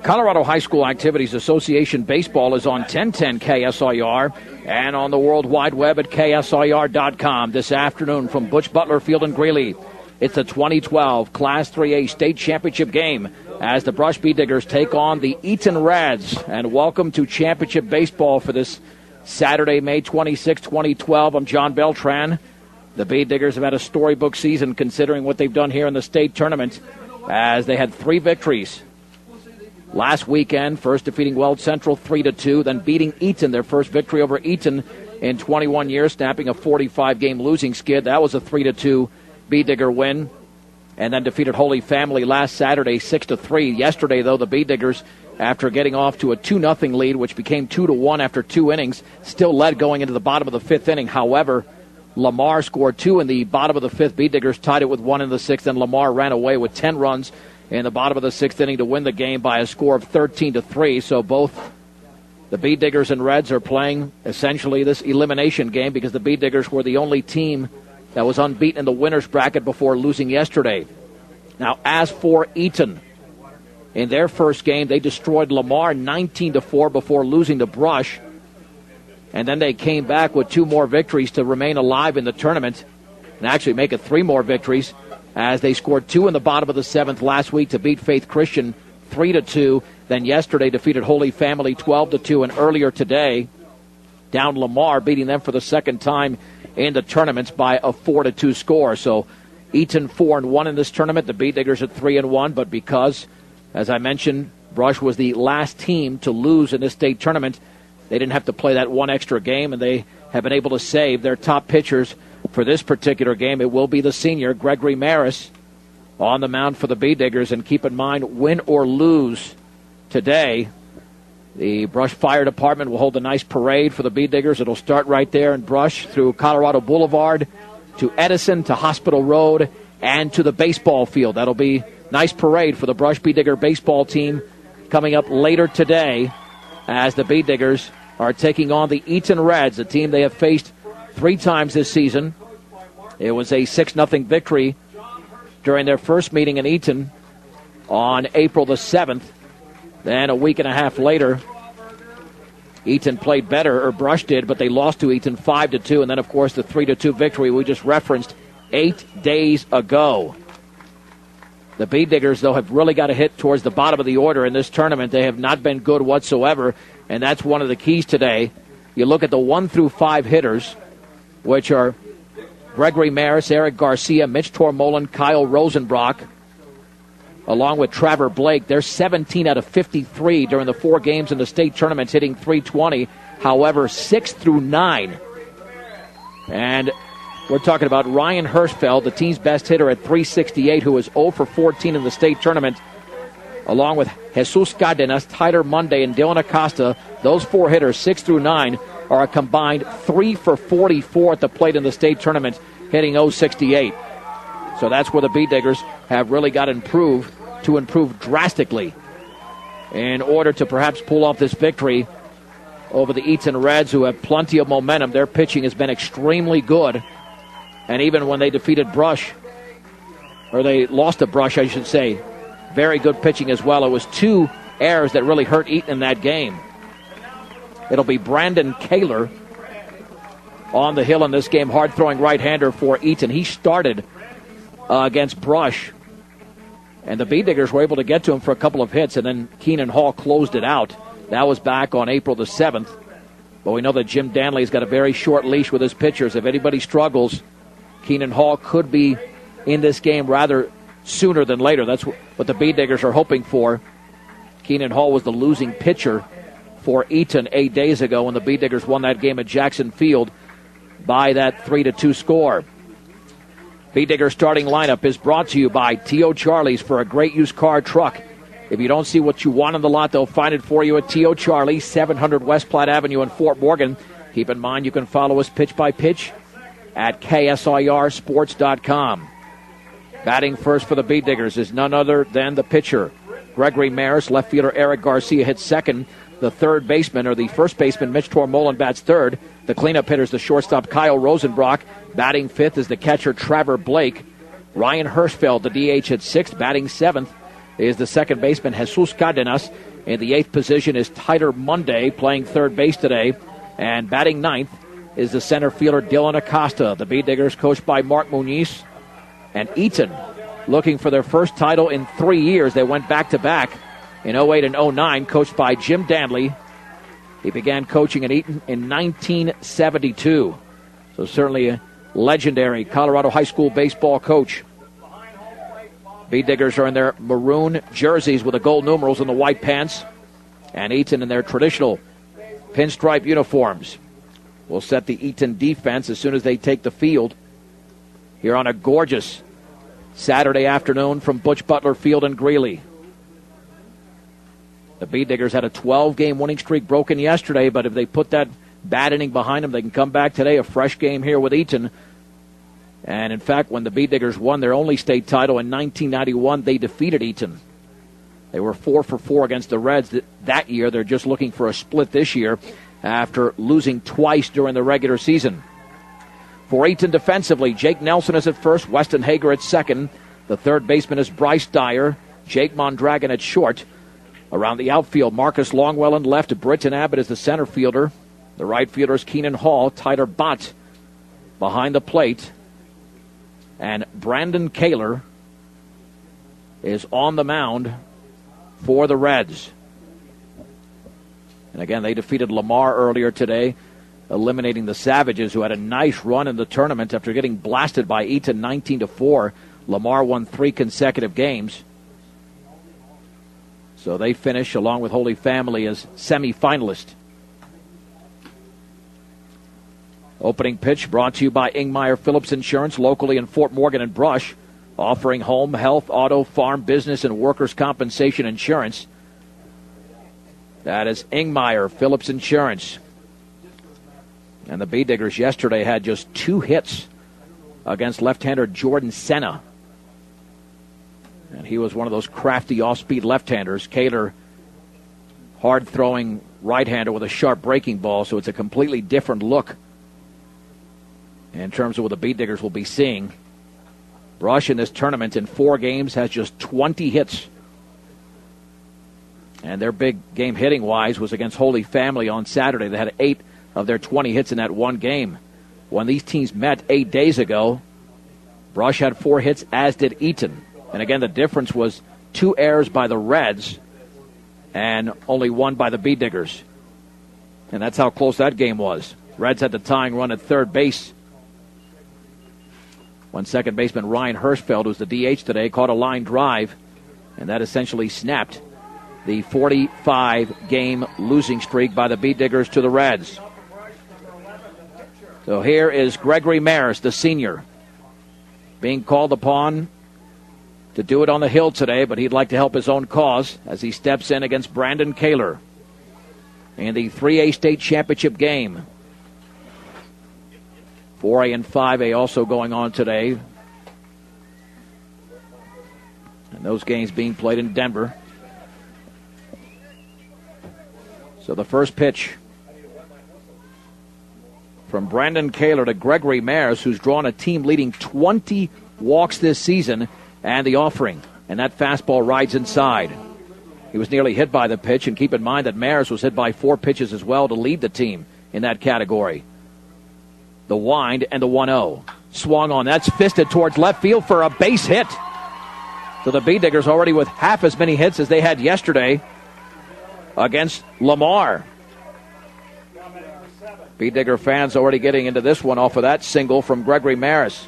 Colorado High School Activities Association Baseball is on 1010 KSIR and on the World Wide Web at KSIR.com this afternoon from Butch Butler Field in Greeley. It's the 2012 Class 3A State Championship game as the Brush Bee Diggers take on the Eaton Reds. And welcome to Championship Baseball for this Saturday, May 26, 2012. I'm John Beltran. The Bee Diggers have had a storybook season considering what they've done here in the state tournament as they had 3 victories last weekend, first defeating Weld Central 3-2, then beating Eaton, their first victory over Eaton in 21 years, snapping a 45-game losing skid. That was a 3-2 Bee Digger win, and then defeated Holy Family last Saturday 6-3. Yesterday, though, the Bee Diggers, after getting off to a 2-0 lead, which became 2-1 after 2 innings, still led going into the bottom of the 5th inning. However, Lamar scored 2 in the bottom of the 5th. Bee Diggers tied it with 1 in the 6th, and Lamar ran away with 10 runs in the bottom of the 6th inning to win the game by a score of 13-3. So both the Bee Diggers and Reds are playing essentially this elimination game because the Bee Diggers were the only team that was unbeaten in the winner's bracket before losing yesterday. Now, as for Eaton, in their first game, they destroyed Lamar 19-4 before losing to Brush. And then they came back with 2 more victories to remain alive in the tournament and actually make it 3 more victories as they scored 2 in the bottom of the 7th last week to beat Faith Christian 3-2. Then yesterday defeated Holy Family 12-2, and earlier today down Lamar, beating them for the second time in the tournaments by a 4-2 score. So Eaton 4-1 in this tournament. The Bee Diggers at 3-1, but because, as I mentioned, Brush was the last team to lose in this state tournament, they didn't have to play that 1 extra game, and they have been able to save their top pitchers for this particular game. It will be the senior, Gregory Maris, on the mound for the Bee Diggers. And keep in mind, win or lose today, the Brush Fire Department will hold a nice parade for the Bee Diggers. It'll start right there in Brush through Colorado Boulevard to Edison to Hospital Road and to the baseball field. That'll be a nice parade for the Brush Bee Digger baseball team coming up later today as the Bee Diggers are taking on the Eaton Reds, a team they have faced 3 times this season. It was a 6-0 victory during their first meeting in Eaton on April the 7th. Then a week and a half later, Eaton played better, or Brush did, but they lost to Eaton 5-2. And then, of course, the 3-2 victory we just referenced 8 days ago. The Bee Diggers, though, have really got to hit towards the bottom of the order in this tournament. They have not been good whatsoever, and that's one of the keys today. You look at the 1 through 5 hitters, which are Gregory Maris, Eric Garcia, Mitch Tormolen, Kyle Rosenbrock, along with Trevor Blake. They're 17 out of 53 during the 4 games in the state tournament, hitting .320. However, 6 through 9. And we're talking about Ryan Hirschfeld, the team's best hitter at .368, who is 0 for 14 in the state tournament, along with Jesus Cardenas, Tyler Monday, and Dylan Acosta. Those 4 hitters, 6 through 9, are a combined 3 for 44 at the plate in the state tournament, hitting .068. So that's where the Bee Diggers have really got to improve drastically in order to perhaps pull off this victory over the Eaton Reds, who have plenty of momentum. Their pitching has been extremely good. And even when they defeated Brush, or they lost to Brush, I should say, very good pitching as well. It was 2 errors that really hurt Eaton in that game. It'll be Brandon Kaler on the hill in this game, hard-throwing right-hander for Eaton. He started against Brush, and the Bee Diggers were able to get to him for a couple of hits, and then Keenan Hall closed it out. That was back on April the 7th. But we know that Jim Danley's got a very short leash with his pitchers. If anybody struggles, Keenan Hall could be in this game rather sooner than later. That's what the Bee Diggers are hoping for. Keenan Hall was the losing pitcher for Eaton 8 days ago when the Bee Diggers won that game at Jackson Field by that 3-2 score. Bee Digger starting lineup is brought to you by T.O. Charlie's for a great used car truck. If you don't see what you want on the lot, they'll find it for you at T.O. Charlie, 700 West Platte Avenue in Fort Morgan. Keep in mind you can follow us pitch by pitch at KSIRsports.com. Batting first for the Bee Diggers is none other than the pitcher, Gregory Maris. Left fielder Eric Garcia hits second. The third baseman, or the first baseman, Mitch Tormolen, bats third. The cleanup hitter is the shortstop, Kyle Rosenbrock. Batting fifth is the catcher, Trevor Blake. Ryan Hirschfeld, the DH, at sixth. Batting seventh is the second baseman, Jesus Cardenas. In the 8th position is Tyler Monday, playing third base today. And batting 9th is the center fielder Dylan Acosta. The Bee Diggers, coached by Mark Muniz. And Eaton, looking for their first title in 3 years. They went back-to-back in 08 and 09, coached by Jim Danley. He began coaching at Eaton in 1972. So certainly a legendary Colorado high school baseball coach. Bee Diggers are in their maroon jerseys with the gold numerals and the white pants. And Eaton in their traditional pinstripe uniforms will set the Eaton defense as soon as they take the field here on a gorgeous Saturday afternoon from Butch Butler Field in Greeley. The Bee Diggers had a 12-game winning streak broken yesterday, but if they put that bad inning behind them, they can come back today, a fresh game here with Eaton. And, in fact, when the Bee Diggers won their only state title in 1991, they defeated Eaton. They were 4 for 4 against the Reds that year. They're just looking for a split this year after losing twice during the regular season. For Eaton defensively, Jake Nelson is at first, Weston Hager at second. The third baseman is Bryce Dyer, Jake Mondragon at short. Around the outfield, Marcus Longwell in left, Britton Abbott is the center fielder. The right fielder is Keenan Hall, Tyler Bott behind the plate. And Brandon Kaler is on the mound for the Reds. And again, they defeated Lamar earlier today, eliminating the Savages, who had a nice run in the tournament after getting blasted by Eaton 19-4. Lamar won 3 consecutive games. So they finish, along with Holy Family, as semifinalists. Opening pitch brought to you by Ingmeyer Phillips Insurance, locally in Fort Morgan and Brush, offering home, health, auto, farm, business, and workers' compensation insurance. That is Ingmeyer Phillips Insurance. And the Bee Diggers yesterday had just 2 hits against left-hander Jordan Senna. And he was one of those crafty off-speed left-handers. Kaler, hard-throwing right-hander with a sharp breaking ball, so it's a completely different look in terms of what the Bee Diggers will be seeing. Brush in this tournament in 4 games has just 20 hits. And their big game hitting-wise was against Holy Family on Saturday. They had 8 of their 20 hits in that one game. When these teams met 8 days ago, Brush had 4 hits, as did Eaton. And again, the difference was 2 errors by the Reds and only 1 by the Bee Diggers. And that's how close that game was. Reds had the tying run at third base when second baseman Ryan Hirschfeld, who's the DH today, caught a line drive, and that essentially snapped the 45-game losing streak by the Bee Diggers to the Reds. So here is Gregory Maris, the senior, being called upon to do it on the hill today, but he'd like to help his own cause as he steps in against Brandon Kaler in the 3A state championship game. 4A and 5A also going on today. And those games being played in Denver. So the first pitch from Brandon Kaler to Gregory Maris, who's drawn a team-leading 20 walks this season, and the offering. And that fastball rides inside. He was nearly hit by the pitch, and keep in mind that Maris was hit by 4 pitches as well to lead the team in that category. The wind and the 1-0. Swung on. That's fisted towards left field for a base hit. So the Bee Diggers already with half as many hits as they had yesterday against Lamar. Bee Digger fans already getting into this one off of that single from Gregory Maris.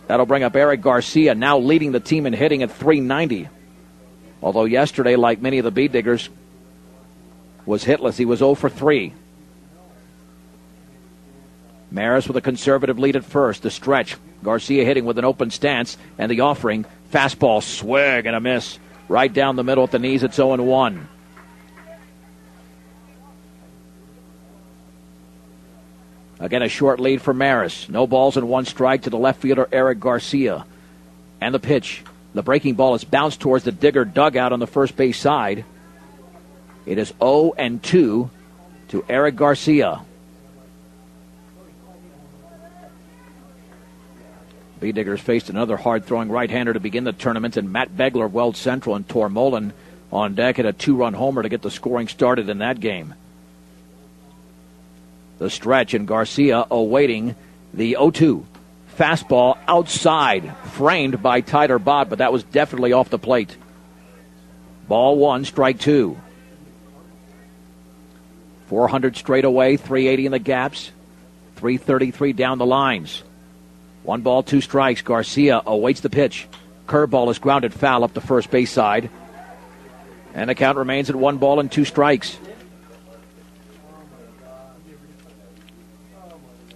That'll bring up Eric Garcia, now leading the team in hitting at .390. Although yesterday, like many of the Bee Diggers, was hitless. He was 0 for 3. Maris with a conservative lead at first. The stretch. Garcia hitting with an open stance. And the offering. Fastball, swing and a miss. Right down the middle at the knees. It's 0-1. Again, a short lead for Maris. No balls and 1 strike to the left fielder, Eric Garcia. And the pitch. The breaking ball is bounced towards the Digger dugout on the first base side. It is 0-2 to Eric Garcia. Bee Diggers faced another hard-throwing right-hander to begin the tournament, and Matt Begler of Weld Central and Tormolen on deck and a 2-run homer to get the scoring started in that game. The stretch, and Garcia awaiting the 0-2. Fastball outside, framed by Tyler Bott, but that was definitely off the plate. Ball 1, strike 2. 400 straight away, 380 in the gaps, 333 down the lines. 1 ball, 2 strikes. Garcia awaits the pitch. Curveball is grounded foul up the first base side. And the count remains at 1 ball and 2 strikes.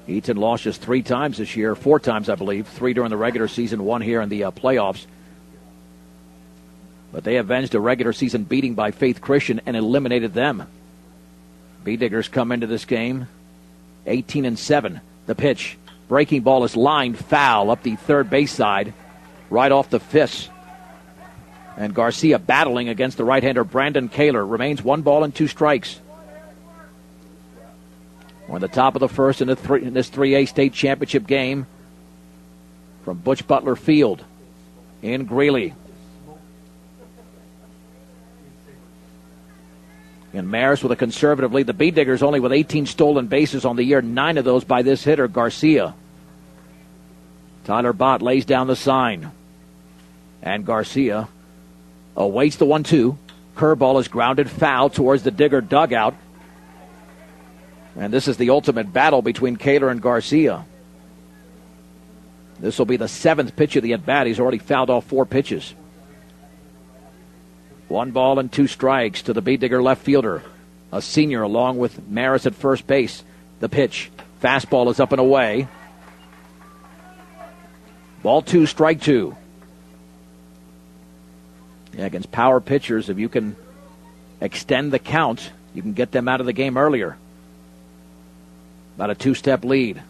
Eaton lost just 3 times this year, 4 times, I believe. 3 during the regular season, 1 here in the playoffs. But they avenged a regular season beating by Faith Christian and eliminated them. Bee-Diggers come into this game 18-7. The pitch. Breaking ball is lined foul up the third base side, right off the fists. And Garcia battling against the right-hander Brandon Kaler. Remains 1 ball and 2 strikes. We're in the top of the first in this 3A state championship game from Butch Butler Field in Greeley. And Maris with a conservative lead. The Bee-Diggers only with 18 stolen bases on the year, 9 of those by this hitter, Garcia. Tyler Bott lays down the sign. And Garcia awaits the 1-2. Curveball is grounded foul towards the Digger dugout. And this is the ultimate battle between Kaler and Garcia. This will be the 7th pitch of the at-bat. He's already fouled off 4 pitches. 1 ball and 2 strikes to the Bee-Digger left fielder, a senior, along with Maris at first base. The pitch. Fastball is up and away. Ball 2, strike 2. Yeah, against power pitchers, if you can extend the count, you can get them out of the game earlier. About a 2-step lead.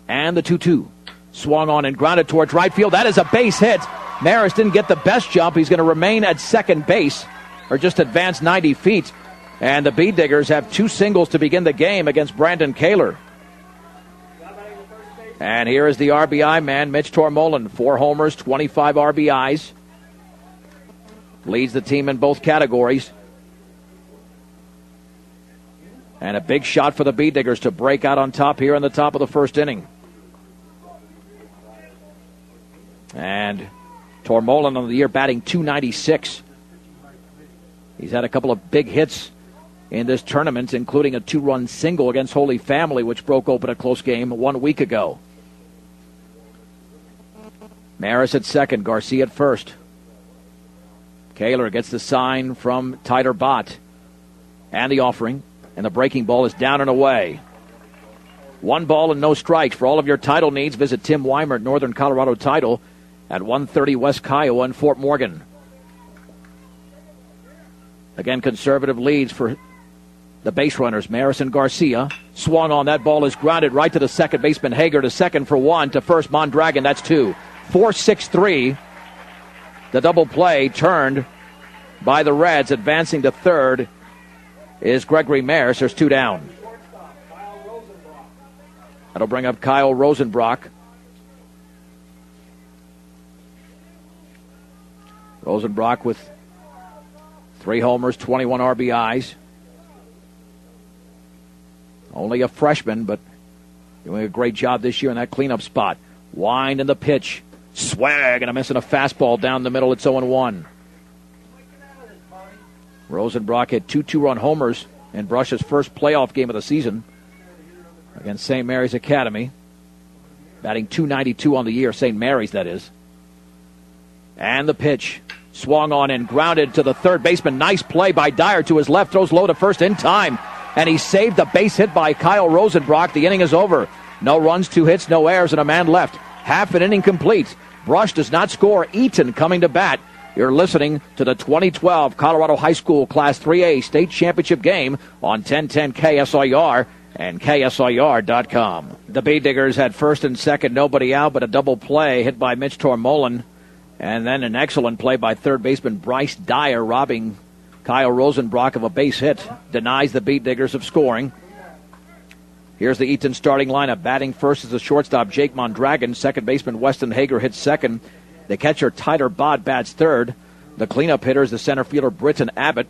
And the 2-2. Swung on and grounded towards right field. That is a base hit. Maris didn't get the best jump. He's going to remain at second base, or just advance 90 feet. And the Bee-Diggers have 2 singles to begin the game against Brandon Kaler. And here is the RBI man, Mitch Tormolen. 4 homers, 25 RBIs. Leads the team in both categories. And a big shot for the Bee-Diggers to break out on top here in the top of the first inning. And Tormolen on the year batting .296. He's had a couple of big hits in this tournament, including a 2-run single against Holy Family, which broke open a close game 1 week ago. Maris at second, Garcia at first. Kaler gets the sign from Tyler Bott. And the offering. And the breaking ball is down and away. 1 ball and no strikes. For all of your title needs, visit Tim Weimer at Northern Colorado Title at 130 West Kiowa in Fort Morgan. Again, conservative leads for the base runners, Maris and Garcia. Swung on. That ball is grounded right to the second baseman, Hager, to second for 1. To first, Mondragon. That's 2. 4-6-3. The double play turned by the Reds. Advancing to third is Gregory Maris. There's 2 down. That'll bring up Kyle Rosenbrock. Rosenbrock with 3 homers, 21 RBIs. Only a freshman, but doing a great job this year in that cleanup spot. Wind in the pitch. Swag and a miss and a fastball down the middle. It's 0-1. Rosenbrock hit 2 2-run homers in Brush's first playoff game of the season against St. Mary's Academy. Batting .292 on the year, St. Mary's, that is. And the pitch. Swung on and grounded to the third baseman. Nice play by Dyer to his left. Throws low to first in time. And he saved the base hit by Kyle Rosenbrock. The inning is over. No runs, 2 hits, no errors, and a man left. Half an inning complete. Brush does not score. Eaton coming to bat. You're listening to the 2012 Colorado High School Class 3A State Championship game on 1010 KSIR and KSIR.com. The Bee-Diggers had first and second, nobody out, but a double play hit by Mitch Tormolen. And then an excellent play by third baseman Bryce Dyer, robbing Kyle Rosenbrock of a base hit. Denies the Bee-Diggers of scoring. Here's the Eaton starting lineup. Batting first is the shortstop Jake Mondragon. Second baseman Weston Hager hits second. The catcher Tyler Bott bats third. The cleanup hitter is the center fielder Britton Abbott.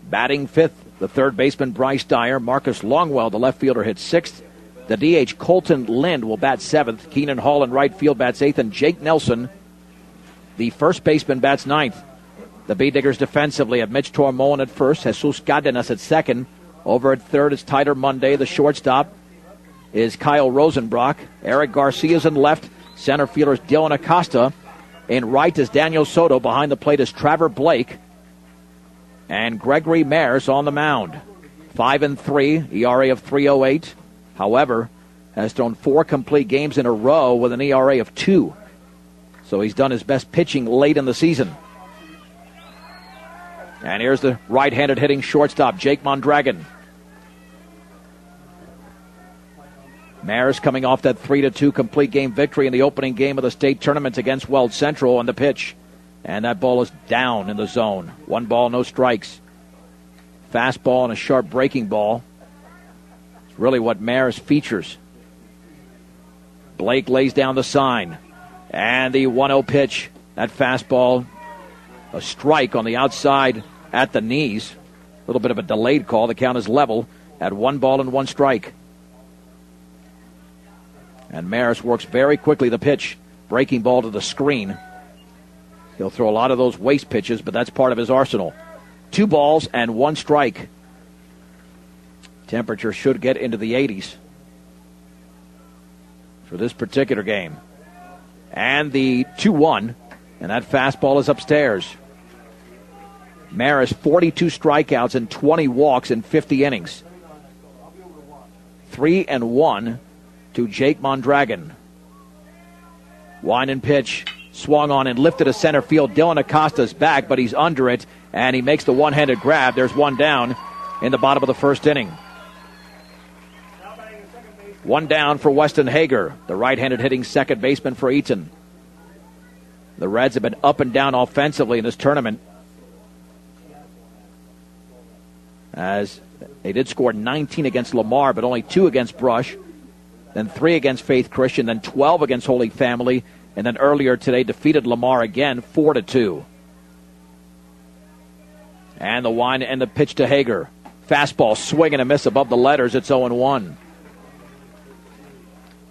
Batting fifth, the third baseman Bryce Dyer. Marcus Longwell, the left fielder, hits sixth. The DH Colton Lind will bat seventh. Keenan Hall in right field bats eighth. And Jake Nelson, the first baseman, bats ninth. The B-Diggers defensively have Mitch Tormolin at first, Jesus Cardenas at second. Over at third is Tyler Monday. The shortstop is Kyle Rosenbrock. Eric Garcia's in left. Center fielder is Dylan Acosta. In right is Daniel Soto. Behind the plate is Trevor Blake. And Gregory Maris on the mound. 5-3, ERA of 3.08. However, has thrown 4 complete games in a row with an ERA of 2. So he's done his best pitching late in the season. And here's the right-handed hitting shortstop, Jake Mondragon. Maris coming off that 3-2 complete game victory in the opening game of the state tournament against Weld Central on the pitch. And that ball is down in the zone. 1 ball, no strikes. Fastball and a sharp breaking ball. It's really what Maris features. Blake lays down the sign. And the 1-0 pitch. That fastball, a strike on the outside at the knees. A little bit of a delayed call. The count is level at 1 ball and 1 strike. And Maris works very quickly the pitch. Breaking ball to the screen. He'll throw a lot of those waste pitches, but that's part of his arsenal. 2 balls and 1 strike. Temperature should get into the 80s for this particular game. And the 2-1, and that fastball is upstairs. Maris, 42 strikeouts and 20 walks in 50 innings. 3-1 to Jake Mondragon. Wind and pitch. Swung on and lifted to center field. Dylan Acosta's back, but he's under it, and he makes the one-handed grab. There's 1 down in the bottom of the first inning. 1 down for Weston Hager, the right-handed hitting second baseman for Eaton. The Reds have been up and down offensively in this tournament, as they did score 19 against Lamar, but only 2 against Brush, then 3 against Faith Christian, then 12 against Holy Family, and then earlier today defeated Lamar again, 4-2. And the wind and the pitch to Hager. Fastball, swing and a miss above the letters. It's 0-1.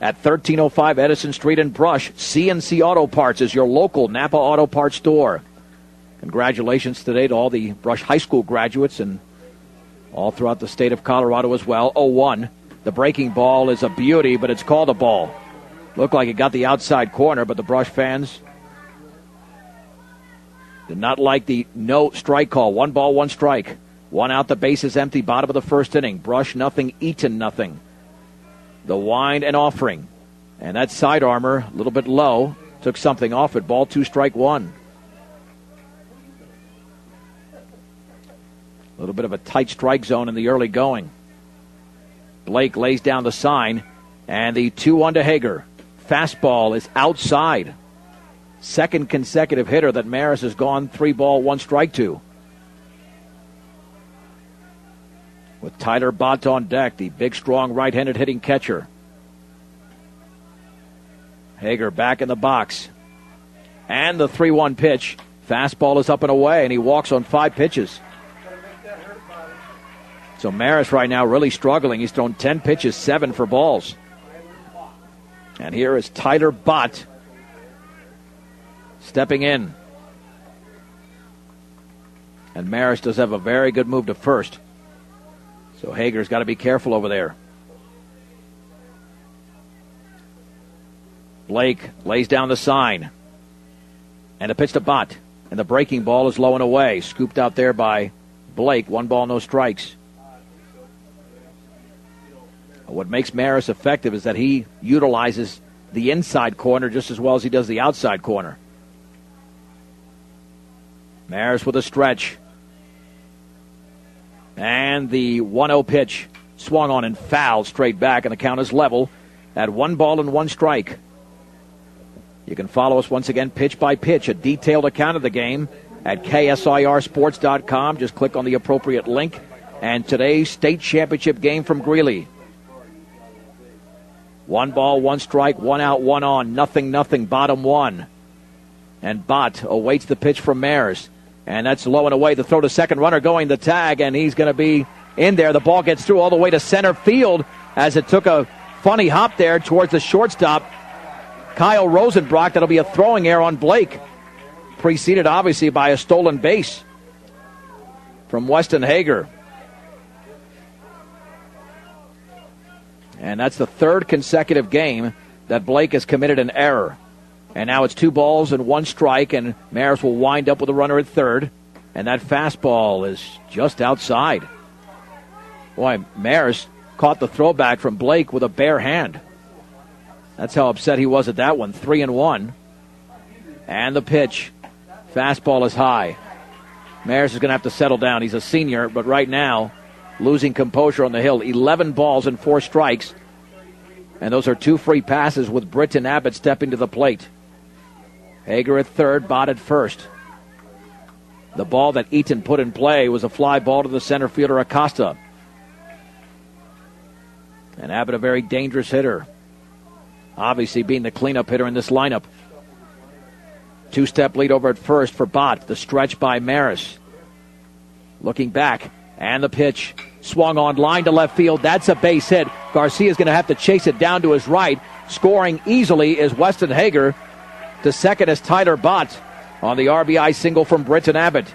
At 1305 Edison Street in Brush, CNC Auto Parts is your local Napa Auto Parts store. Congratulations today to all the Brush High School graduates and all throughout the state of Colorado as well. 0-1. The breaking ball is a beauty, but it's called a ball. Looked like it got the outside corner, but the Brush fans did not like the no strike call. 1 ball, 1 strike. 1 out, the base is empty, bottom of the first inning. Brush nothing, Eaton nothing. The wind and offering. And that side armor, a little bit low, took something off it. Ball 2, strike 1. A little bit of a tight strike zone in the early going. Blake lays down the sign, and the 2-1 to Hager. Fastball is outside. Second consecutive hitter that Maris has gone 3 ball, 1 strike to. With Tyler Bott on deck, the big, strong right-handed hitting catcher. Hager back in the box. And the 3-1 pitch. Fastball is up and away, and he walks on 5 pitches. So Maris right now really struggling. He's thrown 10 pitches, 7 for balls. And here is Tyler Bott stepping in. And Maris does have a very good move to first. So Hager's got to be careful over there. Blake lays down the sign. And a pitch to Bott. And the breaking ball is low and away. Scooped out there by Blake. 1 ball, no strikes. What makes Maris effective is that he utilizes the inside corner just as well as he does the outside corner. Maris with a stretch. And the 1-0 pitch swung on and fouled straight back, and the count is level at 1 ball and 1 strike. You can follow us once again pitch by pitch, a detailed account of the game at KSIRsports.com. Just click on the appropriate link. And today's state championship game from Greeley. 1 ball, 1 strike, 1 out, 1 on, nothing, bottom 1. And Bott awaits the pitch from Maris. And that's low and away. The throw to second, runner going the tag, and he's going to be in there. The ball gets through all the way to center field as it took a funny hop there towards the shortstop, Kyle Rosenbrock. That'll be a throwing error on Blake, preceded obviously by a stolen base from Weston Hager. And that's the third consecutive game that Blake has committed an error. And now it's 2 balls and 1 strike, and Maris will wind up with a runner at third. And that fastball is just outside. Boy, Maris caught the throwback from Blake with a bare hand. That's how upset he was at that one. 3-1. And the pitch. Fastball is high. Maris is going to have to settle down. He's a senior, but right now, losing composure on the hill. 11 balls and 4 strikes. And those are 2 free passes with Britton Abbott stepping to the plate. Hager at third, Bott at first. The ball that Eaton put in play was a fly ball to the center fielder Acosta. And Abbott, a very dangerous hitter. Obviously being the cleanup hitter in this lineup. 2-step lead over at first for Bott. The stretch by Maris. Looking back, and the pitch. Swung on line to left field. That's a base hit. Garcia's going to have to chase it down to his right. Scoring easily is Weston Hager. To second is Tyler Bott on the RBI single from Britton Abbott.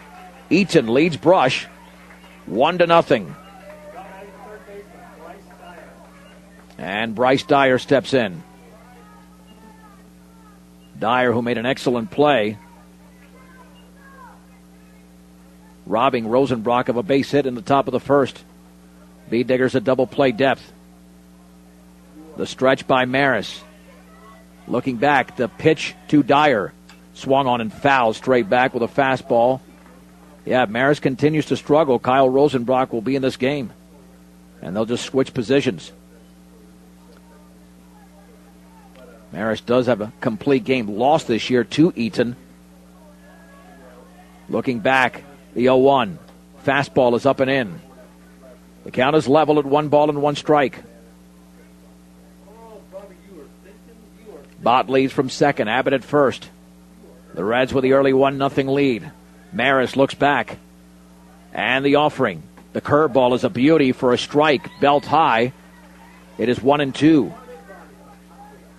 Eaton leads Brush 1-0. And Bryce Dyer steps in. Dyer, who made an excellent play, robbing Rosenbrock of a base hit in the top of the first. B-Diggers a double play depth. The stretch by Maris. Looking back, the pitch to Dyer. Swung on and fouled straight back with a fastball. Yeah, Maris continues to struggle. Kyle Rosenbrock will be in this game. And they'll just switch positions. Maris does have a complete game lost this year to Eaton. Looking back, the 0-1. Fastball is up and in. The count is level at 1 ball and 1 strike. Bott leads from second. Abbott at first. The Reds with the early 1-0 lead. Maris looks back. And the offering. The curveball is a beauty for a strike. Belt high. It is 1-2.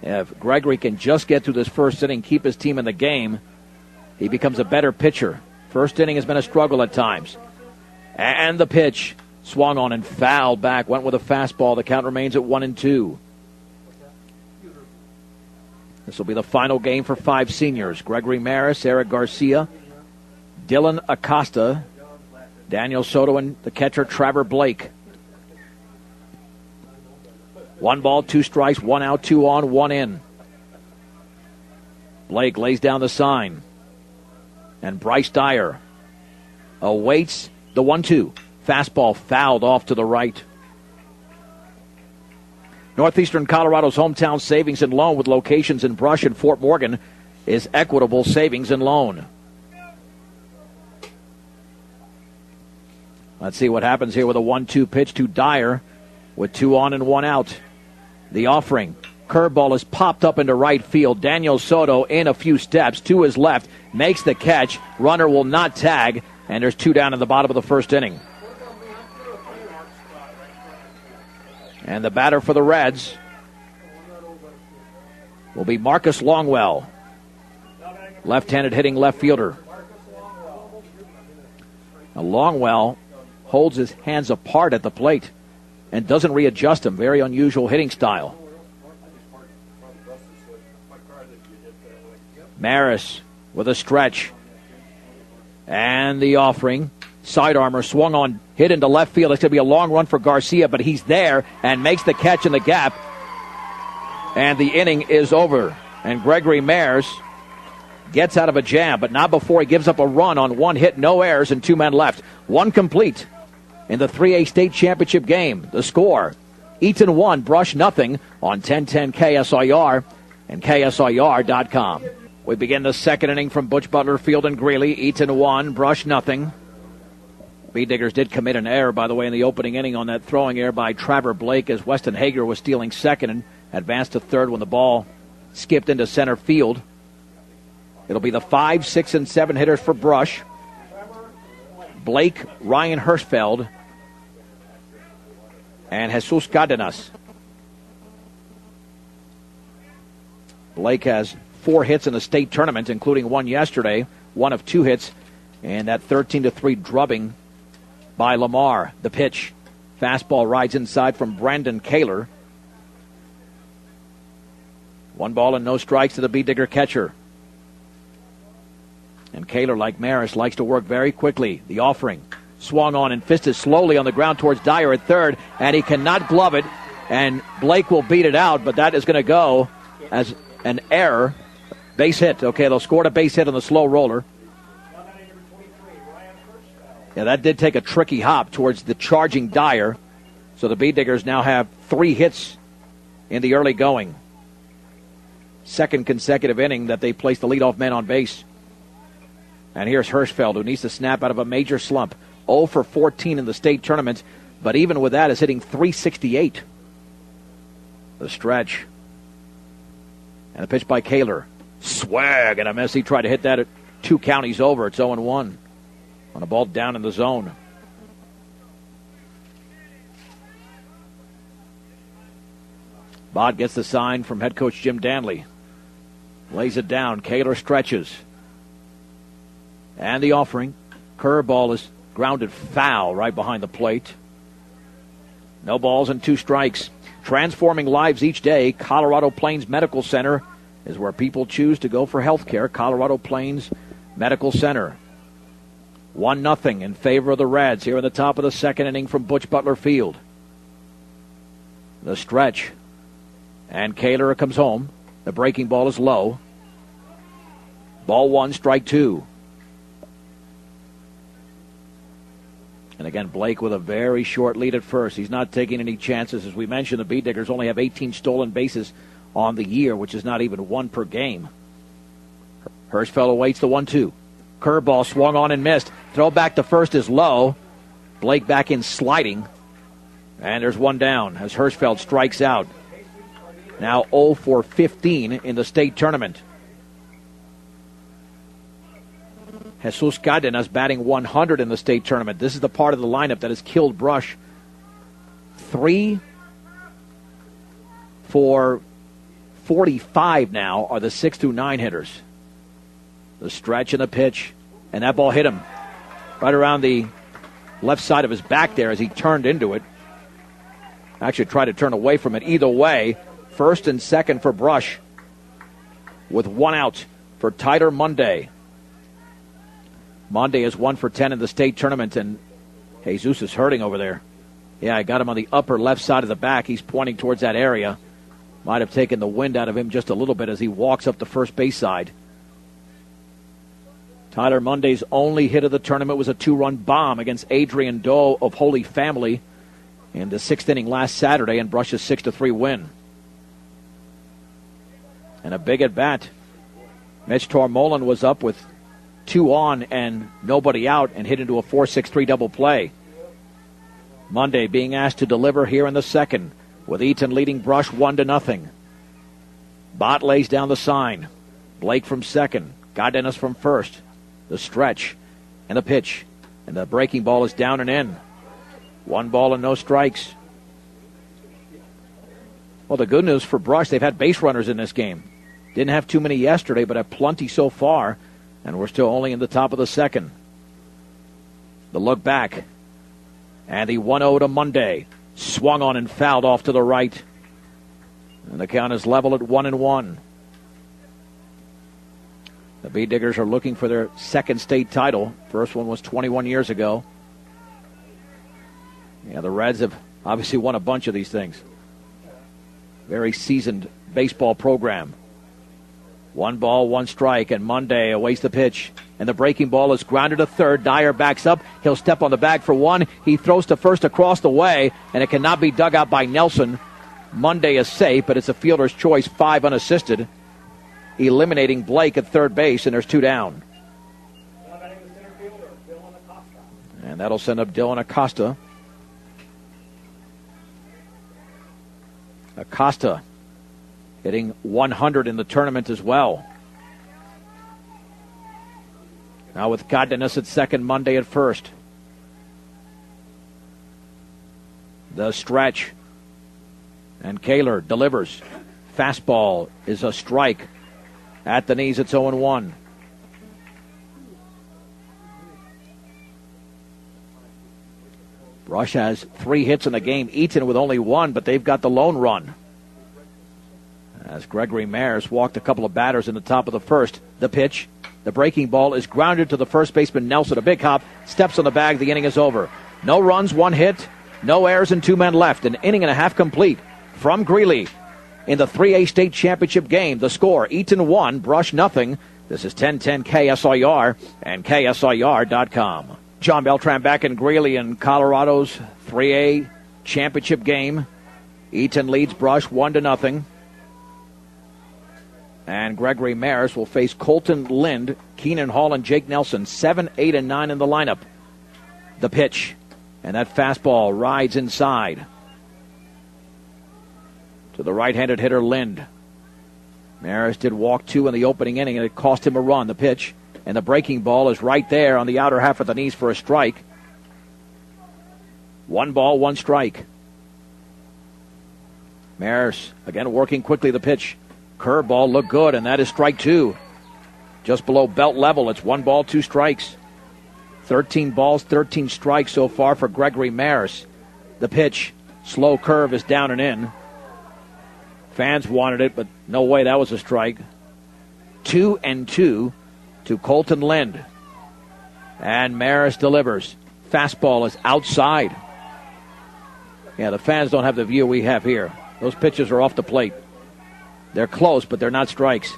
If Gregory can just get through this first inning, keep his team in the game, he becomes a better pitcher. First inning has been a struggle at times. And the pitch. Swung on and fouled back. Went with a fastball. The count remains at 1-2. This will be the final game for 5 seniors. Gregory Maris, Eric Garcia, Dylan Acosta, Daniel Soto, and the catcher Trevor Blake. 1 ball, 2 strikes, 1 out, 2 on, 1 in. Blake lays down the sign. And Bryce Dyer awaits the 1-2. Fastball fouled off to the right. Northeastern Colorado's hometown savings and loan with locations in Brush and Fort Morgan is Equitable Savings and Loan. Let's see what happens here with a 1-2 pitch to Dyer with 2 on and 1 out. The offering. Curveball is popped up into right field. Daniel Soto in a few steps to his left. Makes the catch. Runner will not tag. And there's 2 down in the bottom of the first inning. And the batter for the Reds will be Marcus Longwell. Left-handed hitting left fielder. Now Longwell holds his hands apart at the plate and doesn't readjust them. Very unusual hitting style. Maris with a stretch. And the offering. Side armor swung on, hit into left field. It's going to be a long run for Garcia, but he's there and makes the catch in the gap. And the inning is over. And Gregory Maris gets out of a jam, but not before he gives up a run on 1 hit, no errors, and 2 men left. 1 complete in the 3A state championship game. The score, Eaton 1, Brush nothing on 1010 KSIR and KSIR.com. We begin the second inning from Butch Butler Field in Greeley. Eaton 1, Brush nothing. B-Diggers did commit an error, by the way, in the opening inning on that throwing error by Trevor Blake as Weston Hager was stealing second and advanced to third when the ball skipped into center field. It'll be the 5, 6, and 7 hitters for Brush. Blake, Ryan Hirschfeld, and Jesus Cardenas. Blake has 4 hits in the state tournament, including one yesterday, one of 2 hits, and that 13-3 drubbing by Lamar. The pitch. Fastball rides inside from Brandon Kaler. 1 ball and no strikes to the Beet-Digger catcher. And Kaler, like Maris, likes to work very quickly. The offering. Swung on and fisted slowly on the ground towards Dyer at third, and he cannot glove it, and Blake will beat it out, but that is going to go as an error. Base hit. Okay, they'll score a base hit on the slow roller. Yeah, that did take a tricky hop towards the charging Dyer. So the Beet-Diggers now have 3 hits in the early going. Second consecutive inning that they placed the leadoff man on base. And here's Hirschfeld, who needs to snap out of a major slump. 0 for 14 in the state tournament, but even with that is hitting .368. The stretch. And a pitch by Kaler. Swag and a miss. He tried to hit that at 2 counties over. It's 0-1 on a ball down in the zone. Bod gets the sign from head coach Jim Danley. Lays it down. Kaler stretches. And the offering. Curveball is grounded foul right behind the plate. No balls and 2 strikes. Transforming lives each day, Colorado Plains Medical Center is where people choose to go for health care. Colorado Plains Medical Center. 1-0 in favor of the Reds here in the top of the second inning from Butch Butler Field. The stretch. And Kaler comes home. The breaking ball is low. Ball 1, strike 2. And again, Blake with a very short lead at first. He's not taking any chances. As we mentioned, the Beet-Diggers only have 18 stolen bases on the year, which is not even 1 per game. Hirschfeld awaits the 1-2. Curveball swung on and missed. Throw back to first is low. Blake back in sliding. And there's 1 down as Hirschfeld strikes out. Now 0 for 15 in the state tournament. Jesus Cardenas batting 100 in the state tournament. This is the part of the lineup that has killed Brush. 3 for 45 now are the 6 through 9 hitters. The stretch and the pitch, and that ball hit him right around the left side of his back there as he turned into it. Actually tried to turn away from it. Either way, first and second for Brush with 1 out for Tyler Monday. Monday is 1 for 10 in the state tournament, and Jesus is hurting over there. Yeah, I got him on the upper left side of the back. He's pointing towards that area. Might have taken the wind out of him just a little bit as he walks up the first base side. Tyler Monday's only hit of the tournament was a 2-run bomb against Adrian Doe of Holy Family in the 6th inning last Saturday, and Brush's 6-3 win. And a big at bat. Mitch Tormolen was up with 2 on and nobody out and hit into a 4-6-3 double play. Monday being asked to deliver here in the second, with Eaton leading Brush 1-0. Bott lays down the sign. Blake from second. Cardenas from first. The stretch and the pitch. And the breaking ball is down and in. 1 ball and no strikes. Well, the good news for Brush, they've had base runners in this game. Didn't have too many yesterday, but have plenty so far. And we're still only in the top of the second. The look back. And the 1-0 to Monday. Swung on and fouled off to the right. And the count is level at 1-1. The Beet-Diggers are looking for their second state title. First one was 21 years ago. Yeah, the Reds have obviously won a bunch of these things. Very seasoned baseball program. 1 ball, 1 strike, and Monday awaits the pitch. And the breaking ball is grounded to third. Dyer backs up. He'll step on the bag for 1. He throws to first across the way, and it cannot be dug out by Nelson. Monday is safe, but it's a fielder's choice, 5 unassisted, eliminating Blake at third base, and there's 2 down. And that'll send up Dylan Acosta. Acosta hitting 100 in the tournament as well. Now with Cardenas at second, Monday at first. The stretch. And Kaler delivers. Fastball is a strike. At the knees, it's 0-1. Brush has 3 hits in the game. Eaton with only 1, but they've got the lone run. As Gregory Maris walked a couple of batters in the top of the first. The pitch. The breaking ball is grounded to the first baseman Nelson. A big hop. Steps on the bag. The inning is over. No runs, 1 hit. No errors and 2 men left. An inning and a half complete from Greeley. In the 3A state championship game, the score, Eaton 1, Brush nothing. This is 1010 KSIR and KSIR.com. John Beltran back in Greeley in Colorado's 3A championship game. Eaton leads Brush 1-0. And Gregory Maris will face Colton Lind, Keenan Hall, and Jake Nelson. 7, 8, and 9 in the lineup. The pitch. And that fastball rides inside. To the right-handed hitter, Lind. Maris did walk 2 in the opening inning, and it cost him a run. The pitch. And the breaking ball is right there on the outer half of the knees for a strike. 1 ball, 1 strike. Maris again working quickly the pitch. Curveball looked good, and that is strike 2. Just below belt level, it's 1 ball, 2 strikes. 13 balls, 13 strikes so far for Gregory Maris. The pitch, slow curve is down and in. Fans wanted it, but no way that was a strike. 2-2 to Colton Lind. And Maris delivers. Fastball is outside. Yeah, the fans don't have the view we have here. Those pitches are off the plate. They're close, but they're not strikes.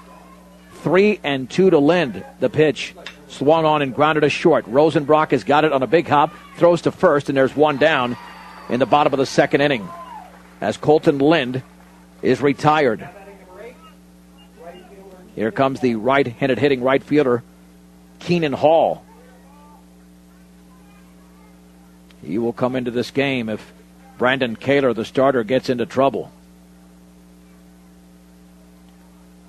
3-2 to Lind. The pitch swung on and grounded to short. Rosenbrock has got it on a big hop. Throws to first, and there's 1 down in the bottom of the second inning. As Colton Lind is retired. Here comes the right-handed hitting right fielder, Keenan Hall. He will come into this game if Brandon Kaler, the starter, gets into trouble.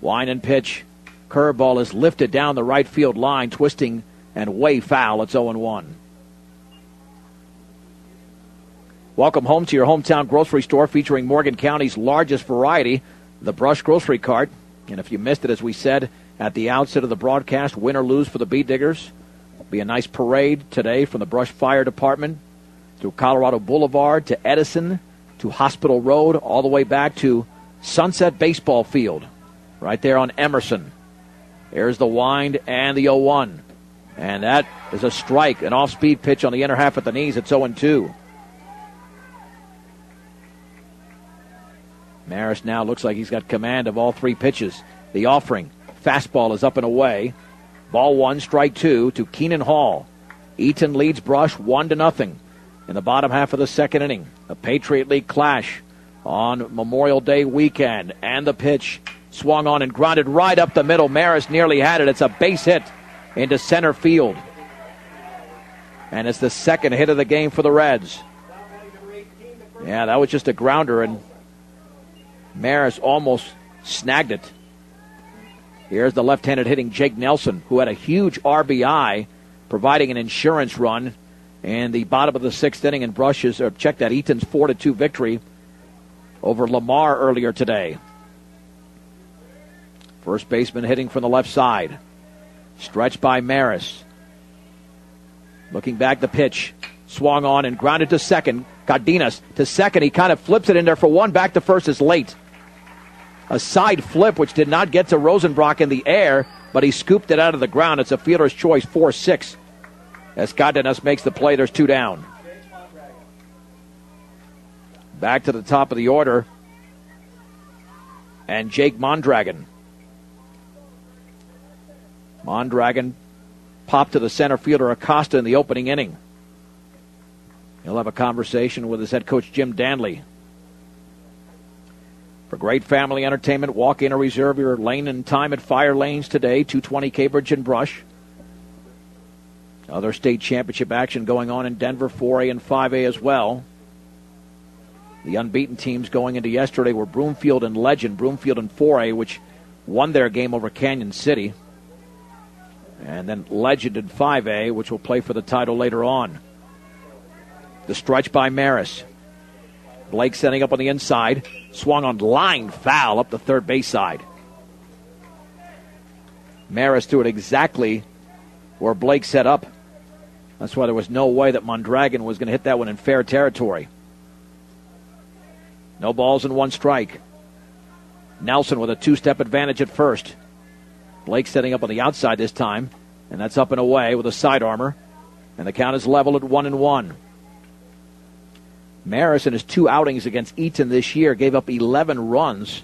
Line and pitch. Curveball is lifted down the right field line, twisting and way foul. It's 0-1. Welcome home to your hometown grocery store featuring Morgan County's largest variety, the Brush Grocery Cart. And if you missed it, as we said at the outset of the broadcast, win or lose for the Bee Diggers. It'll be a nice parade today from the Brush Fire Department through Colorado Boulevard to Edison to Hospital Road, all the way back to Sunset Baseball Field, right there on Emerson. There's the wind and the 0-1. And that is a strike, an off-speed pitch on the inner half at the knees. It's 0-2. Maris now looks like he's got command of all 3 pitches. The offering. Fastball is up and away. Ball 1, strike 2 to Keenan Hall. Eaton leads Brush 1-0 in the bottom half of the second inning. A Patriot League clash on Memorial Day weekend. And the pitch swung on and grounded right up the middle. Maris nearly had it. It's a base hit into center field. And it's the second hit of the game for the Reds. Yeah, that was just a grounder, and Maris almost snagged it. Here's the left-handed hitting Jake Nelson, who had a huge RBI, providing an insurance run in the bottom of the 6th inning. And Brushes, check that, Eaton's 4-2 victory over Lamar earlier today. First baseman hitting from the left side. Stretched by Maris. Looking back, the pitch. Swung on and grounded to second. Cardenas to second. He kind of flips it in there for 1. Back to first is late. A side flip, which did not get to Rosenbrock in the air, but he scooped it out of the ground. It's a fielder's choice, 4-6. As Cardenas makes the play, there's 2 down. Back to the top of the order. And Jake Mondragon. Mondragon popped to the center fielder Acosta in the opening inning. He'll have a conversation with his head coach Jim Danley. For great family entertainment, walk in or reserve your lane and time at Fire Lanes today, 220 Cambridge and Brush. Other state championship action going on in Denver, 4A and 5A as well. The unbeaten teams going into yesterday were Broomfield and Legend. Broomfield in 4A, which won their game over Canyon City. And then Legend in 5A, which will play for the title later on. The stretch by Maris. Blake setting up on the inside. Swung on line foul up the third base side. Maris threw it exactly where Blake set up. That's why there was no way that Mondragon was going to hit that one in fair territory. No balls and 1 strike. Nelson with a 2-step advantage at first. Blake setting up on the outside this time, and that's up and away with a side armor. And the count is level at 1-1. Maris in his 2 outings against Eaton this year gave up 11 runs.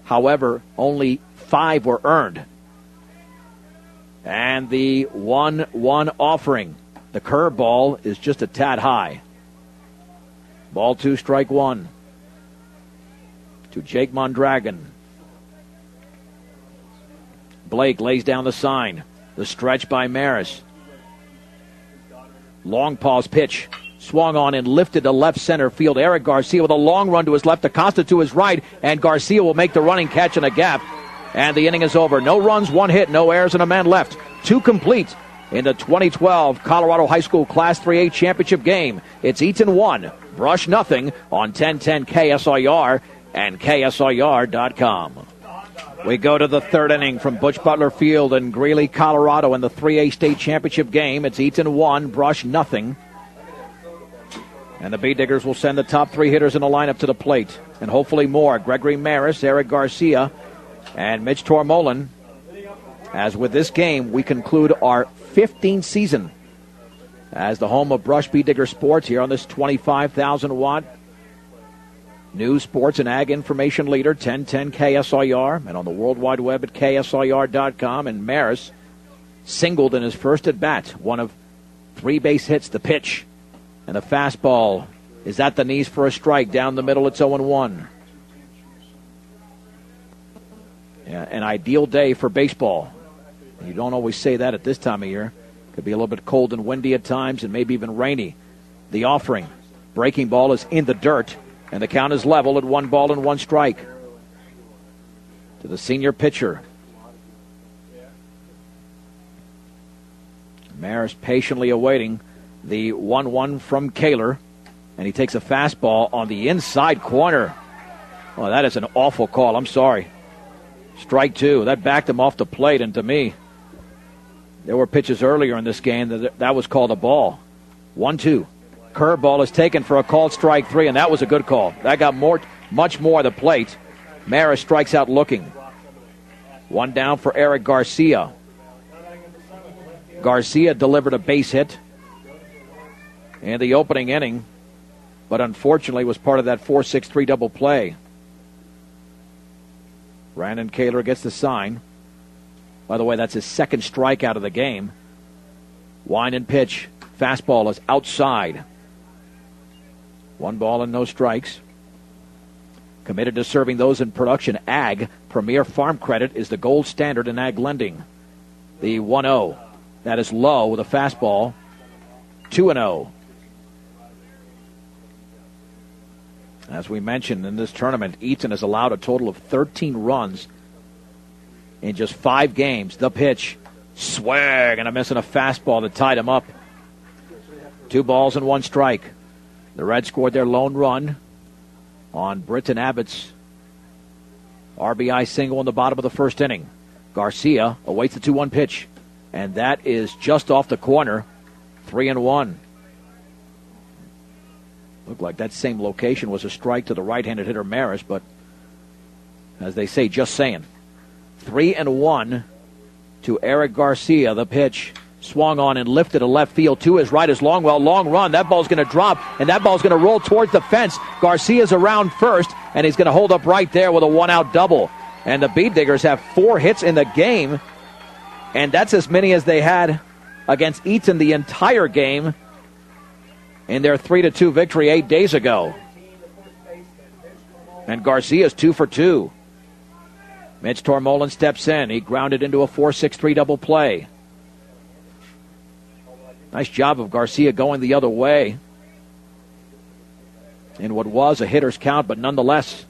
However, only 5 were earned. And the 1-1 offering. The curveball is just a tad high. Ball 2, strike 1. To Jake Mondragon. Blake lays down the sign. The stretch by Maris. Long pause pitch. Swung on and lifted to left center field. Eric Garcia with a long run to his left. Acosta to his right. And Garcia will make the running catch in a gap. And the inning is over. No runs, 1 hit, no errors, and a man left. 2 complete in the 2012 Colorado High School Class 3A Championship game. It's Eaton 1, Brush nothing on 1010 KSIR and KSIR.com. We go to the 3rd inning from Butch Butler Field in Greeley, Colorado in the 3A State Championship game. It's Eaton 1, Brush nothing. And the Bee Diggers will send the top 3 hitters in the lineup to the plate. And hopefully more. Gregory Maris, Eric Garcia, and Mitch Tormolen. As with this game, we conclude our 15th season as the home of Brush Bee Digger Sports here on this 25,000-watt news, sports, and ag information leader, 1010 KSIR, and on the World Wide Web at KSIR.com. And Maris singled in his first at-bat, one of 3 base hits, the pitch. And the fastball is at the knees for a strike. Down the middle, it's 0-1. Yeah, an ideal day for baseball. You don't always say that at this time of year. Could be a little bit cold and windy at times and maybe even rainy. The offering. Breaking ball is in the dirt. And the count is level at 1 ball and 1 strike. To the senior pitcher. Maris patiently awaiting the 1-1 from Kaler. And he takes a fastball on the inside corner. Oh, that is an awful call. I'm sorry. Strike 2. That backed him off the plate. And to me, there were pitches earlier in this game that was called a ball. 1-2. Curveball is taken for a called strike 3, and that was a good call. That got much more of the plate. Maris strikes out looking. 1 down for Eric Garcia. Garcia delivered a base hit in the opening inning, but unfortunately was part of that 4-6-3 double play. Brandon Kaler gets the sign. By the way, that's his 2nd strikeout of the game. Wind and pitch. Fastball is outside. 1 ball and no strikes. Committed to serving those in production ag. Premier Farm Credit is the gold standard in ag lending. The 1-0. That is low with a fastball. 2-0. As we mentioned in this tournament, Eaton has allowed a total of 13 runs in just 5 games. The pitch. Swing and a miss and a fastball that tied him up. 2 balls and 1 strike. The Reds scored their lone run on Britton Abbott's RBI single in the bottom of the 1st inning. Garcia awaits the 2-1 pitch, and that is just off the corner. 3-1. Looked like that same location was a strike to the right-handed hitter Maris, but as they say, just saying. 3-1 to Eric Garcia. The pitch. Swung on and lifted to left field to his right is Longwell. Long run. That ball's going to drop, and that ball's going to roll towards the fence. Garcia's around first, and he's going to hold up right there with a 1-out double. And the Bee Diggers have 4 hits in the game, and that's as many as they had against Eaton the entire game in their 3-2 victory 8 days ago. And Garcia's 2 for 2. Mitch Tormolen steps in. He grounded into a 4-6-3 double play. Nice job of Garcia going the other way in what was a hitter's count, but nonetheless,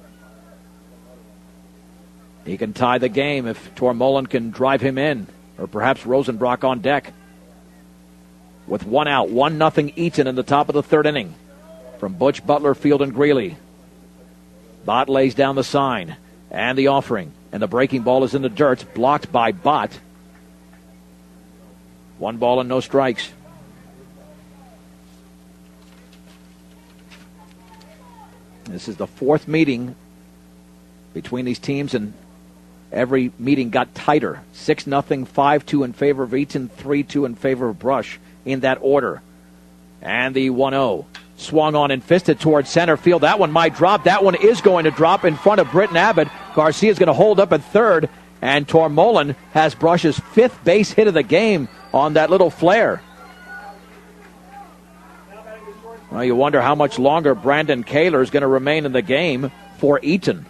he can tie the game if Tormolen can drive him in, or perhaps Rosenbrock on deck. With 1 out, 1-0 Eaton in the top of the 3rd inning from Butch Butler Field in Greeley. Bott lays down the sign and the offering. And the breaking ball is in the dirt, blocked by Bott. 1 ball and no strikes. This is the 4th meeting between these teams, and every meeting got tighter. 6-0, 5-2 in favor of Eaton, 3-2 in favor of Brush, in that order. And the 1-0. Swung on and fisted towards center field. That one might drop. That one is going to drop in front of Britton Abbott. Garcia's going to hold up at third. And Tormolen has Brush's 5th base hit of the game on that little flare. Well, you wonder how much longer Brandon Kaler is going to remain in the game for Eaton.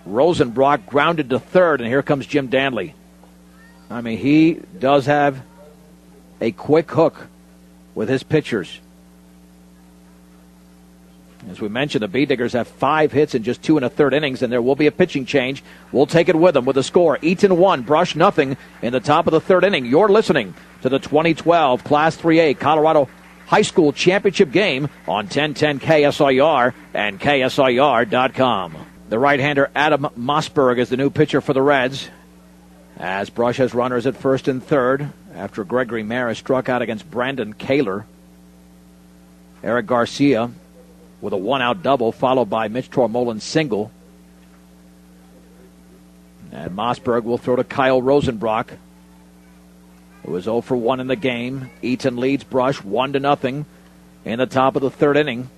Rosenbrock grounded to third, and here comes Jim Danley. I mean, he does have a quick hook with his pitchers. As we mentioned, the B-Diggers have 5 hits in just 2 1/3 innings, and there will be a pitching change. We'll take it with them with the score. Eaton 1, Brush nothing in the top of the 3rd inning. You're listening to the 2012 Class 3A Colorado High School Championship game on 1010 KSIR and KSIR.com. The right-hander Adam Mossberg is the new pitcher for the Reds, as Brush has runners at first and third after Gregory Maris struck out against Brandon Kaler. Eric Garcia with a 1-out double, followed by Mitch Tormolen's single. And Mossberg will throw to Kyle Rosenbrock, who is 0 for 1 in the game. Eaton leads Brush 1-0 in the top of the 3rd inning.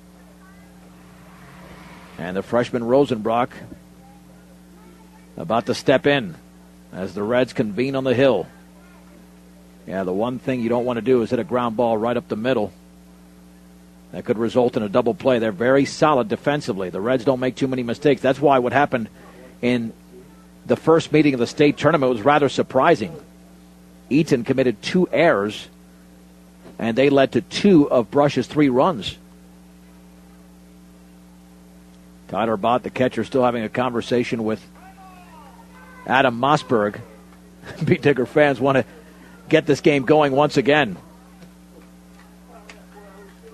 And the freshman Rosenbrock about to step in as the Reds convene on the hill. Yeah, the one thing you don't want to do is hit a ground ball right up the middle. That could result in a double play. They're very solid defensively. The Reds don't make too many mistakes. That's why what happened in the first meeting of the state tournament was rather surprising. Eaton committed 2 errors, and they led to 2 of Brush's 3 runs. Tyler Bott, the catcher, still having a conversation with Adam Mossberg. B-Digger fans want to get this game going once again.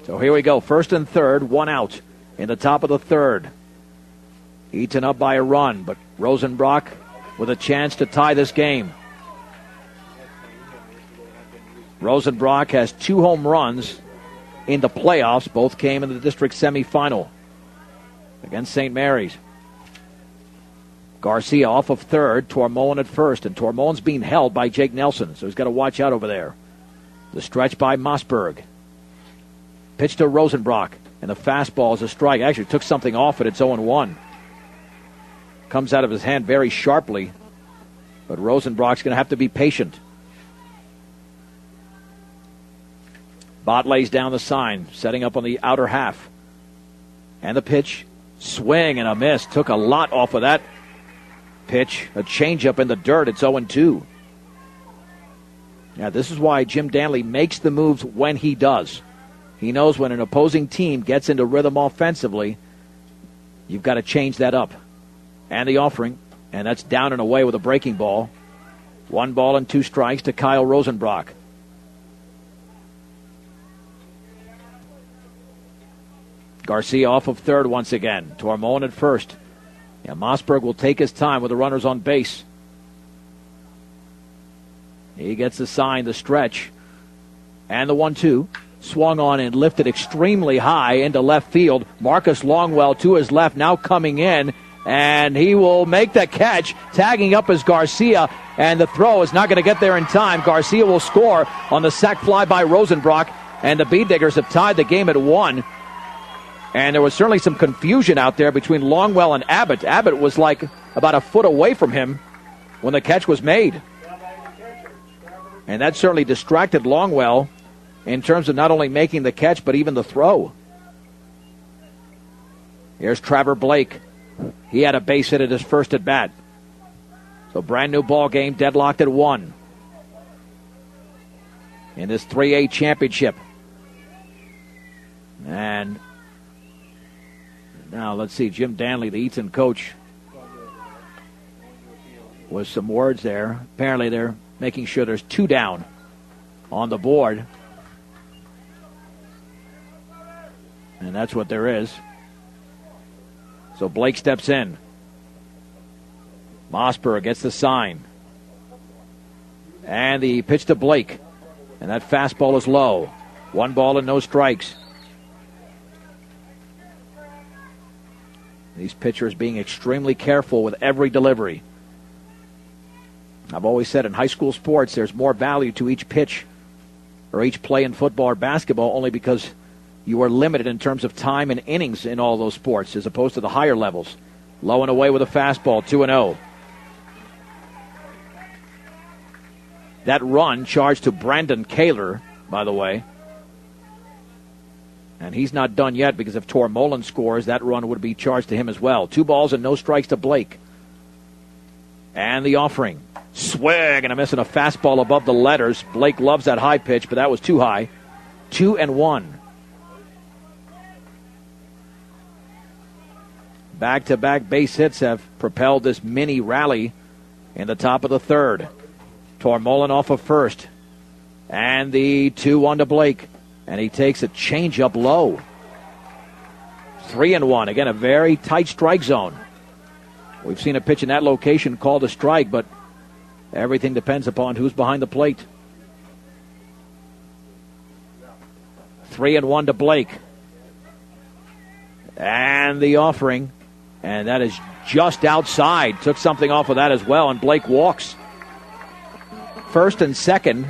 So here we go. 1st and 3rd, 1 out in the top of the 3rd. Eaton up by a run, but Rosenbrock with a chance to tie this game. Rosenbrock has 2 home runs in the playoffs. Both came in the district semifinal against St. Mary's. Garcia off of third, Tormolen at first, and Tormolen's being held by Jake Nelson, so he's got to watch out over there. The stretch by Mossberg. Pitch to Rosenbrock, and the fastball is a strike. Actually took something off it. It's 0-1. Comes out of his hand very sharply, but Rosenbrock's going to have to be patient. Bott lays down the sign, setting up on the outer half. And the pitch, swing and a miss. Took a lot off of that pitch. A changeup in the dirt. It's 0-2. Now, this is why Jim Danley makes the moves when he does. He knows when an opposing team gets into rhythm offensively, you've got to change that up. And the offering, and that's down and away with a breaking ball. 1 ball and 2 strikes to Kyle Rosenbrock. Garcia off of third once again. Tormolen at first. Yeah, Mossberg will take his time with the runners on base. He gets the sign, the stretch. And the 1-2. Swung on and lifted extremely high into left field. Marcus Longwell to his left, now coming in. And he will make the catch. Tagging up is Garcia. And the throw is not going to get there in time. Garcia will score on the sac fly by Rosenbrock. And the B-Diggers have tied the game at 1. And there was certainly some confusion out there between Longwell and Abbott. Abbott was like about a foot away from him when the catch was made. And that certainly distracted Longwell in terms of not only making the catch, but even the throw. Here's Trevor Blake. He had a base hit at his first at bat. So brand new ball game, deadlocked at 1. In this 3A championship. And now, let's see, Jim Danley, the Eaton coach, with some words there. Apparently they're making sure there's 2 down on the board. And that's what there is. So Blake steps in. Mossberg gets the sign. And the pitch to Blake. And that fastball is low. 1 ball and no strikes. These pitchers being extremely careful with every delivery. I've always said in high school sports there's more value to each pitch or each play in football or basketball only because you are limited in terms of time and innings in all those sports as opposed to the higher levels. Low and away with a fastball, 2-0. That run charged to Brandon Kaler, by the way. And he's not done yet because if Tormolen scores, that run would be charged to him as well. 2 balls and no strikes to Blake. And the offering. Swing and a miss and a fastball above the letters. Blake loves that high pitch, but that was too high. 2-1. Back-to-back base hits have propelled this mini rally in the top of the third. Tormolen off of first. And the 2-1 to Blake. And he takes a changeup low. 3-1. Again, a very tight strike zone. We've seen a pitch in that location called a strike, but everything depends upon who's behind the plate. 3-1 to Blake. And the offering. And that is just outside. Took something off of that as well, and Blake walks. First and second.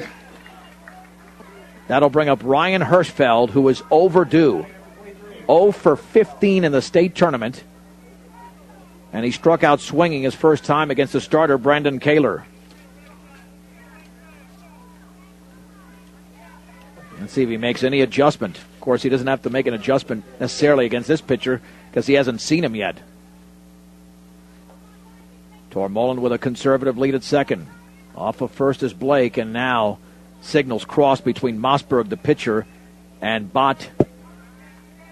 That'll bring up Ryan Hirschfeld, who is overdue. 0 for 15 in the state tournament. And he struck out swinging his first time against the starter, Brandon Kaler. Let's see if he makes any adjustment. Of course, he doesn't have to make an adjustment necessarily against this pitcher because he hasn't seen him yet. Tormolen with a conservative lead at second. Off of first is Blake, and now signals cross between Mossberg, the pitcher, and Bott,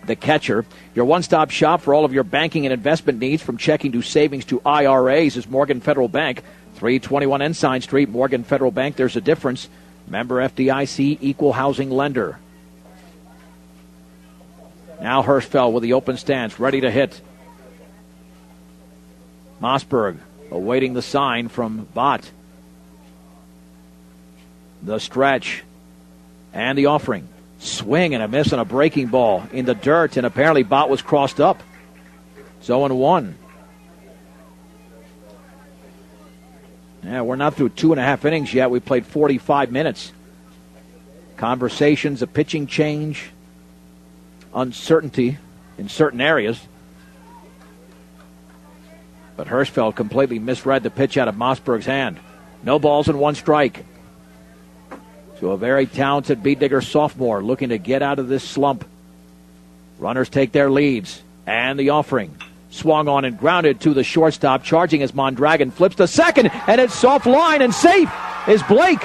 the catcher. Your one-stop shop for all of your banking and investment needs, from checking to savings to IRAs, is Morgan Federal Bank, 321 Ensign Street. Morgan Federal Bank, there's a difference. Member FDIC, equal housing lender. Now Hirschfeld with the open stance, ready to hit. Mossberg awaiting the sign from Bott. The stretch and the offering. Swing and a miss on a breaking ball in the dirt, and apparently Bott was crossed up. 0-1. Yeah, we're not through 2.5 innings yet. We played 45 minutes. Conversations, a pitching change, uncertainty in certain areas. But Hirschfeld completely misread the pitch out of Mossberg's hand. No balls and 1 strike. So a very talented beat digger sophomore looking to get out of this slump. Runners take their leads. And the offering. Swung on and grounded to the shortstop. Charging as Mondragon flips to second. And it's soft line and safe is Blake.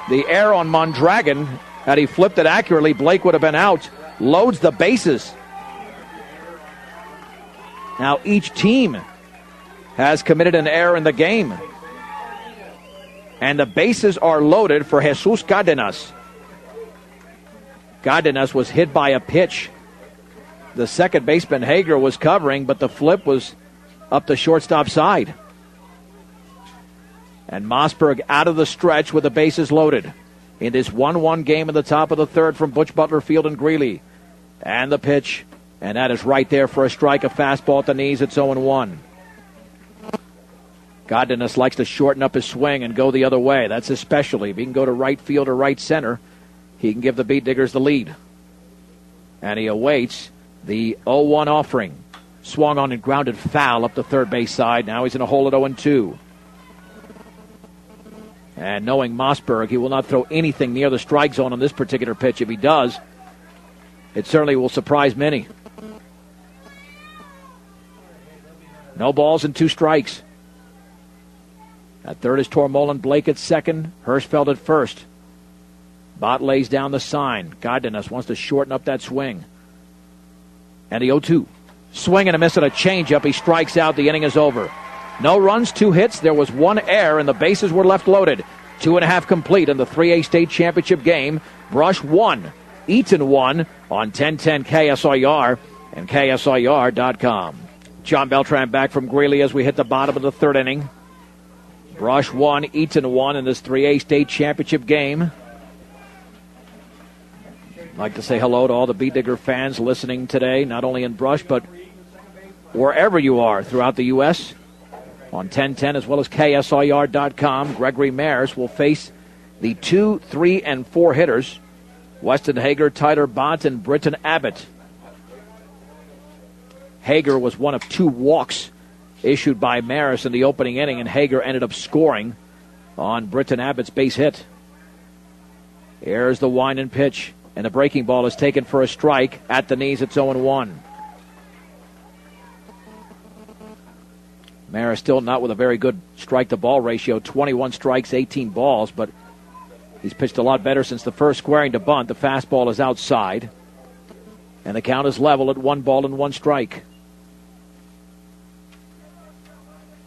The error on Mondragon. Had he flipped it accurately, Blake would have been out. Loads the bases. Now each team has committed an error in the game. And the bases are loaded for Jesus Cardenas. Cardenas was hit by a pitch. The second baseman, Hager, was covering, but the flip was up the shortstop side. And Mossberg out of the stretch with the bases loaded in this 1-1 game in the top of the third from Butch Butler Field in Greeley. And the pitch, and that is right there for a strike, a fastball at the knees. It's 0-1. Cardenas likes to shorten up his swing and go the other way. That's his specialty. If he can go to right field or right center, he can give the beat diggers the lead. And he awaits the 0-1 offering. Swung on and grounded foul up the third base side. Now he's in a hole at 0-2. And knowing Mossberg, he will not throw anything near the strike zone on this particular pitch. If he does, it certainly will surprise many. No balls and 2 strikes. At third is Tormolen, Blake at second, Hirschfeld at first. Bott lays down the sign. Cardenas wants to shorten up that swing. And the 0-2. Swing and a miss at a changeup. He strikes out. The inning is over. No runs, 2 hits. There was 1 error, and the bases were left loaded. 2.5 complete in the 3A state championship game. Brush 1, Eaton won on 1010 KSIR and KSIR.com. John Beltran back from Greeley as we hit the bottom of the third inning. Brush 1, Eaton 1 in this 3A state championship game. I'd like to say hello to all the Bee Digger fans listening today, not only in Brush, but wherever you are throughout the U.S. on 1010 as well as KSIR.com. Gregory Mares will face the 2, 3, and 4 hitters, Weston Hager, Tyler Bott, and Britton Abbott. Hager was one of 2 walks issued by Maris in the opening inning, and Hager ended up scoring on Britton Abbott's base hit. Here's the wind and pitch, and the breaking ball is taken for a strike. At the knees, it's 0-1. Maris still not with a very good strike-to-ball ratio, 21 strikes, 18 balls, but he's pitched a lot better since the first squaring to bunt. The fastball is outside, and the count is level at 1-1 strike.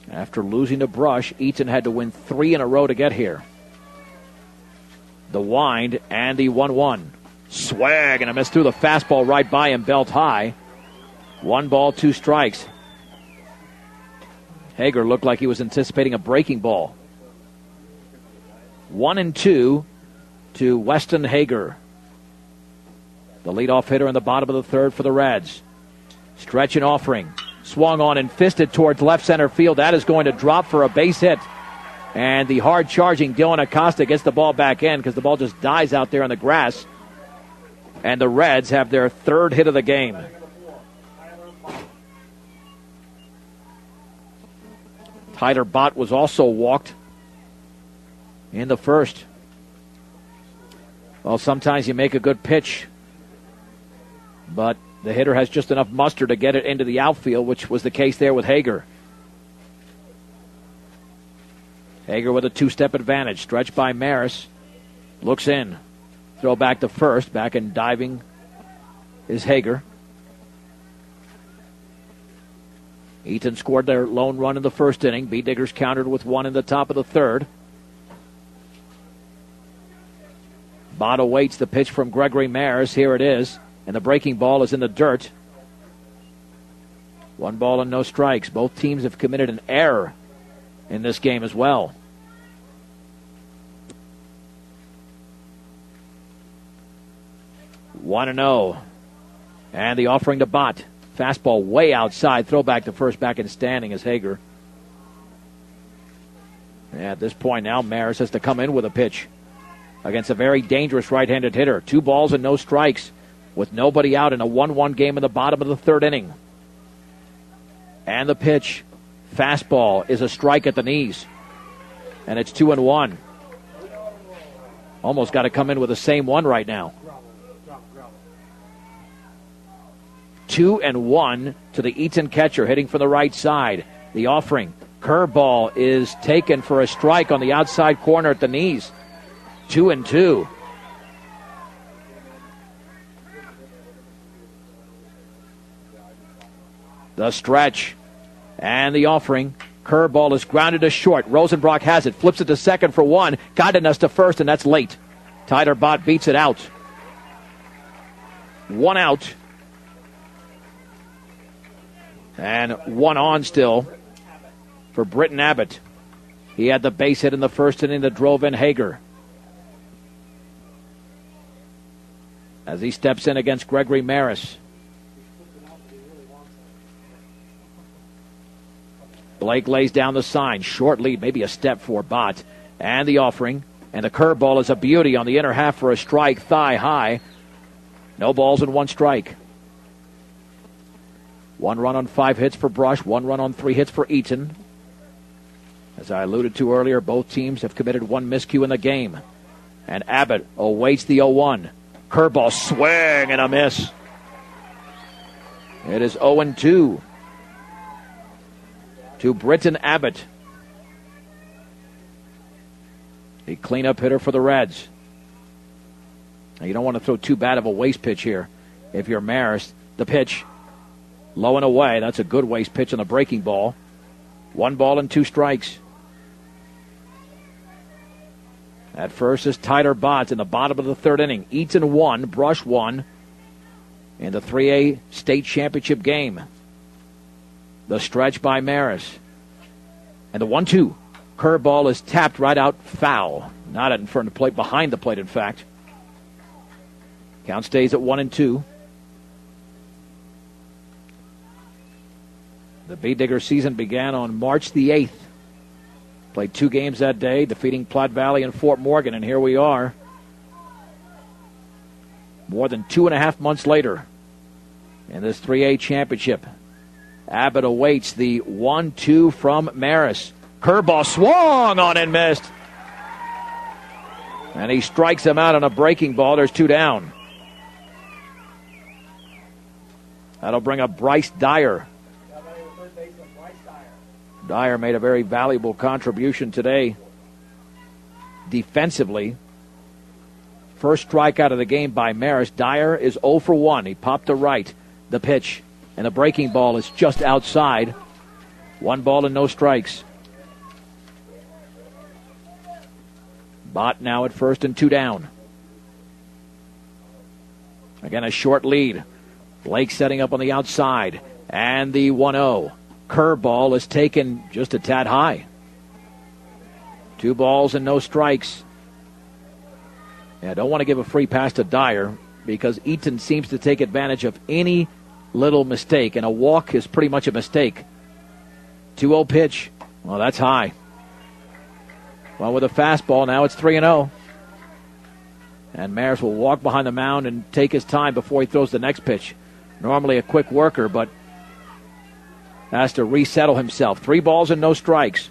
After losing to Brush, Eaton had to win 3 in a row to get here. The wind and the 1-1. Swag and a miss through the fastball right by him, belt high. 1-2 strikes. Hager looked like he was anticipating a breaking ball. 1-2 to Weston Hager, the leadoff hitter in the bottom of the third for the Reds. Stretch and offering. Swung on and fisted towards left center field. That is going to drop for a base hit. And the hard-charging Dylan Acosta gets the ball back in because the ball just dies out there on the grass. And the Reds have their 3rd hit of the game. Tyler Bott was also walked in the first. Well, sometimes you make a good pitch, but the hitter has just enough muster to get it into the outfield, which was the case there with Hager. Hager with a 2-step advantage. Stretched by Maris. Looks in. Throw back to first. Back and diving is Hager. Eaton scored their lone run in the first inning. Bee Diggers countered with 1 in the top of the third. Bott awaits the pitch from Gregory Maris. Here it is. And the breaking ball is in the dirt. 1 and no strikes. Both teams have committed an error in this game as well. One and 0. And the offering to Bott. Fastball way outside. Throw back to first. Back in standing is Hager. And at this point now, Maris has to come in with a pitch against a very dangerous right-handed hitter. 2 balls and no strikes with nobody out in a 1-1 game in the bottom of the third inning. And the pitch. Fastball is a strike at the knees. And it's 2-1. Almost got to come in with the same one right now. 2-1 to the Eaton catcher hitting from the right side. The offering. Curveball is taken for a strike on the outside corner at the knees. 2-2. The stretch and the offering. Curveball is grounded to short. Rosenbrock has it. Flips it to second for 1. Godinez to first, and that's late. Tyler Bott beats it out. 1 out. And 1 on still for Britton Abbott. He had the base hit in the first inning that drove in Hager. As he steps in against Gregory Maris. Blake lays down the sign. Short lead, maybe a step for Bott. And the offering. And the curveball is a beauty on the inner half for a strike, thigh high. No balls and 1 strike. 1 run on 5 hits for Brush. 1 run on 3 hits for Eaton. As I alluded to earlier, both teams have committed 1 miscue in the game. And Abbott awaits the 0-1. Curveball swing and a miss. It is 0-2 to Britton Abbott, a cleanup hitter for the Reds. Now, you don't want to throw too bad of a waste pitch here. If you're Maris, the pitch, low and away. That's a good waste pitch on the breaking ball. 1 ball and 2 strikes. At first is Tyler Botts in the bottom of the third inning. Eaton 1, Brush 1 in the 3A state championship game. The stretch by Maris. And the 1-2. Curveball is tapped right out foul. Not in front of the plate, behind the plate, in fact. Count stays at 1-2. The Bee Digger season began on March the 8th. Played 2 games that day, defeating Platte Valley and Fort Morgan, and here we are. More than 2.5 months later in this 3A championship. Abbott awaits the 1-2 from Maris. Curveball swung on and missed. And he strikes him out on a breaking ball. There's 2 down. That'll bring up Bryce Dyer. Dyer made a very valuable contribution today defensively. First strikeout of the game by Maris. Dyer is 0 for 1. He popped to right. The pitch. And the breaking ball is just outside. 1 ball and no strikes. Bott now at first and 2 down. Again, a short lead. Blake setting up on the outside. And the 1-0. Curveball is taken just a tad high. 2 balls and no strikes. Yeah, don't want to give a free pass to Dyer because Eaton seems to take advantage of any little mistake, and a walk is pretty much a mistake. 2-0 pitch. Well, that's high. Well, with a fastball, now it's 3-0. And Maris will walk behind the mound and take his time before he throws the next pitch. Normally a quick worker, but has to resettle himself. 3 balls and no strikes.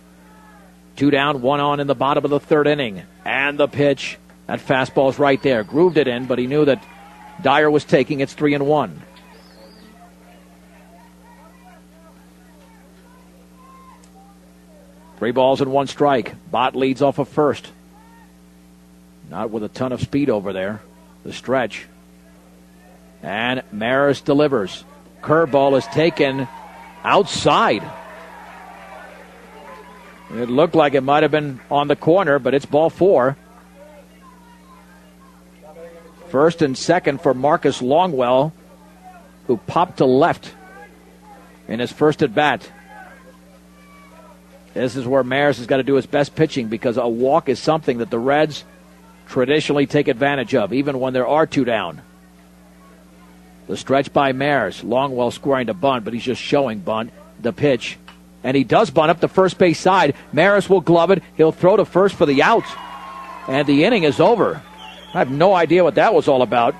2 down, 1 on in the bottom of the third inning. And the pitch. That fastball's right there. Grooved it in, but he knew that Dyer was taking. It's 3-1. Three balls and 1 strike. Bott leads off of first. Not with a ton of speed over there. The stretch. And Maris delivers. Curveball is taken outside. It looked like it might have been on the corner, but it's ball 4. First and second for Marcus Longwell, who popped to left in his first at bat. This is where Maris has got to do his best pitching because a walk is something that the Reds traditionally take advantage of, even when there are 2 down. The stretch by Maris. Longwell scoring to bunt, but he's just showing bunt. The pitch. And he does bunt up the first base side. Maris will glove it. He'll throw to first for the out. And the inning is over. I have no idea what that was all about.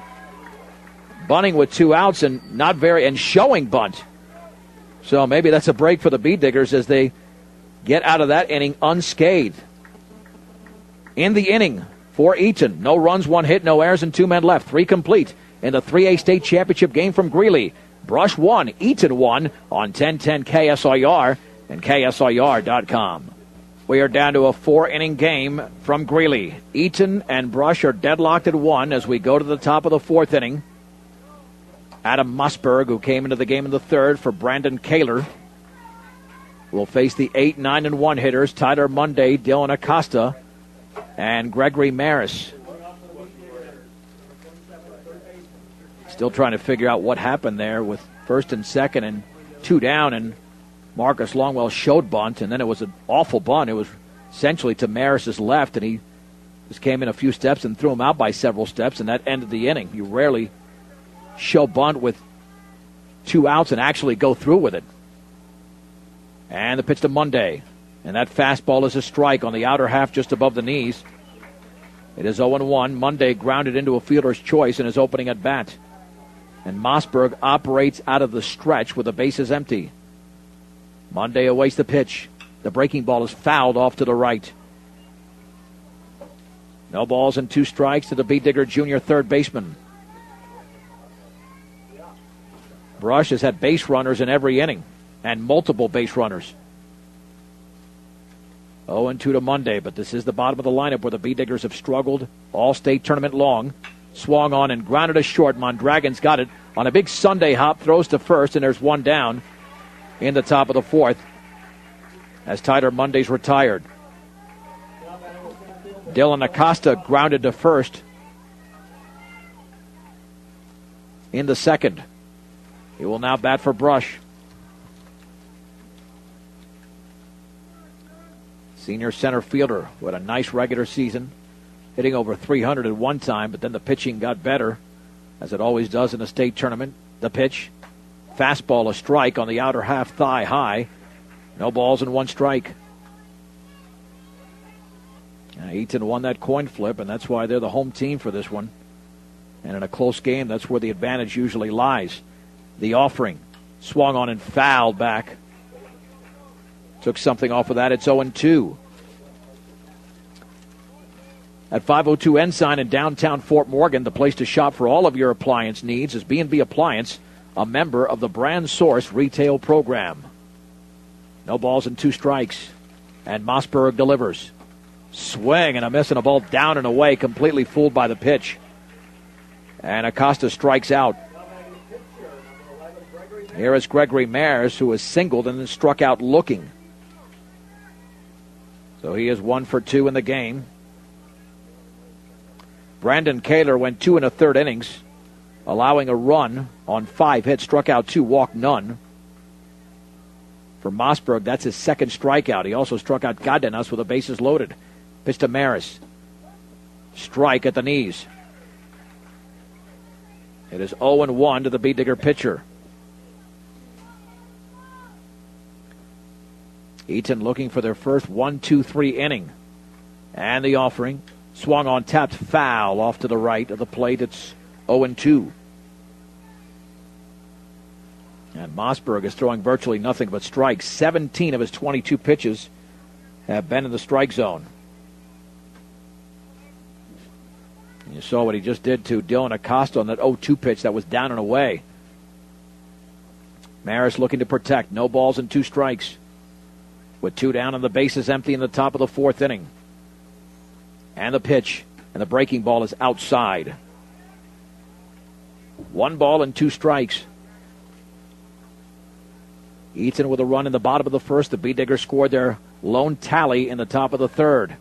Bunting with 2 outs and showing bunt. So maybe that's a break for the Bee Diggers as they get out of that inning unscathed. In the inning for Eaton, no runs, 1 hit, no errors, and 2 men left. 3 complete in the 3A state championship game from Greeley. Brush 1, Eaton 1 on 1010 KSIR and KSIR.com. We are down to a 4-inning game from Greeley. Eaton and Brush are deadlocked at 1 as we go to the top of the 4th inning. Adam Musberg, who came into the game in the 3rd for Brandon Kaler, will face the 8, 9, and 1 hitters, Tyler Monday, Dylan Acosta, and Gregory Maris. Still trying to figure out what happened there with first and second and 2 down, and Marcus Longwell showed bunt, and then it was an awful bunt. It was essentially to Maris's left, and he just came in a few steps and threw him out by several steps, and that ended the inning. You rarely show bunt with 2 outs and actually go through with it. And the pitch to Monday. And that fastball is a strike on the outer half just above the knees. It is 0-1. Monday grounded into a fielder's choice in his opening at bat. And Mossberg operates out of the stretch with the bases empty. Monday awaits the pitch. The breaking ball is fouled off to the right. No balls and 2 strikes to the Bee Digger junior third baseman. Brush has had base runners in every inning. And multiple base runners. 0-2 to Monday, but this is the bottom of the lineup where the Bee Diggers have struggled all state tournament long. Swung on and grounded a short. Mondragon's got it on a big Sunday hop, throws to first, and there's 1 down in the top of the 4th as Tyler Monday's retired. Dylan Acosta grounded to first in the second. He will now bat for Brush. Senior center fielder who had a nice regular season, hitting over 300 at one time, but then the pitching got better, as it always does in a state tournament. The pitch, fastball, a strike on the outer half thigh high. No balls and one strike. Eaton won that coin flip, and that's why they're the home team for this one. And in a close game, that's where the advantage usually lies. The offering, swung on and fouled back. Took something off of that. It's 0-2. At 502 Ensign in downtown Fort Morgan, the place to shop for all of your appliance needs is B&B Appliance, a member of the Brand Source retail program. No balls and two strikes. And Mossberg delivers. Swing and a miss and a ball down and away, completely fooled by the pitch. And Acosta strikes out. Here is Gregory Mares, who is singled and then struck out looking. So he is 1 for 2 in the game. Brandon Kaler went 2 1/3 innings, allowing a run on 5 hits, struck out 2, walked none. For Mossberg, that's his second strikeout. He also struck out Cardenas with the bases loaded. Pitch to Maris. Strike at the knees. It is 0-1 to the Beat Digger pitcher. Eaton looking for their first 1-2-3 inning. And the offering. Swung on, tapped, foul off to the right of the plate. It's 0-2. And Mossberg is throwing virtually nothing but strikes. 17 of his 22 pitches have been in the strike zone. And you saw what he just did to Dylan Acosta on that 0-2 pitch that was down and away. Maris looking to protect. No balls and 2 strikes. With 2 down and the bases empty in the top of the 4th inning. And the pitch. And the breaking ball is outside. 1 ball and 2 strikes. Eaton with a run in the bottom of the first. The Beat Diggers scored their lone tally in the top of the 3rd.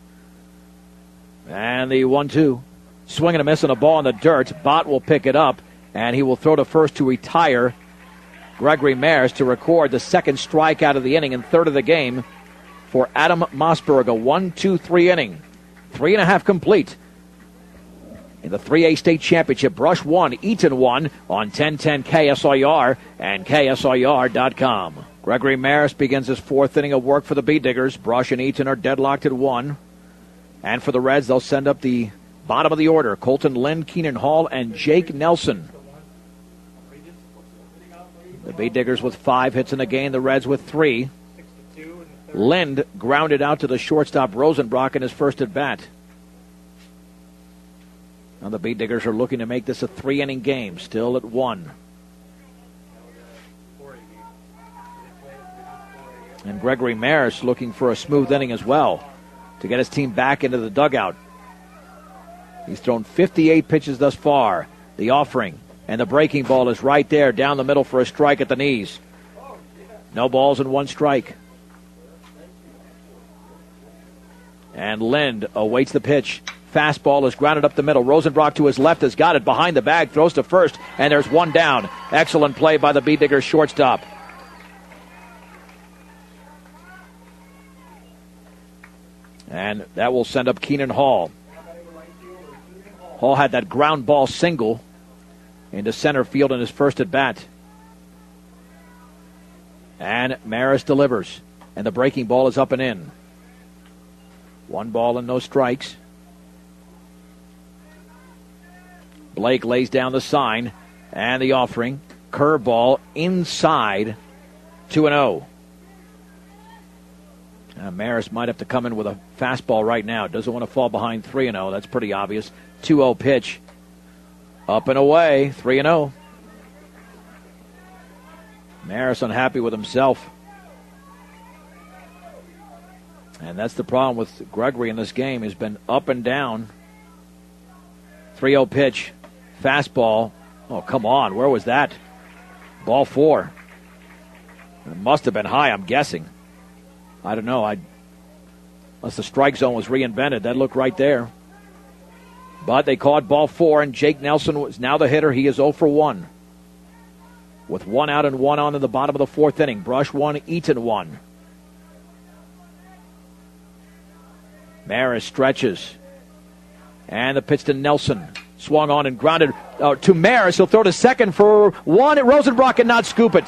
And the 1-2. Swing and a miss on a ball in the dirt. Bott will pick it up. And he will throw to first to retire Gregory Mares to record the second strikeout of the inning and 3rd of the game for Adam Mossberg. A 1-2-3 inning. 3.5 complete. In the 3A state championship, Brush 1, Eaton 1 on 1010 KSIR and KSIR.com. Gregory Maris begins his 4th inning of work for the Beat Diggers. Brush and Eaton are deadlocked at 1. And for the Reds, they'll send up the bottom of the order. Colton Lind, Keenan Hall, and Jake Nelson. The Beat Diggers with 5 hits in the game, the Reds with 3. Lind grounded out to the shortstop Rosenbrock in his first at bat. Now the Beat Diggers are looking to make this a 3-inning game, still at 1. And Gregory Maris looking for a smooth inning as well to get his team back into the dugout. He's thrown 58 pitches thus far. The offering and the breaking ball is right there down the middle for a strike at the knees. No balls and 1 strike. And Lind awaits the pitch. Fastball is grounded up the middle. Rosenbrock to his left has got it behind the bag, throws to first, and there's 1 down. Excellent play by the Beat Diggers shortstop. And that will send up Keenan Hall. Hall had that ground ball single into center field in his first at bat. And Maris delivers. And the breaking ball is up and in. 1 ball and no strikes. Blake lays down the sign. And the offering. Curveball inside. 2-0. Maris might have to come in with a fastball right now. Doesn't want to fall behind 3-0. That's pretty obvious. 2-0 pitch. Up and away. 3-0. Maris unhappy with himself. And that's the problem with Gregory in this game. He's been up and down. 3-0 pitch. Fastball. Oh, come on. Where was that? Ball 4. It must have been high, I'm guessing. I don't know. Unless the strike zone was reinvented. That looked right there. But they called ball 4, and Jake Nelson was now the hitter. He is 0 for 1. With 1 out and 1 on in the bottom of the 4th inning. Brush 1, Eaton 1. Maris stretches. And the pitch to Nelson. Swung on and grounded to Maris. He'll throw to second for 1. Rosenbrock cannot scoop it.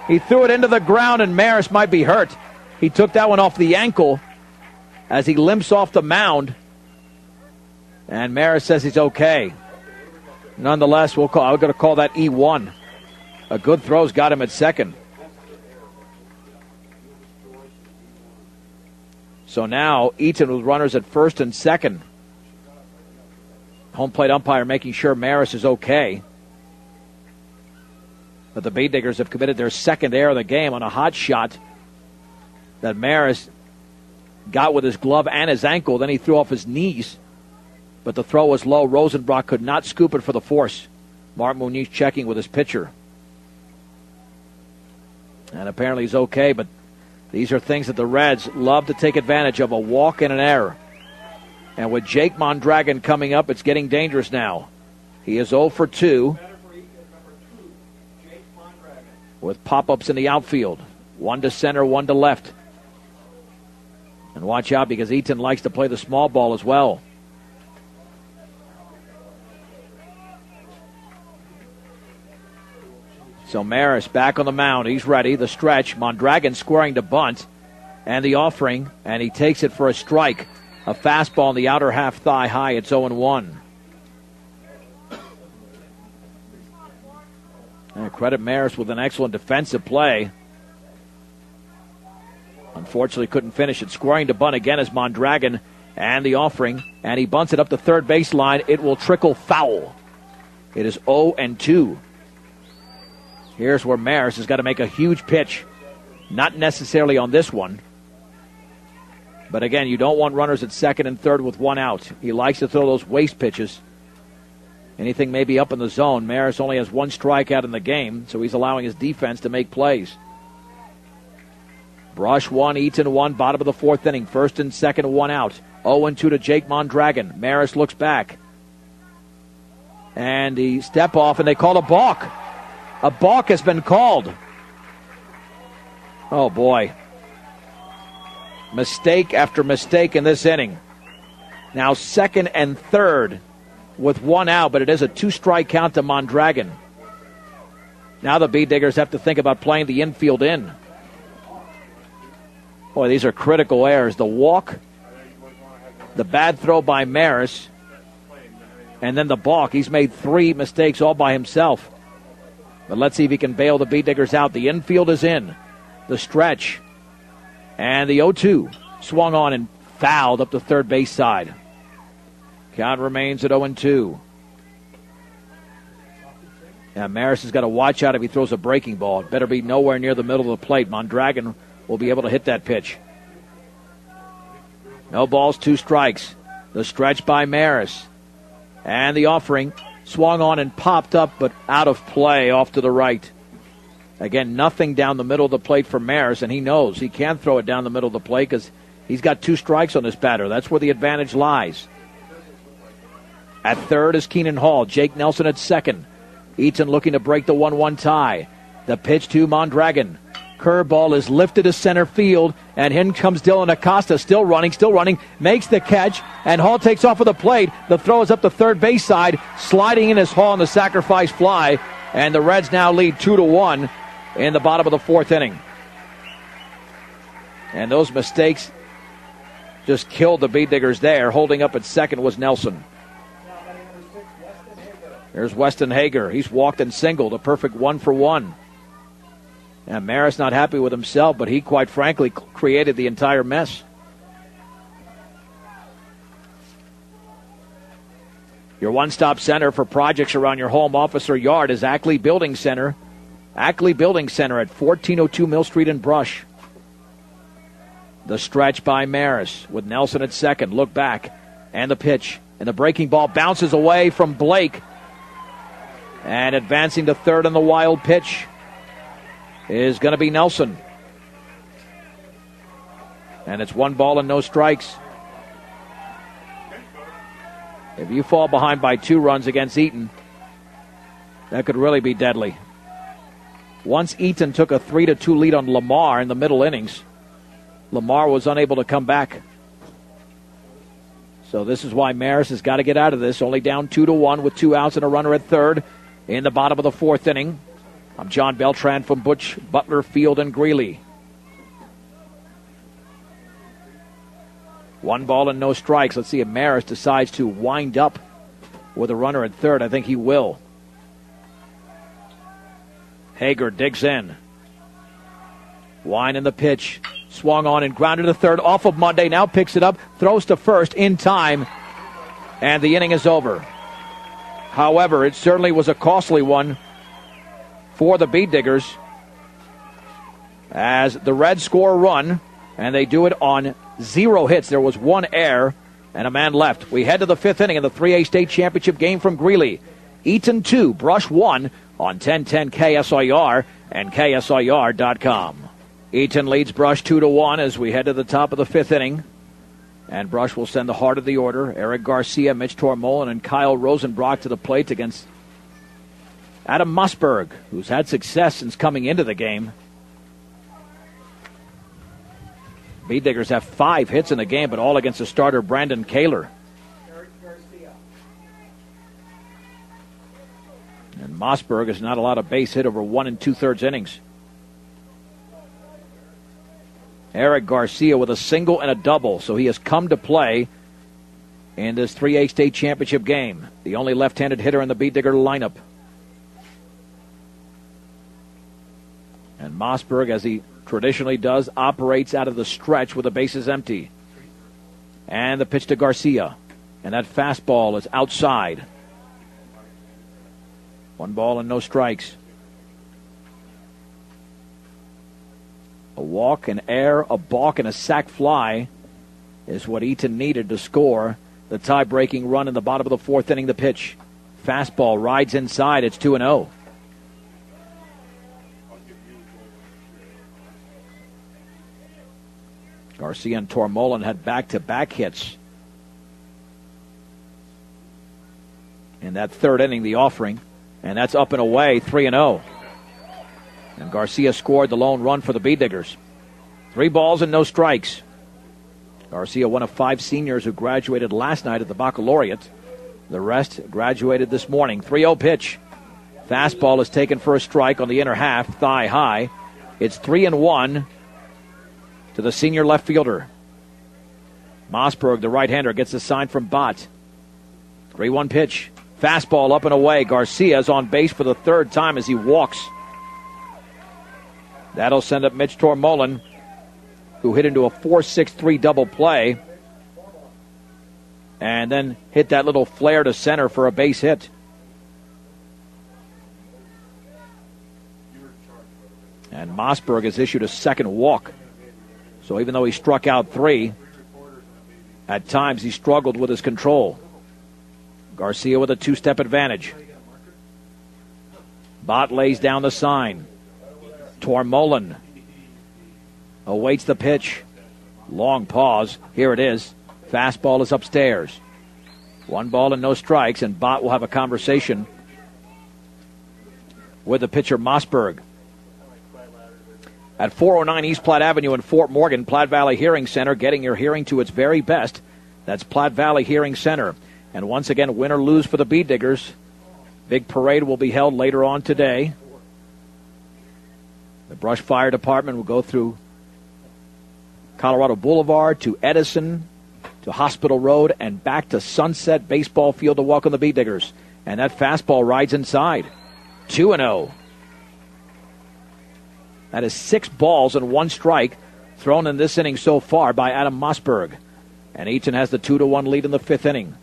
He threw it into the ground, and Maris might be hurt. He took that one off the ankle as he limps off the mound. And Maris says he's okay. Nonetheless, I'm going to call that E1. A good throw's got him at second. So now Eaton with runners at first and second. Home plate umpire making sure Maris is okay. But the Bee Diggers have committed their second error of the game on a hot shot that Maris got with his glove and his ankle. Then he threw off his knees. But the throw was low. Rosenbrock could not scoop it for the force. Mark Muniz checking with his pitcher. And apparently he's okay, but these are things that the Reds love to take advantage of, a walk and an error. And with Jake Mondragon coming up, it's getting dangerous now. He is 0 for 2 with pop-ups in the outfield. 1 to center, 1 to left. And watch out because Eaton likes to play the small ball as well. So Maris back on the mound. He's ready. The stretch. Mondragon scoring to bunt. And the offering. And he takes it for a strike. A fastball in the outer half thigh high. It's 0-1. And credit Maris with an excellent defensive play. Unfortunately couldn't finish it. Scoring to bunt again is Mondragon. And the offering. And he bunts it up the third baseline. It will trickle foul. It is 0-2. Here's where Maris has got to make a huge pitch. Not necessarily on this one. But again, you don't want runners at second and third with 1 out. He likes to throw those waste pitches. Anything maybe up in the zone. Maris only has 1 strikeout in the game, so he's allowing his defense to make plays. Brush 1, Eaton 1, bottom of the 4th inning. First and second, 1 out. 0-2 to Jake Mondragon. Maris looks back. And he step off, and they call a balk. A balk has been called. Oh, boy. Mistake after mistake in this inning. Now second and third with 1 out, but it is a 2-strike count to Mondragon. Now the Bee Diggers have to think about playing the infield in. Boy, these are critical errors. The walk, the bad throw by Maris, and then the balk. He's made 3 mistakes all by himself. But let's see if he can bail the Bee Diggers out. The infield is in. The stretch. And the 0-2. Swung on and fouled up the third base side. Count remains at 0-2. Now Maris has got to watch out if he throws a breaking ball. It better be nowhere near the middle of the plate. Mondragon will be able to hit that pitch. No balls, 2 strikes. The stretch by Maris. And the offering. Swung on and popped up, but out of play off to the right. Again, nothing down the middle of the plate for Maris, and he knows he can throw it down the middle of the plate because he's got 2 strikes on this batter. That's where the advantage lies. At third is Keenan Hall. Jake Nelson at second. Eaton looking to break the 1-1 tie. The pitch to Mondragon. Curveball is lifted to center field, and in comes Dylan Acosta, still running, makes the catch, and Hall takes off of the plate. The throw is up the third base side, sliding in is Hall on the sacrifice fly, and the Reds now lead 2-1 in the bottom of the 4th inning. And those mistakes just killed the Bee Diggers there. Holding up at second was Nelson. There's Weston Hager. He's walked and singled, a perfect 1 for 1. And Maris not happy with himself, but he quite frankly created the entire mess. Your one-stop center for projects around your home, office, or yard is Ackley Building Center. Ackley Building Center at 1402 Mill Street in Brush. The stretch by Maris with Nelson at second. Look back. And the pitch. And the breaking ball bounces away from Blake. And advancing to third on the wild pitch is going to be Nelson. And it's 1 ball and no strikes. If you fall behind by 2 runs against Eaton, that could really be deadly. Once Eaton took a 3-2 lead on Lamar in the middle innings, Lamar was unable to come back. So this is why Maris has got to get out of this. Only down 2-1 with 2 outs and a runner at third in the bottom of the 4th inning. I'm John Beltran from Butch Butler Field in Greeley. 1 ball and no strikes. Let's see if Maris decides to wind up with a runner at third. I think he will. Hager digs in. Wine in the pitch. Swung on and grounded to third off of Monday. Now picks it up. Throws to first in time. And the inning is over. However, it certainly was a costly one for the Bead Diggers, as the Reds score a run, and they do it on 0 hits. There was 1 error and a man left. We head to the 5th inning of the 3A state championship game from Greeley. Eaton 2, Brush 1 on 1010 KSIR and KSIR.com. Eaton leads Brush 2-1 as we head to the top of the 5th inning. And Brush will send the heart of the order. Eric Garcia, Mitch Tormolen, and Kyle Rosenbrock to the plate against Adam Mossberg, who's had success since coming into the game. Bead Diggers have 5 hits in the game, but all against the starter Brandon Kaler. And Mossberg has not allowed a base hit over 1 2/3 innings. Eric Garcia with a single and a double, so he has come to play in this 3A state championship game. The only left-handed hitter in the Bead Digger lineup. And Mossberg, as he traditionally does, operates out of the stretch with the bases empty. And the pitch to Garcia. And that fastball is outside. 1 ball and no strikes. A walk, an error, a balk, and a sac fly is what Eaton needed to score the tie-breaking run in the bottom of the 4th inning. The pitch. Fastball rides inside. It's 2-0. Garcia and Tormolen had back-to-back hits in that 3rd inning, the offering. And that's up and away, 3-0. And Garcia scored the lone run for the Bead Diggers. 3 balls and no strikes. Garcia, one of 5 seniors who graduated last night at the Baccalaureate. The rest graduated this morning. 3-0 pitch. Fastball is taken for a strike on the inner half, thigh high. It's 3-1 to the senior left fielder. Mossberg, the right-hander, gets a sign from Bott. 3-1 pitch. Fastball up and away. Garcia is on base for the 3rd time as he walks. That'll send up Mitch Tormolen, who hit into a 4-6-3 double play and then hit that little flare to center for a base hit. And Mossberg has issued a 2nd walk. So even though he struck out 3, at times he struggled with his control. Garcia with a 2-step advantage. Bott lays down the sign. Tormolen awaits the pitch. Long pause. Here it is. Fastball is upstairs. 1 ball and no strikes, and Bott will have a conversation with the pitcher Mossberg. At 409 East Platte Avenue in Fort Morgan, Platte Valley Hearing Center, getting your hearing to its very best. That's Platte Valley Hearing Center. And once again, win or lose for the Bead Diggers. Big parade will be held later on today. The Brush Fire Department will go through Colorado Boulevard to Edison to Hospital Road and back to Sunset Baseball Field to welcome the Bead Diggers. And that fastball rides inside. 2-0. That is 6 balls and 1 strike thrown in this inning so far by Adam Mossberg. And Eaton has the 2-1 lead in the 5th inning.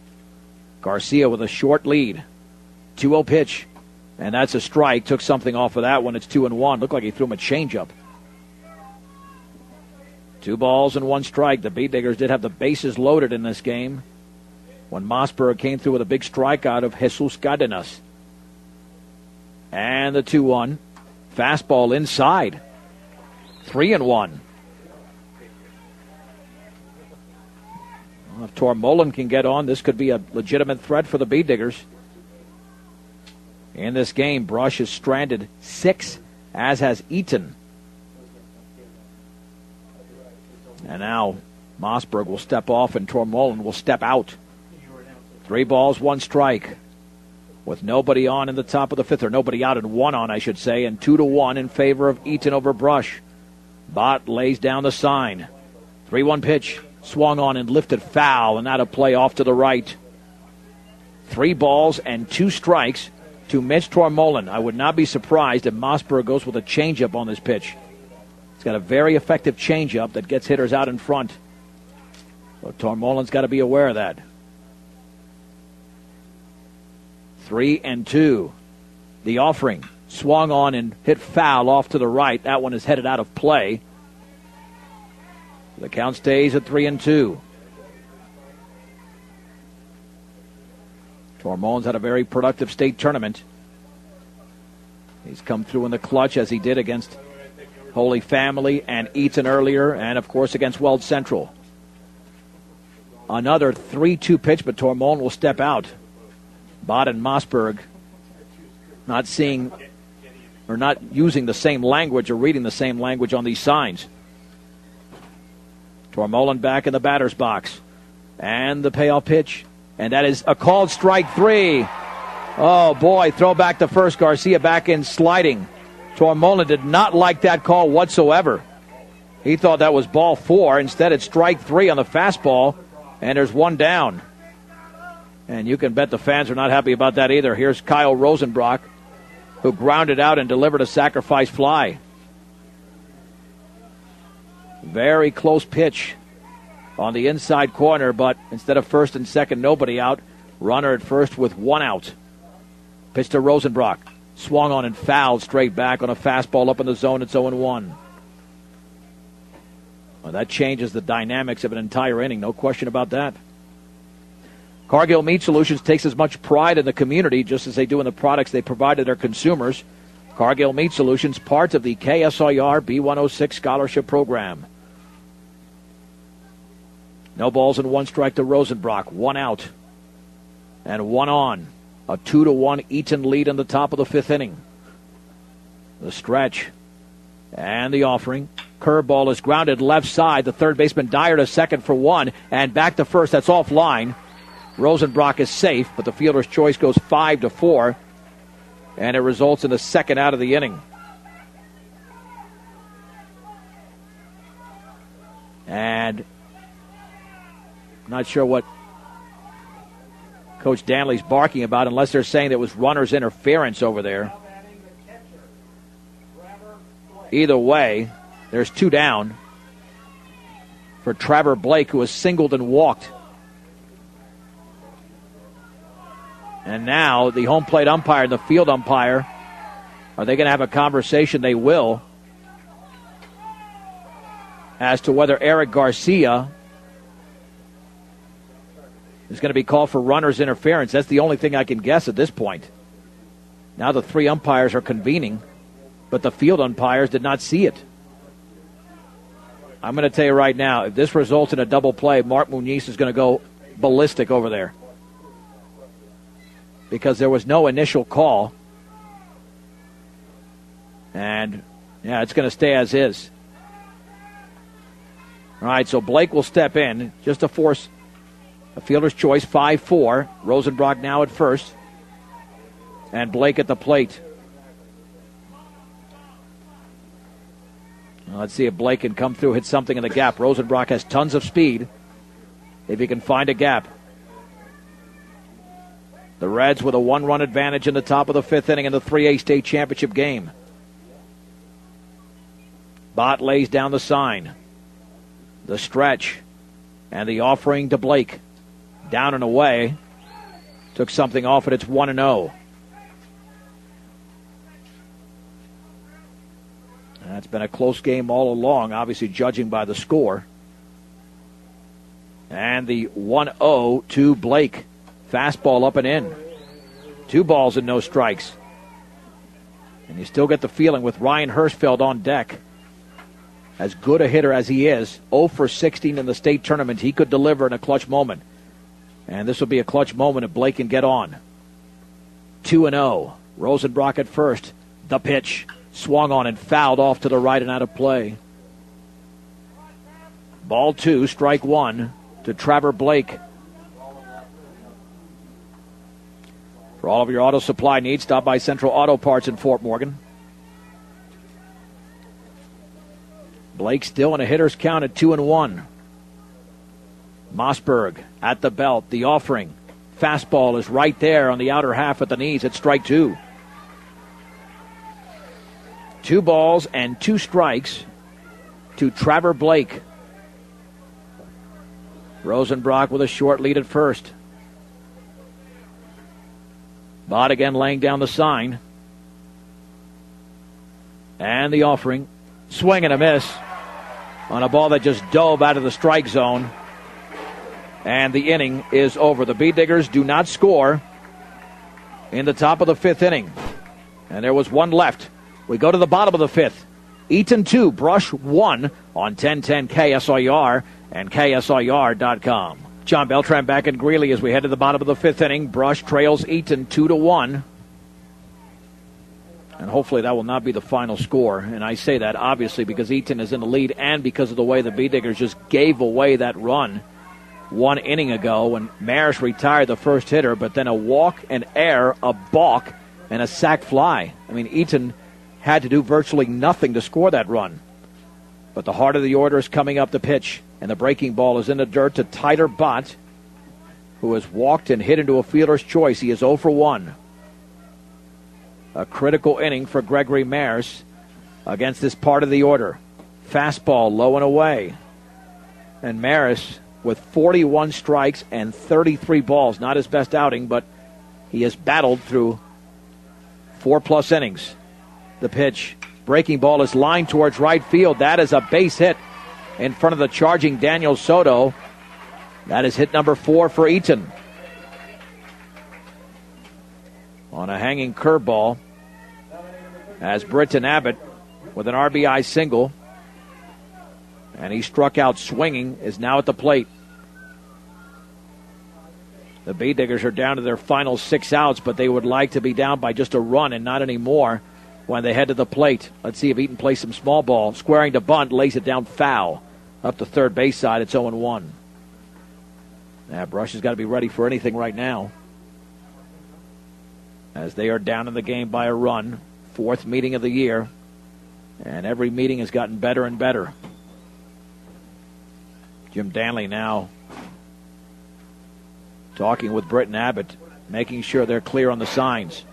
Garcia with a short lead. 2-0 pitch. And that's a strike. Took something off of that one. It's 2-1. Looked like he threw him a changeup. 2 balls and 1 strike. The Bead Diggers did have the bases loaded in this game when Mossberg came through with a big strikeout of Jesus Cardenas. And the 2-1. Fastball inside. 3-1. If Tormolen can get on, this could be a legitimate threat for the Bee Diggers. In this game, Brush is stranded 6, as has Eaton. And now Mossberg will step off and Tormolen will step out. 3 balls, 1 strike. With nobody on in the top of the 5th, or nobody out and 1 on, I should say, and 2-1 in favor of Eaton over Brush. Bott lays down the sign. 3-1 pitch, swung on and lifted foul, and out of play off to the right. 3 balls and 2 strikes to Mitch Tormolen. I would not be surprised if Mossberg goes with a changeup on this pitch. He's got a very effective changeup that gets hitters out in front. So Tormolen's got to be aware of that. 3-2. The offering swung on and hit foul off to the right. That one is headed out of play. The count stays at 3-2. Tormolen's had a very productive state tournament. He's come through in the clutch as he did against Holy Family and Eaton earlier, and of course against Weld Central. Another 3-2 pitch, but Tormolen will step out. Bott and Mossberg not seeing or not using the same language or reading the same language on these signs. Tormolen back in the batter's box. And the payoff pitch. And that is a called strike 3. Oh, boy, throw back to first. Garcia back in sliding. Tormolen did not like that call whatsoever. He thought that was ball 4. Instead, it's strike 3 on the fastball, and there's 1 down. And you can bet the fans are not happy about that either. Here's Kyle Rosenbrock, who grounded out and delivered a sacrifice fly. Very close pitch on the inside corner, but instead of first and second, nobody out. Runner at first with 1 out. Pitch to Rosenbrock. Swung on and fouled straight back on a fastball up in the zone. It's 0-1. Well, that changes the dynamics of an entire inning. No question about that. Cargill Meat Solutions takes as much pride in the community just as they do in the products they provide to their consumers. Cargill Meat Solutions, part of the KSIR B106 scholarship program. No balls and 1 strike to Rosenbrock. 1 out and 1 on. A 2-1 Eaton lead in the top of the 5th inning. The stretch and the offering. Curveball is grounded left side. The third baseman Dyer to second for 1 and back to first. That's offline. Rosenbrock is safe, but the fielder's choice goes 5-4, and it results in the 2nd out of the inning. And I'm not sure what Coach Danley's barking about, unless they're saying there was runner's interference over there. Either way, there's 2 down for Trevor Blake, who was singled and walked. And now the home plate umpire and the field umpire, are they going to have a conversation? They will. As to whether Eric Garcia is going to be called for runner's interference. That's the only thing I can guess at this point. Now the 3 umpires are convening, but the field umpires did not see it. I'm going to tell you right now, if this results in a double play, Mark Muniz is going to go ballistic over there. Because there was no initial call. And, yeah, it's going to stay as is. All right, so Blake will step in just to force a fielder's choice, 5-4. Rosenbrock now at first. And Blake at the plate. Well, let's see if Blake can come through, hit something in the gap. Rosenbrock has tons of speed. If he can find a gap. The Reds with a 1-run advantage in the top of the 5th inning in the 3A state championship game. Bott lays down the sign. The stretch. And the offering to Blake. Down and away. Took something off it. It's 1-0. That's been a close game all along, obviously judging by the score. And the 1-0 to Blake. Fastball up and in. 2 balls and no strikes. And you still get the feeling with Ryan Hirschfeld on deck as good a hitter as he is, 0 for 16 in the state tournament, he could deliver in a clutch moment. And this will be a clutch moment if Blake can get on. 2-0. Rosenbrock at first. The pitch. Swung on and fouled off to the right and out of play. Ball 2, strike 1 to Trevor Blake. For all of your auto supply needs, stop by Central Auto Parts in Fort Morgan. Blake still in a hitter's count at 2-1. Mossberg at the belt. The offering. Fastball is right there on the outer half at the knees. It's strike 2. 2 balls and 2 strikes to Trevor Blake. Rosenbrock with a short lead at first. Bott again laying down the sign. And the offering. Swing and a miss on a ball that just dove out of the strike zone. And the inning is over. The Bee Diggers do not score in the top of the 5th inning. And there was one left. We go to the bottom of the 5th. Eaton 2, Brush 1 on 1010 KSIR and KSIR.com. John Beltran back in Greeley as we head to the bottom of the 5th inning. Brush trails Eaton 2-1. And hopefully that will not be the final score. And I say that obviously because Eaton is in the lead and because of the way the Bee Diggers just gave away that run 1 inning ago when Maris retired the first hitter, but then a walk, an error, a balk, and a sac fly. I mean, Eaton had to do virtually nothing to score that run. But the heart of the order is coming up the pitch, and the breaking ball is in the dirt to Tyler Bott, who has walked and hit into a fielder's choice. He is 0 for 1. A critical inning for Gregory Maris against this part of the order. Fastball low and away. And Maris with 41 strikes and 33 balls. Not his best outing, but he has battled through 4+ innings. The pitch. Breaking ball is lined towards right field. That is a base hit in front of the charging Daniel Soto. That is hit number 4 for Eaton. On a hanging curveball as Britton Abbott with an RBI single. And he struck out swinging, is now at the plate. The Bee Diggers are down to their final 6 outs, but they would like to be down by just a run and not any more when they head to the plate. Let's see if Eaton plays some small ball. Squaring to bunt, lays it down foul. Up the third base side, it's 0-1. Now, Brush has got to be ready for anything right now, as they are down in the game by a run. 4th meeting of the year, and every meeting has gotten better and better. Jim Danley now talking with Britton Abbott, making sure they're clear on the signs.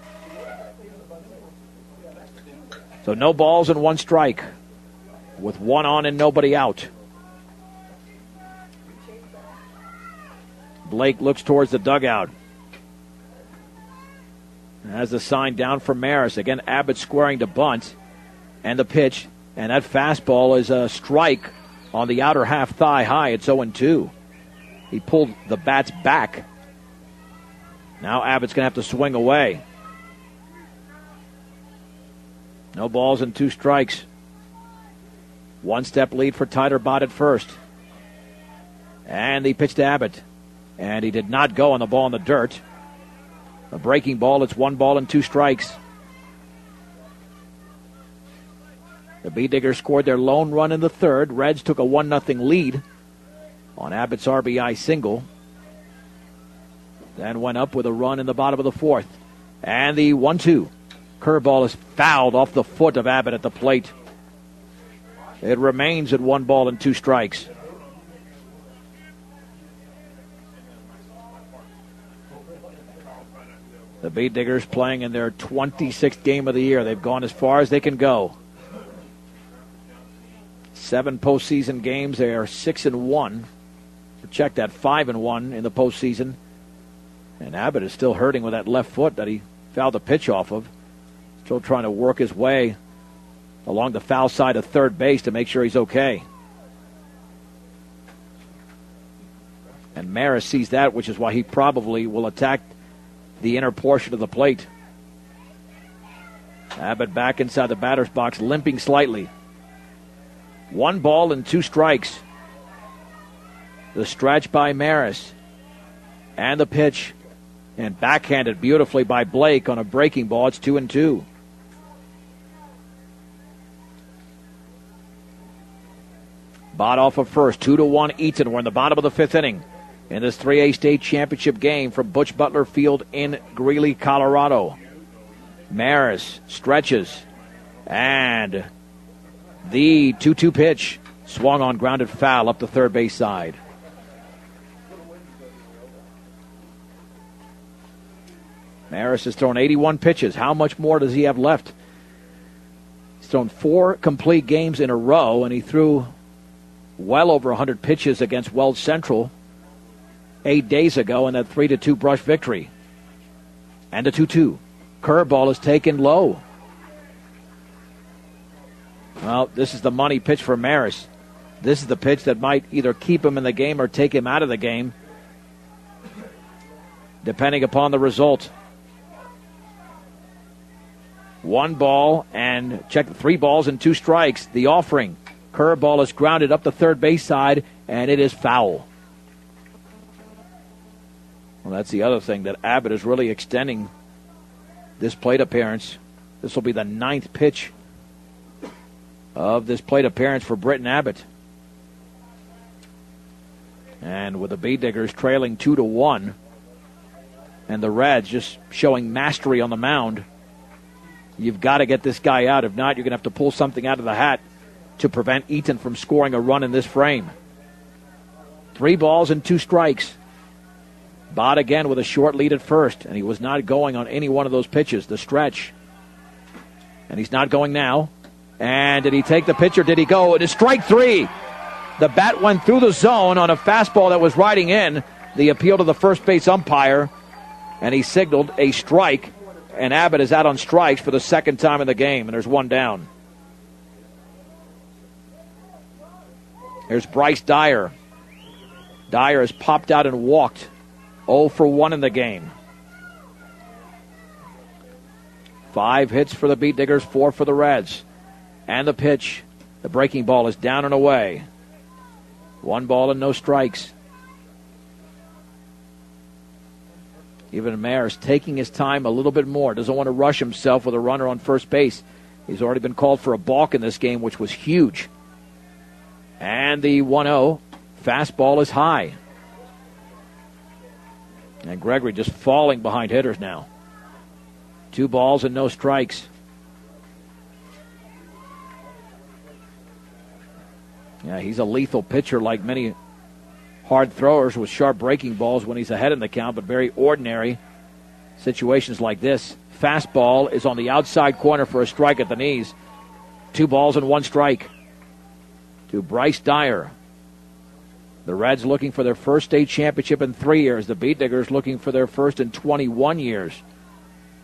So no balls and 1 strike, with 1 on and nobody out. Blake looks towards the dugout. Has the sign down for Maris. Again, Abbott squaring to bunt. And the pitch. And that fastball is a strike on the outer half thigh high. It's 0-2. He pulled the bats back. Now Abbott's going to have to swing away. No balls and 2 strikes. 1-step lead for Tyler Bott at first. And he pitched to Abbott. And he did not go on the ball in the dirt. A breaking ball, it's 1 ball and 2 strikes. The Bee Diggers scored their lone run in the 3rd. Reds took a 1-0 lead on Abbott's RBI single. Then went up with a run in the bottom of the 4th. And the 1-2. Curveball is fouled off the foot of Abbott at the plate. It remains at 1 ball and 2 strikes. The Bee Diggers playing in their 26th game of the year. They've gone as far as they can go. 7 postseason games. They are 6-1. Check that, 5-1 in the postseason. And Abbott is still hurting with that left foot that he fouled the pitch off of. Still trying to work his way along the foul side of third base to make sure he's okay. And Maris sees that, which is why he probably will attack the inner portion of the plate. Abbott back inside the batter's box, limping slightly. 1 ball and 2 strikes. The stretch by Maris. And the pitch. And backhanded beautifully by Blake on a breaking ball. It's 2-2. Bott off of first. 2-1 Eaton. We're in the bottom of the 5th inning in this 3A state championship game from Butch Butler Field in Greeley, Colorado. Maris stretches. And the 2-2 pitch swung on, grounded foul up the third base side. Maris has thrown 81 pitches. How much more does he have left? He's thrown 4 complete games in a row, and he threw well over 100 pitches against Wells Central 8 days ago in that 3-2 Brush victory. And a 2-2. Curveball is taken low. Well, this is the money pitch for Maris. This is the pitch that might either keep him in the game or take him out of the game, depending upon the result. 1 ball and 3 balls and 2 strikes. The offering. Curveball is grounded up the third base side, and it is foul. Well, that's the other thing, that Abbott is really extending this plate appearance. This will be the 9th pitch of this plate appearance for Britton Abbott. And with the Bee Diggers trailing 2-1, and the Reds just showing mastery on the mound, you've got to get this guy out. If not, you're going to have to pull something out of the hat to prevent Eaton from scoring a run in this frame. 3 balls and 2 strikes. Bott again with a short lead at first, and he was not going on any one of those pitches. The stretch. And he's not going now. And did he take the pitch or did he go? It is strike 3. The bat went through the zone on a fastball that was riding in. The appeal to the first base umpire, and he signaled a strike. And Abbott is out on strikes for the 2nd time in the game, and there's 1 down. Here's Bryce Dyer. Dyer has popped out and walked. 0 for 1 in the game. 5 hits for the Beat Diggers, 4 for the Reds. And the pitch. The breaking ball is down and away. 1 ball and no strikes. Even Maris taking his time a little bit more. Doesn't want to rush himself with a runner on first base. He's already been called for a balk in this game, which was huge. And the 1-0 fastball is high. And Gregory just falling behind hitters now. 2 balls and no strikes. Yeah, he's a lethal pitcher like many hard throwers with sharp breaking balls when he's ahead in the count, but very ordinary situations like this. Fastball is on the outside corner for a strike at the knees. 2 balls and 1 strike to Bryce Dyer. The Reds looking for their first state championship in 3 years. The Beat Diggers looking for their first in 21 years.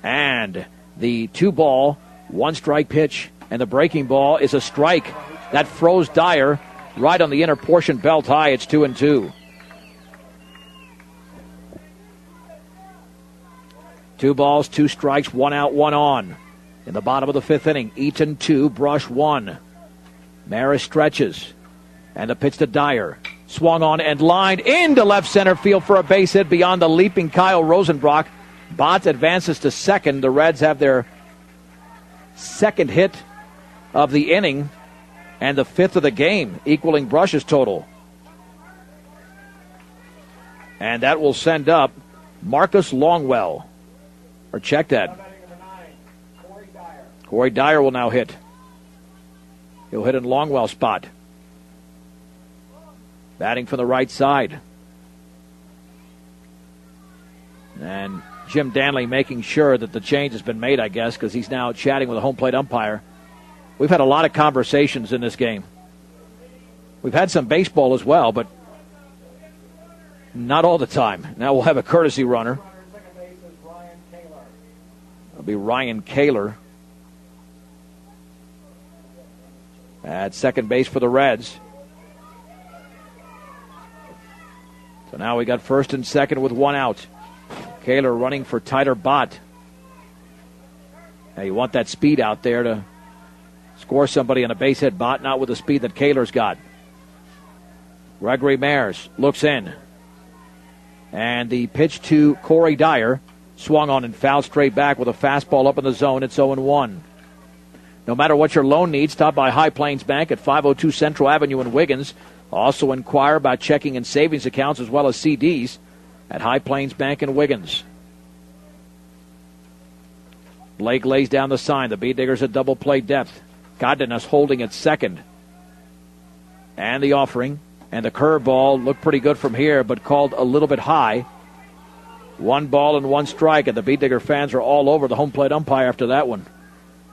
And the 2 ball, 1 strike pitch, and the breaking ball is a strike. That froze Dyer right on the inner portion, belt high. It's 2-2. 2 balls, 2 strikes, 1 out, 1 on. In the bottom of the 5th inning, Eaton 2, Brush 1. Maris stretches. And the pitch to Dyer. Swung on and lined into left center field for a base hit beyond the leaping Kyle Rosenbrock. Bott advances to second. The Reds have their 2nd hit of the inning and the 5th of the game, equaling Brush's total. And that will send up Marcus Longwell. Or check that. Corey Dyer will now hit. He'll hit in Longwell's spot. Batting from the right side. And Jim Danley making sure that the change has been made, I guess, because he's now chatting with a home plate umpire. We've had a lot of conversations in this game. We've had some baseball as well, but not all the time. Now we'll have a courtesy runner. It'll be Ryan Kaler at second base for the Reds. So now we got first and second with 1 out. Kaler running for Tyler Bott. Now you want that speed out there to score somebody on a base hit, but not with the speed that Kaler's got. Gregory Mares looks in. And the pitch to Corey Dyer swung on and fouled straight back with a fastball up in the zone. It's 0-1. No matter what your loan needs, stop by High Plains Bank at 502 Central Avenue in Wiggins. Also inquire about checking and savings accounts as well as CDs at High Plains Bank in Wiggins. Blake lays down the sign. The Beatdiggers at double play depth. Godinez holding at second. And the offering. And the curveball looked pretty good from here, but called a little bit high. 1 ball and 1 strike, and the Beatdigger fans are all over the home plate umpire after that one.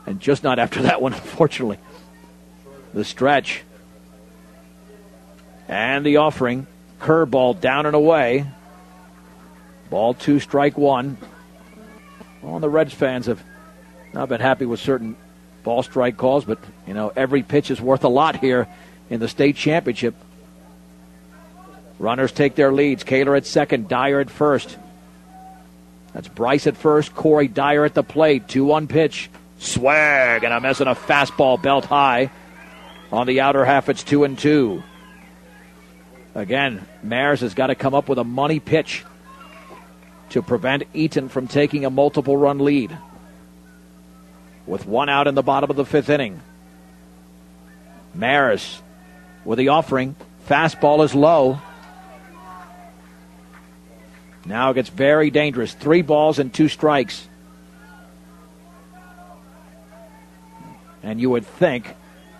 And just not after that one, unfortunately. The stretch. And the offering. Curveball down and away. Ball 2, strike 1. Well, the Reds fans have not been happy with certain ball strike calls, but, every pitch is worth a lot here in the state championship. Runners take their leads. Kaler at second, Dyer at first. That's Bryce at first, Corey Dyer at the plate. 2-1 pitch. Swag, and I'm missing a fastball belt high. On the outer half, it's 2-2. Again, Mares has got to come up with a money pitch to prevent Eaton from taking a multiple-run lead. With 1 out in the bottom of the 5th inning. Mares with the offering. Fastball is low. Now it gets very dangerous. 3 balls and 2 strikes. And you would think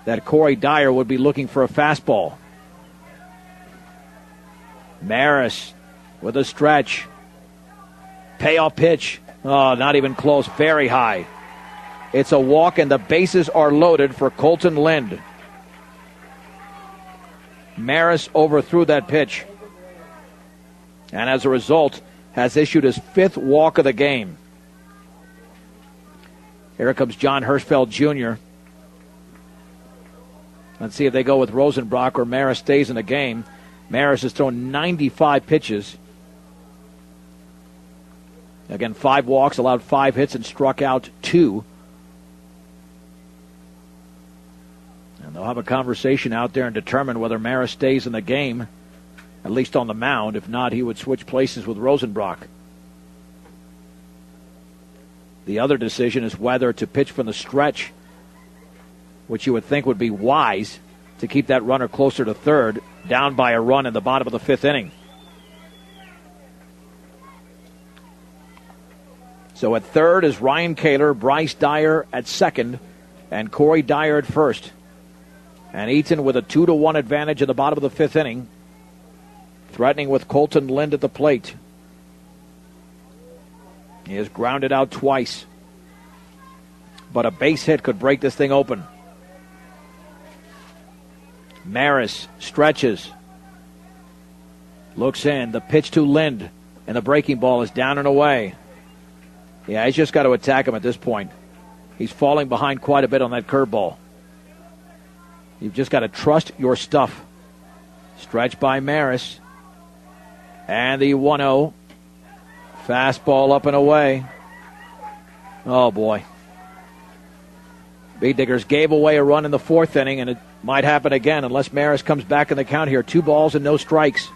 that Corey Dyer would be looking for a fastball. Maris with a stretch. Payoff pitch. Oh, not even close. Very high. It's a walk, and the bases are loaded for Colton Lind. Maris overthrew that pitch. And as a result, has issued his 5th walk of the game. Here comes John Hirschfeld Jr. Let's see if they go with Rosenbrock or Maris stays in the game. Maris has thrown 95 pitches. Again, 5 walks, allowed 5 hits, and struck out 2. And they'll have a conversation out there and determine whether Maris stays in the game, at least on the mound. If not, he would switch places with Rosenbrock. The other decision is whether to pitch from the stretch, which you would think would be wise to keep that runner closer to third, down by a run in the bottom of the 5th inning. So at third is Ryan Kaler, Bryce Dyer at second, and Corey Dyer at first. And Eaton with a 2-1 advantage in the bottom of the 5th inning, threatening with Colton Lind at the plate. He has grounded out twice, but a base hit could break this thing open. Maris stretches, looks in, the pitch to Lind, and the breaking ball is down and away. Yeah, he's just got to attack him at this point. He's falling behind quite a bit on that curveball. You've just got to trust your stuff. Stretch by Maris. And the 1-0. Fastball up and away. Oh, boy. Beatdiggers gave away a run in the 4th inning, and it might happen again unless Maris comes back in the count here. 2 balls and no strikes.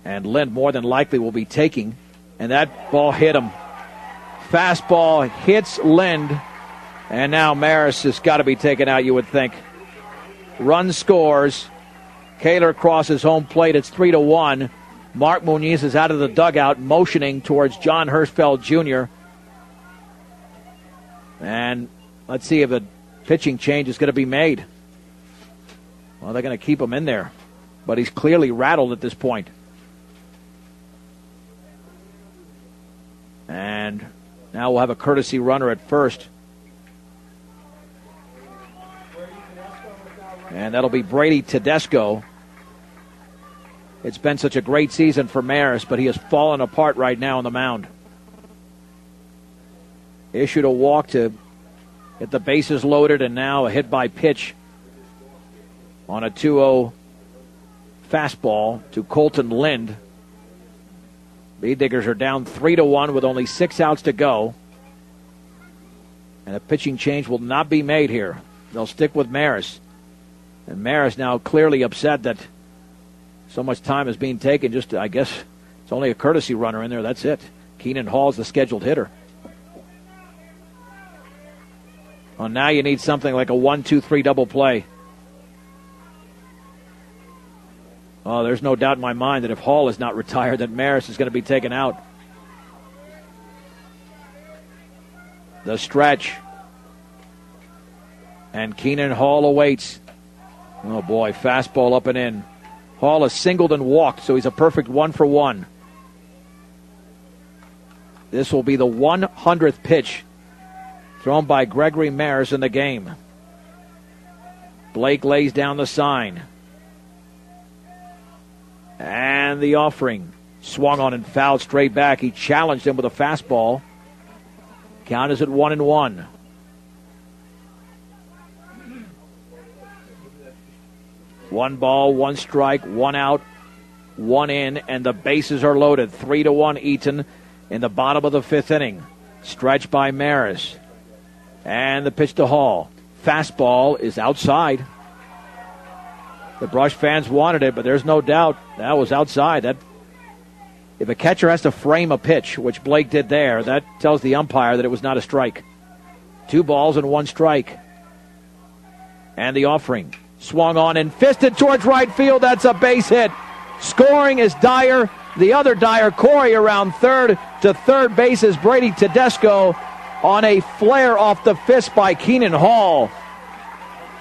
And Lind more than likely will be taking, and that ball hit him. Fastball hits Lind, and now Maris has got to be taken out, you would think. Run scores. Kaler crosses home plate. It's 3-1. Mark Muniz is out of the dugout, motioning towards John Hirschfeld Jr. And let's see if a pitching change is going to be made. Well, they're going to keep him in there, but he's clearly rattled at this point. And now we'll have a courtesy runner at first. And that'll be Brady Tedesco. It's been such a great season for Maris, but he has fallen apart right now on the mound. Issued a walk to get the bases loaded, and now a hit by pitch on a 2-0 fastball to Colton Lind. Beatdiggers are down 3-1 with only 6 outs to go. And a pitching change will not be made here. They'll stick with Maris. And Maris now clearly upset that so much time is being taken. Just, I guess, it's only a courtesy runner in there. That's it. Keenan Hall's the scheduled hitter. Well, now you need something like a 1-2-3 double play. Oh, there's no doubt in my mind that if Hall is not retired, that Maris is going to be taken out. The stretch. And Keenan Hall awaits. Oh, boy, fastball up and in. Hall has singled and walked, so he's a perfect 1-for-1. This will be the 100th pitch thrown by Gregory Maris in the game. Blake lays down the sign. And the offering. Swung on and fouled straight back. He challenged him with a fastball. Count is at 1-1. One ball, one strike, one out, one in, and the bases are loaded. 3-1 Eaton in the bottom of the fifth inning. Stretch by Maris. And the pitch to Hall. Fastball is outside. The Brush fans wanted it, but there's no doubt that was outside. If a catcher has to frame a pitch, which Blake did there, that tells the umpire that it was not a strike. 2 balls and 1 strike. And the offering. Swung on and fisted towards right field. That's a base hit. Scoring is Dyer. The other Dyer, Corey, around third. To third base is Brady Tedesco on a flare off the fist by Keenan Hall.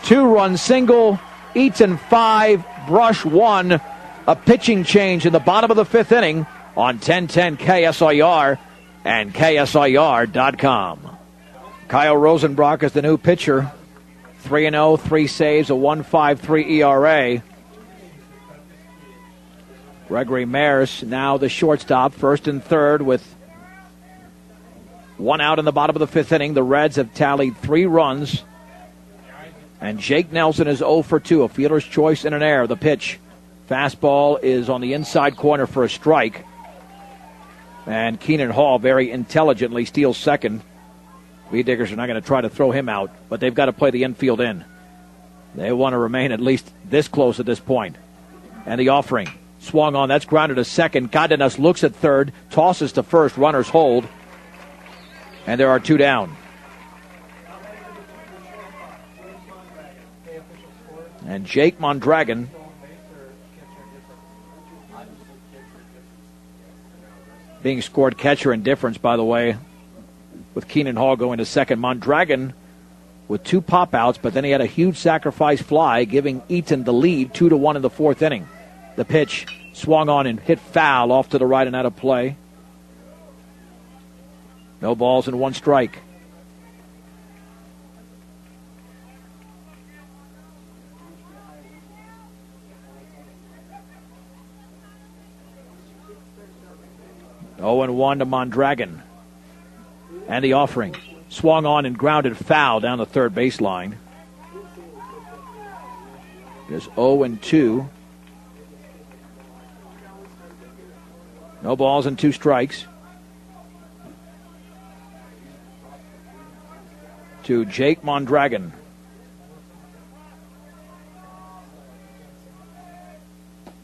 2-run single. Eaton 5, Brush 1. A pitching change in the bottom of the fifth inning on 1010 KSIR and KSIR.com. Kyle Rosenbrock is the new pitcher. 3-0, 3 saves, a 1.53 ERA. Gregory Maris now the shortstop, first and third with 1 out in the bottom of the fifth inning. The Reds have tallied 3 runs. And Jake Nelson is 0 for 2, a fielder's choice and an error. The pitch. Fastball is on the inside corner for a strike. And Keenan Hall very intelligently steals second. V-Diggers are not going to try to throw him out, but they've got to play the infield in. They want to remain at least this close at this point. And the offering. Swung on, that's grounded to second. Cardenas looks at third, tosses to first, runners hold. And there are 2 down. And Jake Mondragon being scored catcher indifference, by the way, with Keenan Hall going to second. Mondragon with 2 pop-outs, but then he had a huge sacrifice fly, giving Eaton the lead 2-1 in the fourth inning. The pitch swung on and hit foul off to the right and out of play. No balls and 1 strike. Oh, and 1 to Mondragon. And the offering. Swung on and grounded foul down the third baseline. It is 0-2. No balls and 2 strikes. To Jake Mondragon.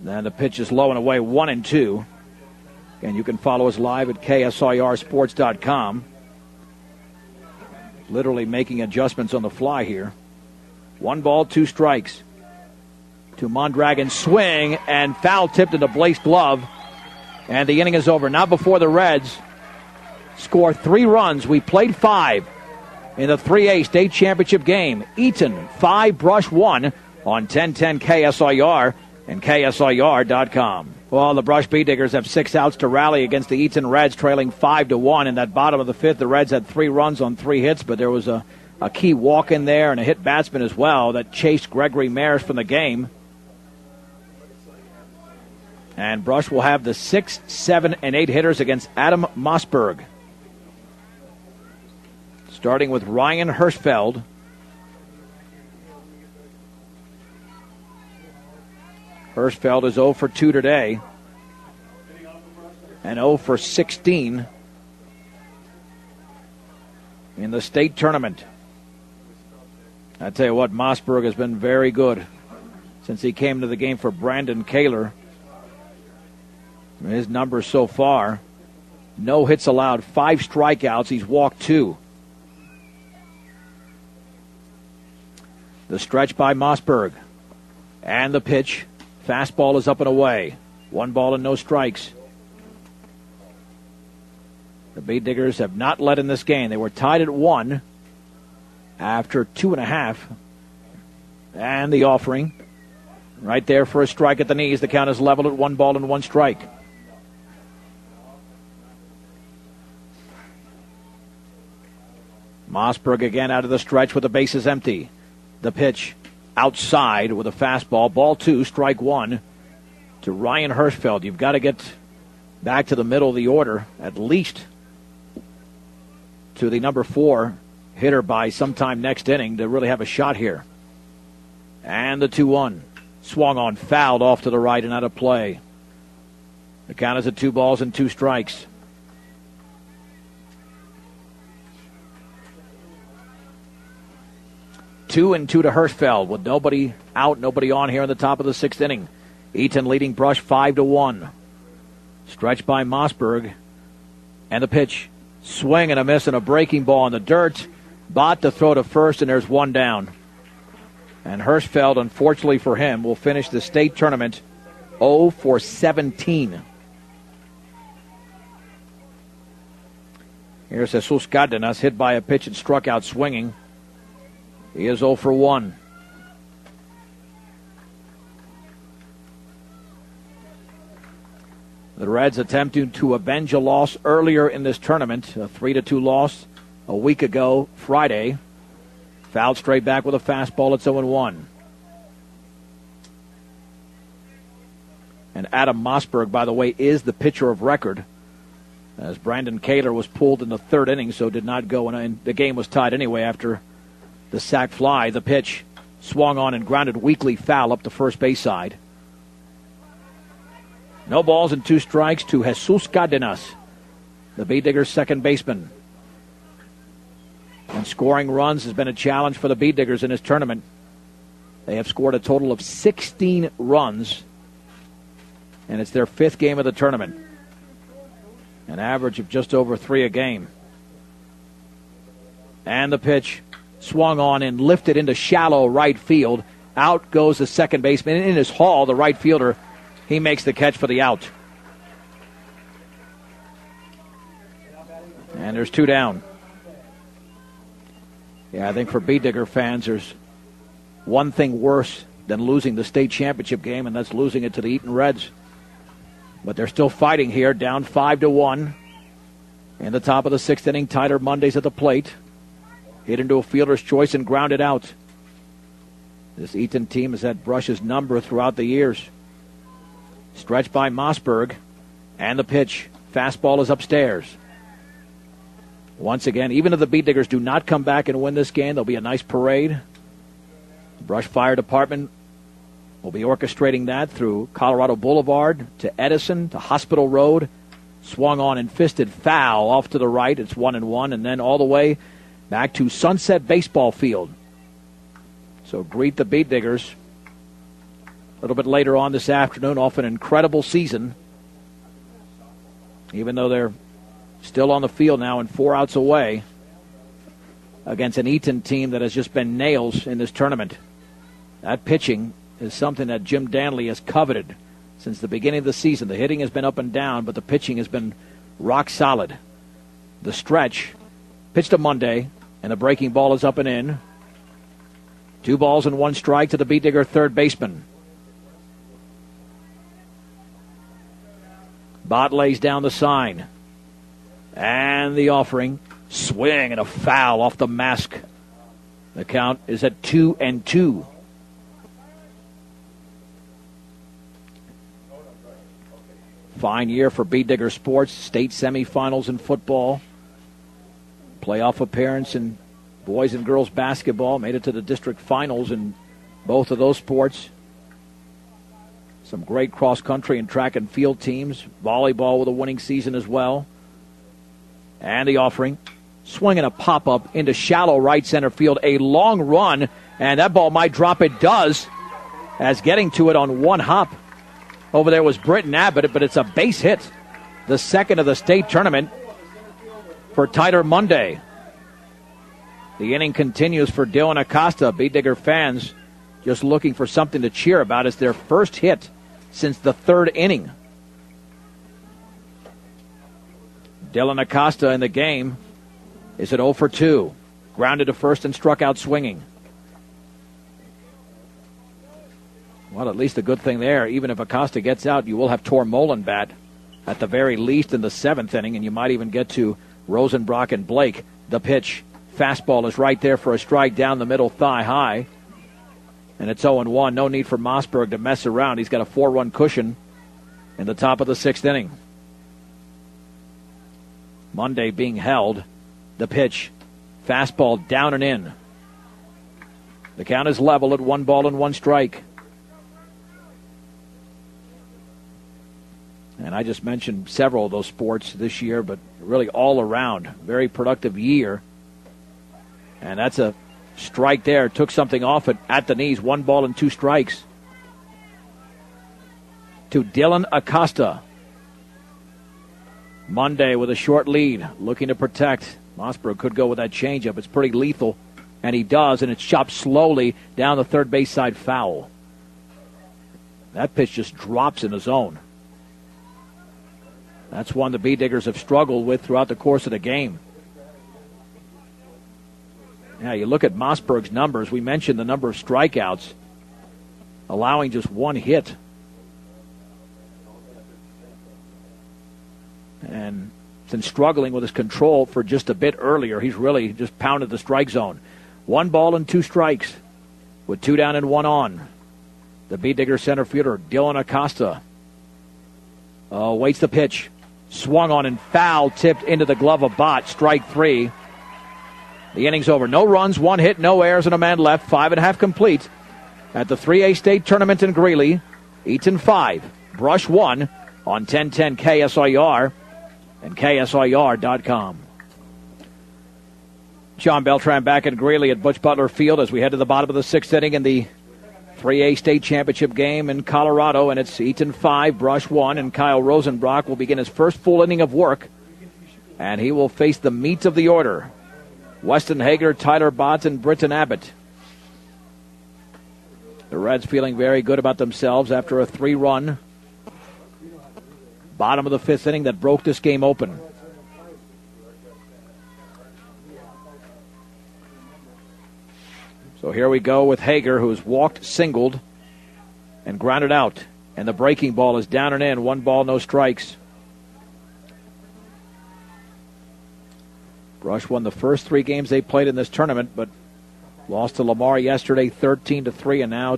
And the pitch is low and away, 1-2. And you can follow us live at KSIRsports.com. Literally making adjustments on the fly here. 1 ball, 2 strikes. To Mondragon, swing, and foul tipped into Blake's glove. And the inning is over. Now before the Reds score 3 runs. We played 5 in the 3A state championship game. Eaton 5, Brush 1 on 1010 KSIR and KSIR.com. Well, the Brush B-Diggers have 6 outs to rally against the Eaton Reds, trailing 5-1. In that bottom of the fifth, the Reds had 3 runs on 3 hits, but there was a key walk in there and a hit batsman as well that chased Gregory Maris from the game. And Brush will have the 6, 7, and 8 hitters against Adam Mossberg. Starting with Ryan Hirschfeld. Hirschfeld is 0 for 2 today. And 0 for 16 in the state tournament. I tell you what, Mossberg has been very good since he came to the game for Brandon Kaler. His numbers so far: no hits allowed, 5 strikeouts. He's walked 2. The stretch by Mossberg. And the pitch. Fastball is up and away. 1 ball and no strikes. The Bead Diggers have not led in this game. They were tied at 1 after 2.5. And the offering right there for a strike at the knees. The count is leveled at 1 ball and 1 strike. Mossberg again out of the stretch with the bases empty. The pitch outside with a fastball. Ball 2, strike 1 to Ryan Hirschfeld. You've got to get back to the middle of the order, at least to the number 4 hitter by sometime next inning to really have a shot here. And the 2-1. Swung on, fouled off to the right and out of play. The count is at 2 balls and 2 strikes. Two and 2 to Hirschfeld with nobody out, nobody on here in the top of the 6th inning. Eaton leading Brush 5-1. Stretched by Mossberg. And the pitch. Swing and a miss and a breaking ball in the dirt. Bott to throw to first, and there's 1 down. And Hirschfeld, unfortunately for him, will finish the state tournament 0 for 17. Here's Jesus Cardenas, hit by a pitch and struck out swinging. He is 0 for 1. The Reds attempting to avenge a loss earlier in this tournament, a 3-2 loss a week ago, Friday. Fouled straight back with a fastball at 0-1. And Adam Mossberg, by the way, is the pitcher of record, as Brandon Kaler was pulled in the 3rd inning, so did not go, and the game was tied anyway after the sac fly. The pitch swung on and grounded weakly foul up the first base side. No balls and 2 strikes to Jesus Cardenas, the Bead Diggers' second baseman. And scoring runs has been a challenge for the Bead Diggers in this tournament. They have scored a total of 16 runs, and it's their 5th game of the tournament. An average of just over 3 a game. And the pitch swung on and lifted into shallow right field. Out goes the second baseman. In his haul, the right fielder, he makes the catch for the out. And there's 2 down. Yeah, I think for Bead Digger fans, there's one thing worse than losing the state championship game, and that's losing it to the Eaton Reds. But they're still fighting here, down 5-1. In the top of the 6th inning, Tyler Mondays at the plate. Hit into a fielder's choice and grounded out. This Eaton team has had Brush's number throughout the years. Stretched by Mossberg. And the pitch. Fastball is upstairs. Once again, even if the Bead Diggers do not come back and win this game, there'll be a nice parade. The Brush Fire Department will be orchestrating that through Colorado Boulevard to Edison to Hospital Road. Swung on and fisted foul off to the right. It's 1-1. And then all the way back to Sunset Baseball Field. So greet the Bead Diggers a little bit later on this afternoon off an incredible season. Even though they're still on the field now and 4 outs away against an Eaton team that has just been nails in this tournament. That pitching is something that Jim Danley has coveted since the beginning of the season. The hitting has been up and down, but the pitching has been rock solid. The stretch, pitched to Monday, and the breaking ball is up and in. 2 balls and 1 strike to the Bead Digger third baseman. Bott lays down the sign. And the offering. Swing and a foul off the mask. The count is at 2-2. Fine year for Bead Digger sports. State semifinals in football. Playoff appearance in boys and girls basketball. Made it to the district finals in both of those sports. Some great cross-country and track and field teams. Volleyball with a winning season as well. And the offering. Swinging a pop-up into shallow right center field. A long run, and that ball might drop. It does, as getting to it on one hop. Over there was Britton Abbott, but it's a base hit. The second of the state tournament for Tyler Monday. The inning continues for Dylan Acosta. Bee Digger fans just looking for something to cheer about. It's their first hit since the third inning. Dylan Acosta in the game is at 0 for 2. Grounded to first and struck out swinging. Well, at least a good thing there. Even if Acosta gets out, you will have Tor Molenbat at the very least in the seventh inning, and you might even get to Rosenbrock and Blake. The pitch. Fastball is right there for a strike down the middle, thigh high. And it's 0-1. No need for Mossberg to mess around. He's got a 4-run cushion in the top of the sixth inning. Monday being held. The pitch. Fastball down and in. The count is level at 1 ball and 1 strike. And I just mentioned several of those sports this year, but really all around. Very productive year. And that's a strike there. Took something off it at the knees. 1 ball and 2 strikes. To Dylan Acosta. Monday with a short lead. Looking to protect. Mossberg could go with that changeup. It's pretty lethal. And he does. And it's chopped slowly down the third base side foul. That pitch just drops in the zone. That's one the Bee Diggers have struggled with throughout the course of the game. Yeah, you look at Mossberg's numbers. We mentioned the number of strikeouts, allowing just 1 hit. And since struggling with his control for just a bit earlier, he's really just pounded the strike zone. 1 ball and 2 strikes with 2 down and 1 on. The Bee Digger center fielder, Dylan Acosta, waits the pitch. Swung on and foul, tipped into the glove of Bott. Strike 3. The inning's over. No runs, 1 hit, no errors, and a man left. 5.5 complete at the 3A state tournament in Greeley. Eaton 5, Brush 1 on 1010 KSIR and KSIR.com. John Beltran back in Greeley at Butch Butler Field as we head to the bottom of the 6th inning in the 3A state championship game in Colorado, and it's Eaton 5, Brush 1, and Kyle Rosenbrock will begin his first full inning of work, and he will face the meat of the order. Weston Hager, Tyler Bott, and Britton Abbott. The Reds feeling very good about themselves after a 3-run bottom of the 5th inning that broke this game open. So here we go with Hager, who's walked, singled, and grounded out. And the breaking ball is down and in. 1 ball, no strikes. Brush won the first 3 games they played in this tournament, but lost to Lamar yesterday 13-3, and now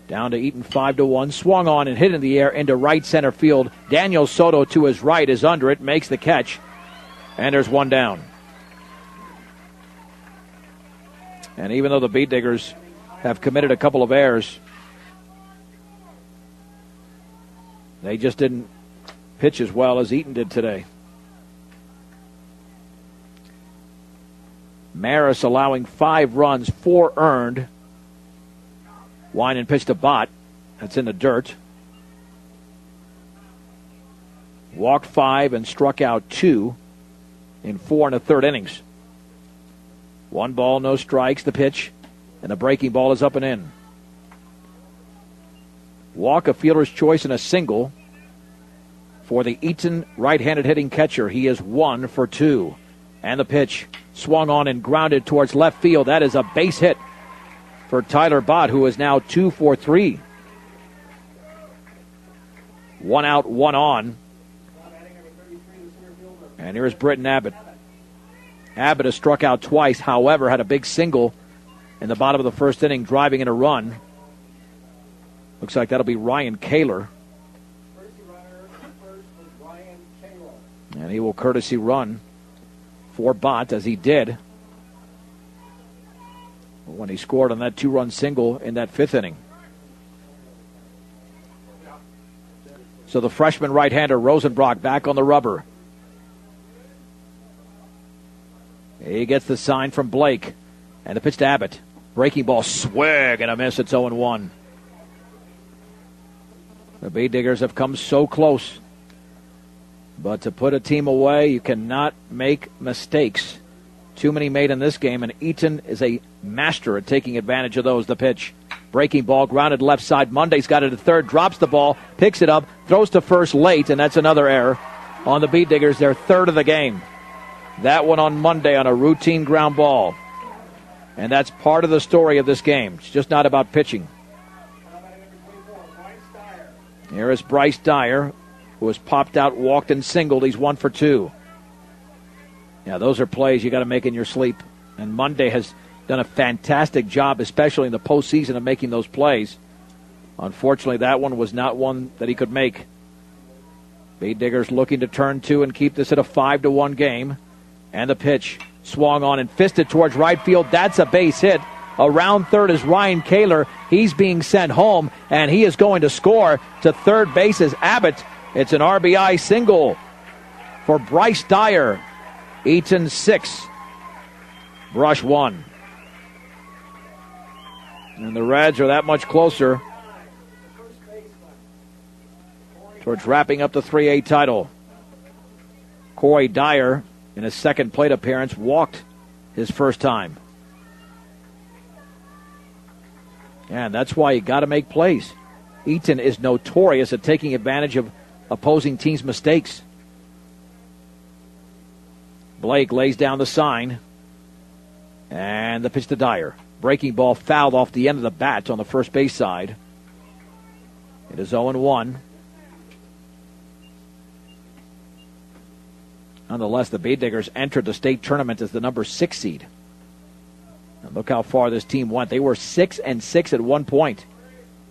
down to Eaton 5-1. Swung on and hit in the air into right center field. Daniel Soto to his right is under it, makes the catch, and there's 1 down. And even though the Bee Diggers have committed a couple of errors, they just didn't pitch as well as Eaton did today. Maris allowing 5 runs, 4 earned. Winan pitched to Bott. That's in the dirt. Walked 5 and struck out 2 in 4 1/3 innings. 1 ball, no strikes, the pitch, and the breaking ball is up and in. Walk, a fielder's choice, and a single for the Eaton right-handed hitting catcher. He is 1 for 2. And the pitch swung on and grounded towards left field. That is a base hit for Tyler Bott, who is now 2 for 3. 1 out, 1 on. And here's Britton Abbott. Abbott has struck out twice, however, had a big single in the bottom of the 1st inning, driving in a run. Looks like that'll be Ryan Kaler. And he will courtesy run for Bott, as he did when he scored on that 2-run single in that 5th inning. So the freshman right-hander Rosenbrock back on the rubber. He gets the sign from Blake. And the pitch to Abbott. Breaking ball, swing and a miss. It's 0-1. The Bay Diggers have come so close. But to put a team away, you cannot make mistakes. Too many made in this game, and Eaton is a master at taking advantage of those. The pitch. Breaking ball, grounded left side. Monday's got it at third, drops the ball, picks it up, throws to first late, and that's another error on the Bee Diggers, their third of the game. That one on Monday on a routine ground ball. And that's part of the story of this game. It's just not about pitching. Here is Bryce Dyer, who has popped out, walked, and singled. He's 1 for 2. Yeah, those are plays you got to make in your sleep. And Monday has done a fantastic job, especially in the postseason, of making those plays. Unfortunately, that one was not one that he could make. Bee Diggers looking to turn 2 and keep this at a 5-1 game. And the pitch swung on and fisted towards right field. That's a base hit. Around third is Ryan Kaler. He's being sent home, and he is going to score. To third base is Abbott. It's an RBI single for Bryce Dyer. Eaton 6, Brush 1. And the Reds are that much closer towards wrapping up the 3A title. Corey Dyer, in his second plate appearance, walked his first time. And that's why you got to make plays. Eaton is notorious at taking advantage of opposing teams' mistakes. Blake lays down the sign. And the pitch to Dyer. Breaking ball fouled off the end of the bat on the first base side. It is 0-1. Nonetheless, the Bee Diggers entered the state tournament as the number 6 seed. And look how far this team went. They were 6-6 at one point.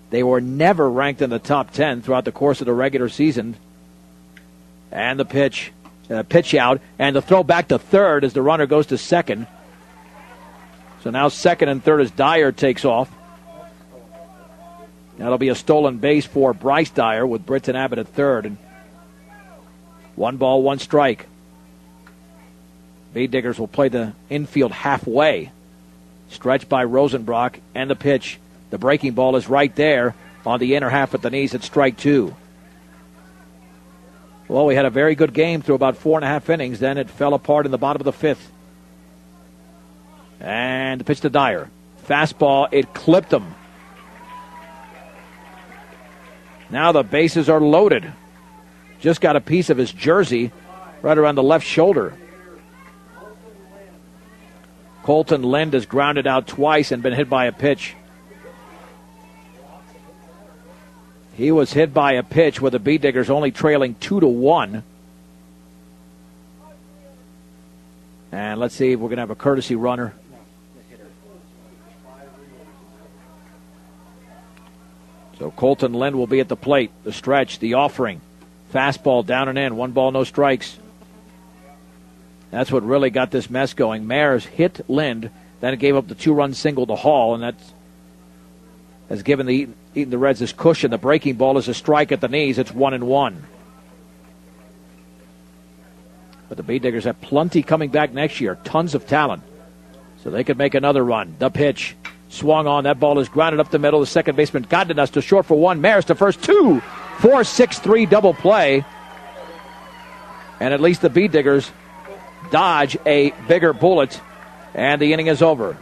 They were never ranked in the top 10 throughout the course of the regular season. And the pitch out, and the throw back to third as the runner goes to second. So now second and third as Dyer takes off. That'll be a stolen base for Bryce Dyer with Britton Abbott at third. And 1 ball, 1 strike. Bee Diggers will play the infield halfway. Stretched by Rosenbrock, and the pitch. The breaking ball is right there on the inner half at the knees at strike 2. Well, we had a very good game through about 4.5 innings. Then it fell apart in the bottom of the 5th. And the pitch to Dyer. Fastball, it clipped him. Now the bases are loaded. Just got a piece of his jersey right around the left shoulder. Colton Lind has grounded out twice and been hit by a pitch. He was hit by a pitch with the Bee Diggers only trailing 2-1. And let's see if we're going to have a courtesy runner. So Colton Lind will be at the plate. The stretch, the offering. Fastball down and in. 1 ball, no strikes. That's what really got this mess going. Mares hit Lind. Then it gave up the 2-run single to Hall. And that has given the Reds this cushion. The breaking ball is a strike at the knees. It's 1-1. But the Bee Diggers have plenty coming back next year. Tons of talent. So they could make another run. The pitch. Swung on. That ball is grounded up the middle. The second baseman got us to short for 1. Maris to first. 2. 4-6-3 double play. And at least the Bee Diggers dodge a bigger bullet. And the inning is over.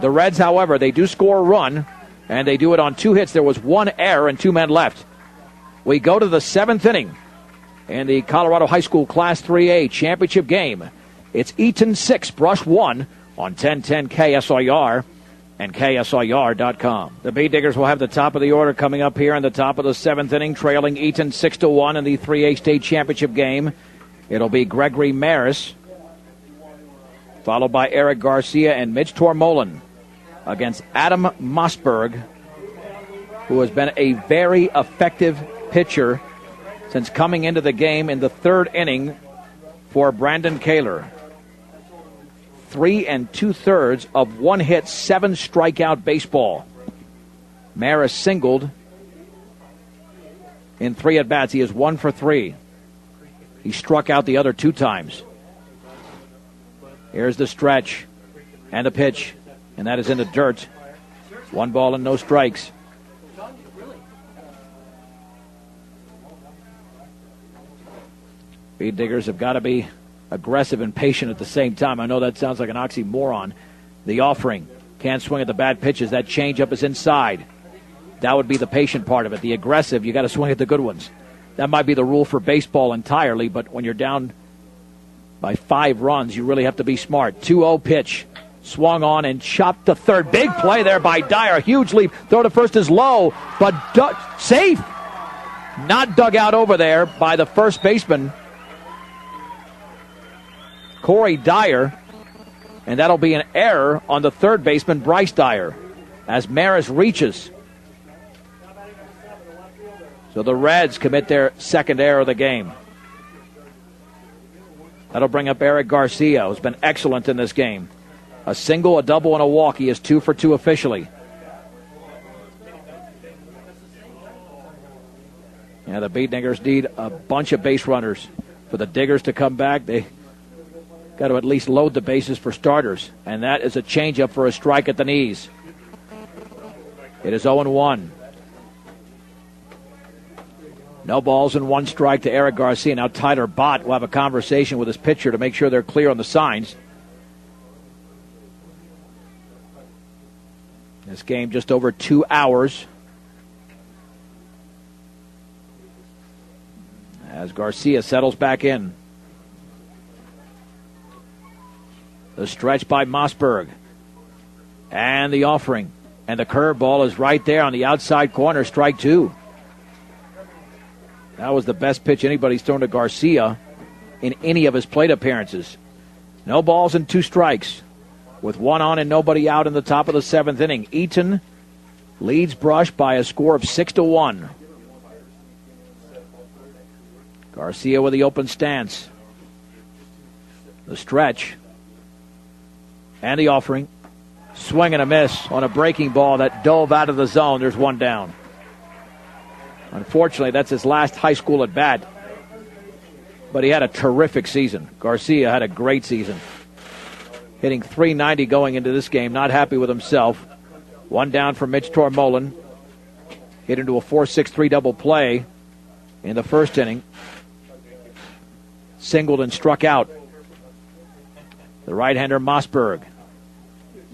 The Reds, however, they do score a run. And they do it on 2 hits. There was 1 error and 2 men left. We go to the 7th inning in the Colorado High School Class 3A championship game. It's Eaton 6, Brush 1 on 1010 KSIR and KSIR.com. The Bee Diggers will have the top of the order coming up here in the top of the 7th inning, trailing Eaton 6-1 in the 3A state championship game. It'll be Gregory Maris, followed by Eric Garcia and Mitch Tormolen against Adam Mossberg, who has been a very effective pitcher since coming into the game in the 3rd inning for Brandon Kaler. 3 2/3 of 1 hit, 7 strikeout baseball. Maris singled in 3 at-bats. He is 1 for 3. He struck out the other 2 times. Here's the stretch and the pitch, and that is in the dirt. 1 ball and no strikes. Speed Diggers have got to be aggressive and patient at the same time. I know that sounds like an oxymoron. The offering, can't swing at the bad pitches. That changeup is inside. That would be the patient part of it. The aggressive, you got to swing at the good ones. That might be the rule for baseball entirely, but when you're down by 5 runs, you really have to be smart. 2-0 pitch. Swung on and chopped to third. Big play there by Dyer. Huge leap. Throw to first is low, but safe. Not dug out over there by the first baseman, Corey Dyer. And that'll be an error on the third baseman, Bryce Dyer, as Maris reaches. So the Reds commit their second error of the game. That'll bring up Eric Garcia, who's been excellent in this game. A single, a double, and a walk. He is 2 for 2 officially. Yeah, the Beat Diggers need a bunch of base runners. For the Diggers to come back, they got to at least load the bases for starters. And that is a changeup for a strike at the knees. It is 0-1. No balls and 1 strike to Eric Garcia. Now Tyler Bott will have a conversation with his pitcher to make sure they're clear on the signs. This game just over 2 hours. As Garcia settles back in. The stretch by Mossberg. And the offering. And the curveball is right there on the outside corner. Strike 2. That was the best pitch anybody's thrown to Garcia in any of his plate appearances. No balls and 2 strikes. With 1 on and nobody out in the top of the 7th inning. Eaton leads Brush by a score of 6-1. Garcia with the open stance. The stretch. And the offering. Swing and a miss on a breaking ball that dove out of the zone. There's 1 down. Unfortunately, that's his last high school at bat. But he had a terrific season. Garcia had a great season. Hitting .390 going into this game. Not happy with himself. 1 down for Mitch Tormolen. Hit into a 4-6-3 double play in the first inning. Singled and struck out. The right-hander Mossberg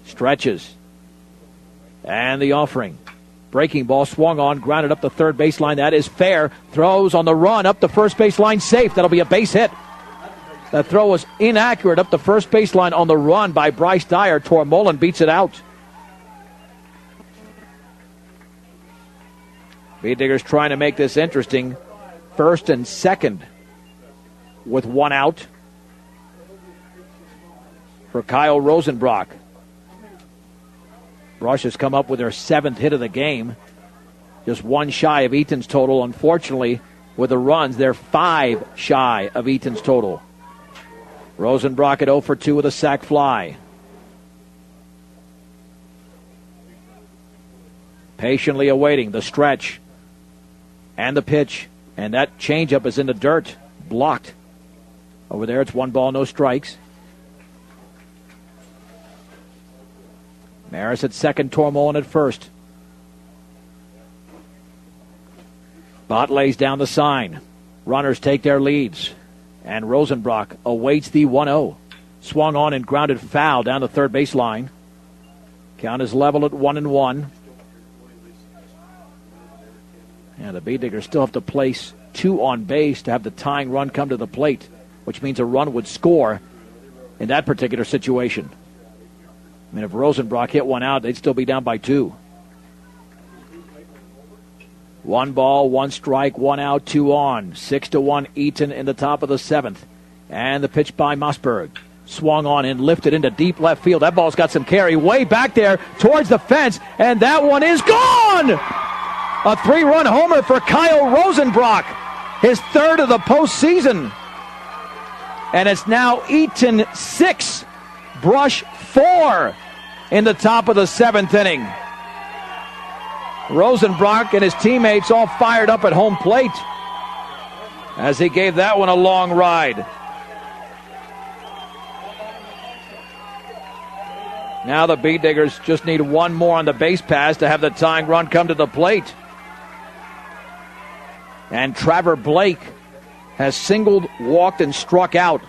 stretches. And the offering. Breaking ball swung on, grounded up the third baseline. That is fair. Throws on the run up the first baseline, safe. That'll be a base hit. That throw was inaccurate up the first baseline on the run by Bryce Dyer. Tormolen beats it out. Beat Diggers trying to make this interesting. First and second with 1 out for Kyle Rosenbrock. Brush has come up with their 7th hit of the game. Just 1 shy of Eaton's total. Unfortunately, with the runs, they're 5 shy of Eaton's total. Rosenbrock at 0 for 2 with a sac fly. Patiently awaiting the stretch and the pitch. And that changeup is in the dirt. Blocked. Over there, it's 1 ball, no strikes. Maris at second, Tormolen at first. Bott lays down the sign. Runners take their leads. And Rosenbrock awaits the 1-0. Swung on and grounded foul down the third baseline. Count is level at 1-1. And the Beat Diggers still have to place 2 on base to have the tying run come to the plate, which means a run would score in that particular situation. I mean, if Rosenbrock hit 1 out, they'd still be down by 2. 1 ball, 1 strike, 1 out, 2 on. 6-1 Eaton in the top of the 7th. And the pitch by Mossberg. Swung on and lifted into deep left field. That ball's got some carry way back there towards the fence. And that one is gone! A 3-run homer for Kyle Rosenbrock. His 3rd of the postseason. And it's now Eaton 6, Brush 4 in the top of the 7th inning. Rosenbrock and his teammates all fired up at home plate as he gave that one a long ride. Now the Bee Diggers just need one more on the base pass to have the tying run come to the plate. And Trevor Blake has singled, walked, and struck out.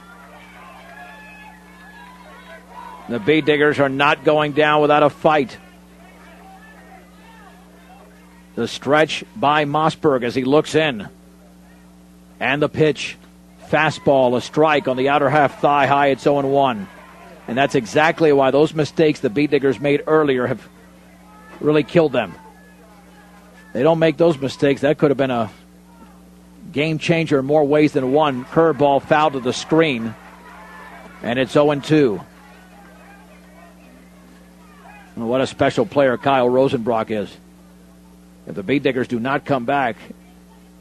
The Bee Diggers are not going down without a fight. The stretch by Mossberg as he looks in. And the pitch. Fastball, a strike on the outer half thigh high. It's 0-1. And that's exactly why those mistakes the Bee Diggers made earlier have really killed them. They don't make those mistakes. That could have been a game changer in more ways than one. Curveball foul to the screen. And it's 0-2. Well, what a special player Kyle Rosenbrock is. If the Bee Diggers do not come back,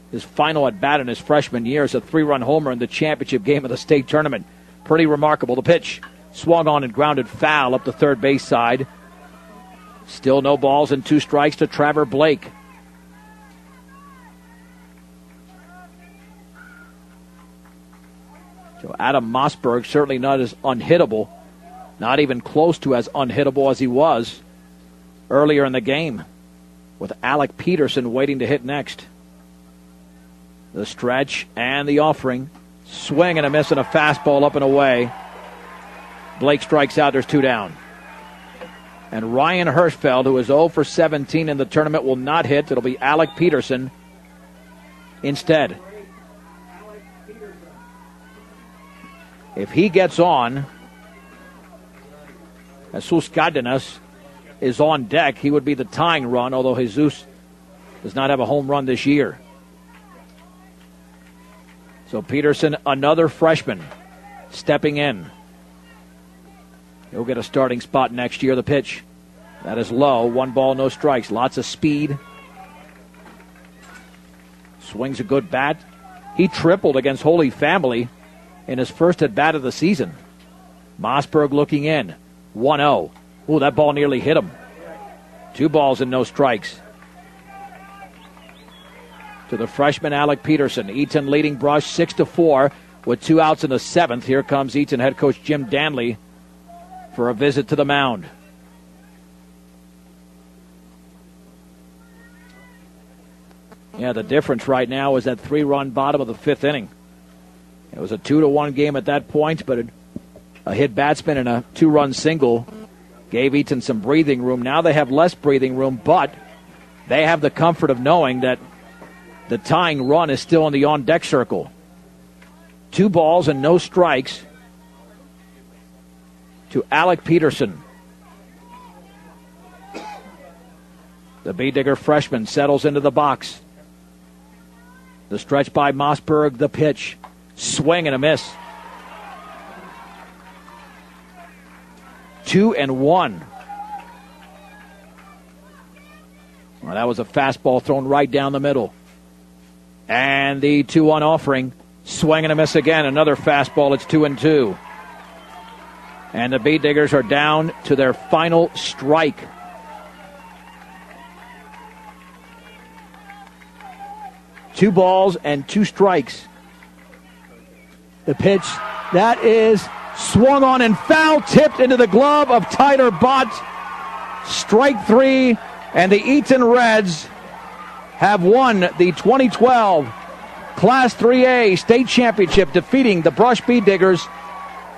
his final at-bat in his freshman year is a 3-run homer in the championship game of the state tournament. Pretty remarkable. The pitch swung on and grounded foul up the third base side. Still no balls and 2 strikes to Trevor Blake. So Adam Mossberg certainly not as unhittable. Not even close to as unhittable as he was earlier in the game, with Alec Peterson waiting to hit next. The stretch and the offering. Swing and a miss and a fastball up and away. Blake strikes out. There's 2 down. And Ryan Hirschfeld, who is 0 for 17 in the tournament, will not hit. It'll be Alec Peterson instead. If he gets on, Jesus Cardenas is on deck. He would be the tying run, although Jesus does not have a home run this year. So Peterson, another freshman, stepping in. He'll get a starting spot next year. The pitch, that is low. 1 ball, no strikes. Lots of speed. Swings a good bat. He tripled against Holy Family in his first at-bat of the season. Mossberg looking in. 1-0. Ooh, that ball nearly hit him. 2 balls and no strikes. To the freshman Alec Peterson. Eaton leading Brush 6-4 with 2 outs in the 7th. Here comes Eaton head coach Jim Danley for a visit to the mound. Yeah, the difference right now is that 3-run bottom of the 5th inning. It was a 2-1 game at that point, but a hit batsman and a 2-run single gave Eaton some breathing room. Now they have less breathing room, but they have the comfort of knowing that the tying run is still in the on-deck circle. 2 balls and no strikes to Alec Peterson. The Bee Digger freshman settles into the box. The stretch by Mossberg, the pitch. Swing and a miss. 2-1. Well, that was a fastball thrown right down the middle. And the 2-1 offering. Swing and a miss again. Another fastball. It's 2-2. And the Bee Diggers are down to their final strike. Two balls and 2 strikes. The pitch, that is swung on and foul, tipped into the glove of Tyler Bott. Strike 3, and the Eaton Reds have won the 2012 Class 3A State Championship, defeating the Brush Bee Diggers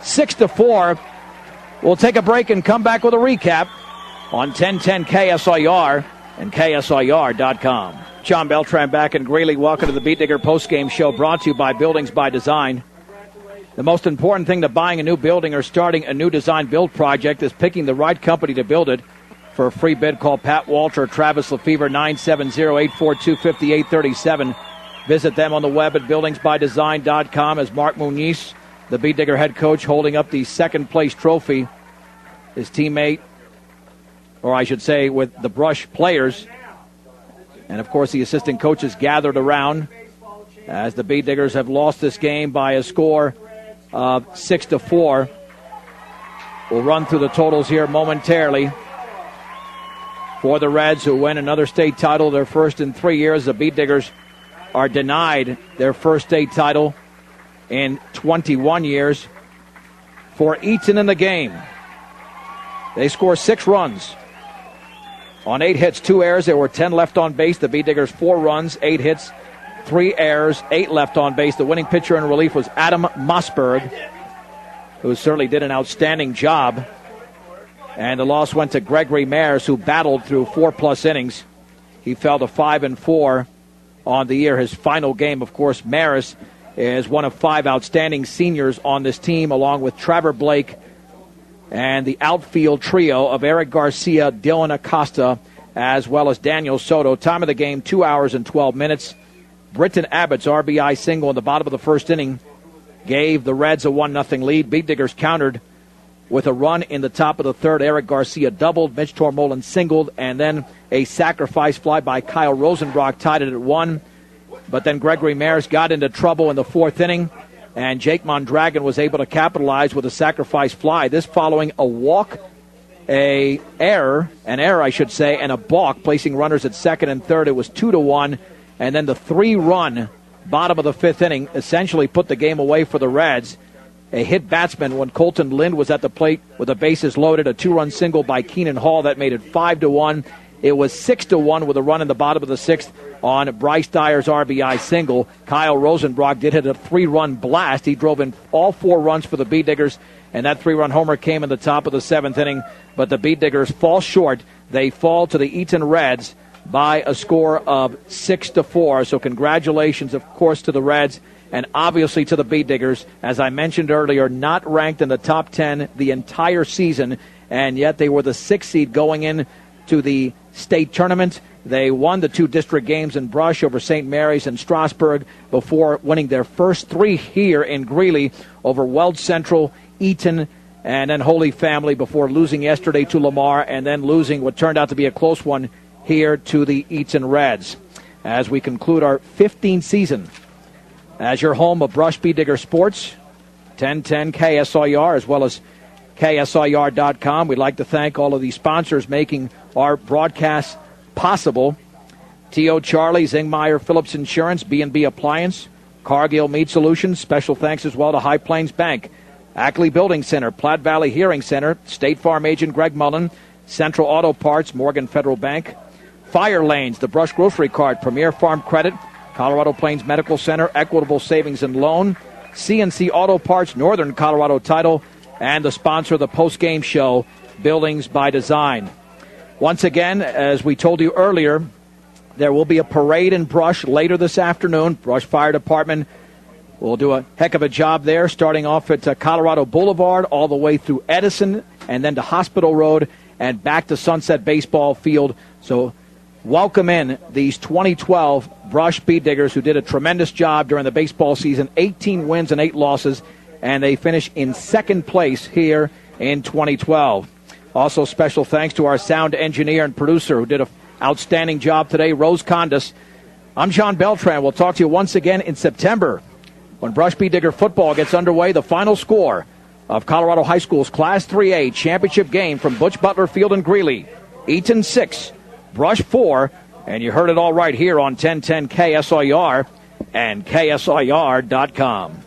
6-4. We'll take a break and come back with a recap on 1010 KSIR and KSIR.com. John Beltran back in Greeley. Welcome to the Bee Digger postgame show, brought to you by Buildings by Design. The most important thing to buying a new building or starting a new design build project is picking the right company to build it. For a free bid, call Pat Walter or Travis Lefevre, 970-842-5837. Visit them on the web at buildingsbydesign.com as Mark Muniz, the Bee Digger head coach, holding up the second place trophy. His teammate, or I should say with the Brush players, and of course the assistant coaches gathered around as the Bee Diggers have lost this game by a score of 6-4. We'll run through the totals here momentarily. For the Reds, who win another state title, their first in 3 years, the Bee Diggers are denied their first state title in 21 years. For Eaton in the game, They score 6 runs. On 8 hits, 2 errors, there were 10 left on base. The Beat Diggers 4 runs, 8 hits, 3 errors, 8 left on base. The winning pitcher in relief was Adam Mossberg, who certainly did an outstanding job. And the loss went to Gregory Mares, who battled through 4+ innings. He fell to 5-4 on the year. His final game, of course, Maris is one of 5 outstanding seniors on this team, along with Trevor Blake and the outfield trio of Eric Garcia, Dylan Acosta, as well as Daniel Soto. Time of the game, 2 hours and 12 minutes. Britton Abbott's RBI single in the bottom of the first inning gave the Reds a 1-0 lead. Beat Diggers countered with a run in the top of the third. Eric Garcia doubled, Mitch Tormolen singled, and then a sacrifice fly by Kyle Rosenbrock tied it at 1. But then Gregory Mares got into trouble in the 4th inning, and Jake Mondragon was able to capitalize with a sacrifice fly. This following a walk, an error, and a balk, placing runners at 2nd and 3rd. It was 2-1, and then the 3-run bottom of the 5th inning essentially put the game away for the Reds. A hit batsman when Colton Lind was at the plate with the bases loaded. A 2-run single by Keenan Hall that made it 5-1. It was 6-1 with a run in the bottom of the 6th on Bryce Dyer's RBI single. Kyle Rosenbrock did hit a 3-run blast. He drove in all 4 runs for the Beat Diggers, and that 3-run homer came in the top of the 7th inning. But the Beat Diggers fall short. They fall to the Eaton Reds by a score of 6-4. So congratulations, of course, to the Reds. And obviously to the Beat Diggers, as I mentioned earlier, not ranked in the top 10 the entire season, and yet they were the 6th seed going in to the state tournament. They won the 2 district games in Brush over St. Mary's and Strasburg before winning their first 3 here in Greeley over Weld Central, Eaton, and then Holy Family before losing yesterday to Lamar and then losing what turned out to be a close one here to the Eaton Reds. As we conclude our 15th season as your home of Brush Beat Digger Sports, 1010 KSIR, as well as KSIR.com. We'd like to thank all of the sponsors making our broadcast possible. T.O. Charlie, Zingmeyer, Phillips Insurance, B&B Appliance, Cargill Meat Solutions. Special thanks as well to High Plains Bank, Ackley Building Center, Platte Valley Hearing Center, State Farm Agent Greg Mullen, Central Auto Parts, Morgan Federal Bank, Fire Lanes, the Brush Grocery Cart, Premier Farm Credit, Colorado Plains Medical Center, Equitable Savings and Loan, CNC Auto Parts, Northern Colorado Title, and the sponsor of the post-game show, Buildings by Design. Once again, as we told you earlier, there will be a parade in Brush later this afternoon. Brush Fire Department will do a heck of a job there, starting off at Colorado Boulevard all the way through Edison and then to Hospital Road and back to Sunset Baseball Field. So welcome in these 2012 Brush Beat Diggers who did a tremendous job during the baseball season, 18 wins and 8 losses, and they finish in 2nd place here in 2012. Also, special thanks to our sound engineer and producer who did an outstanding job today, Rose Condis. I'm John Beltran. We'll talk to you once again in September when Brush Beat Digger football gets underway. The final score of Colorado High School's Class 3A championship game from Butch Butler Field in Greeley. Eaton 6, Brush 4, and you heard it all right here on 1010 KSIR and KSIR.com.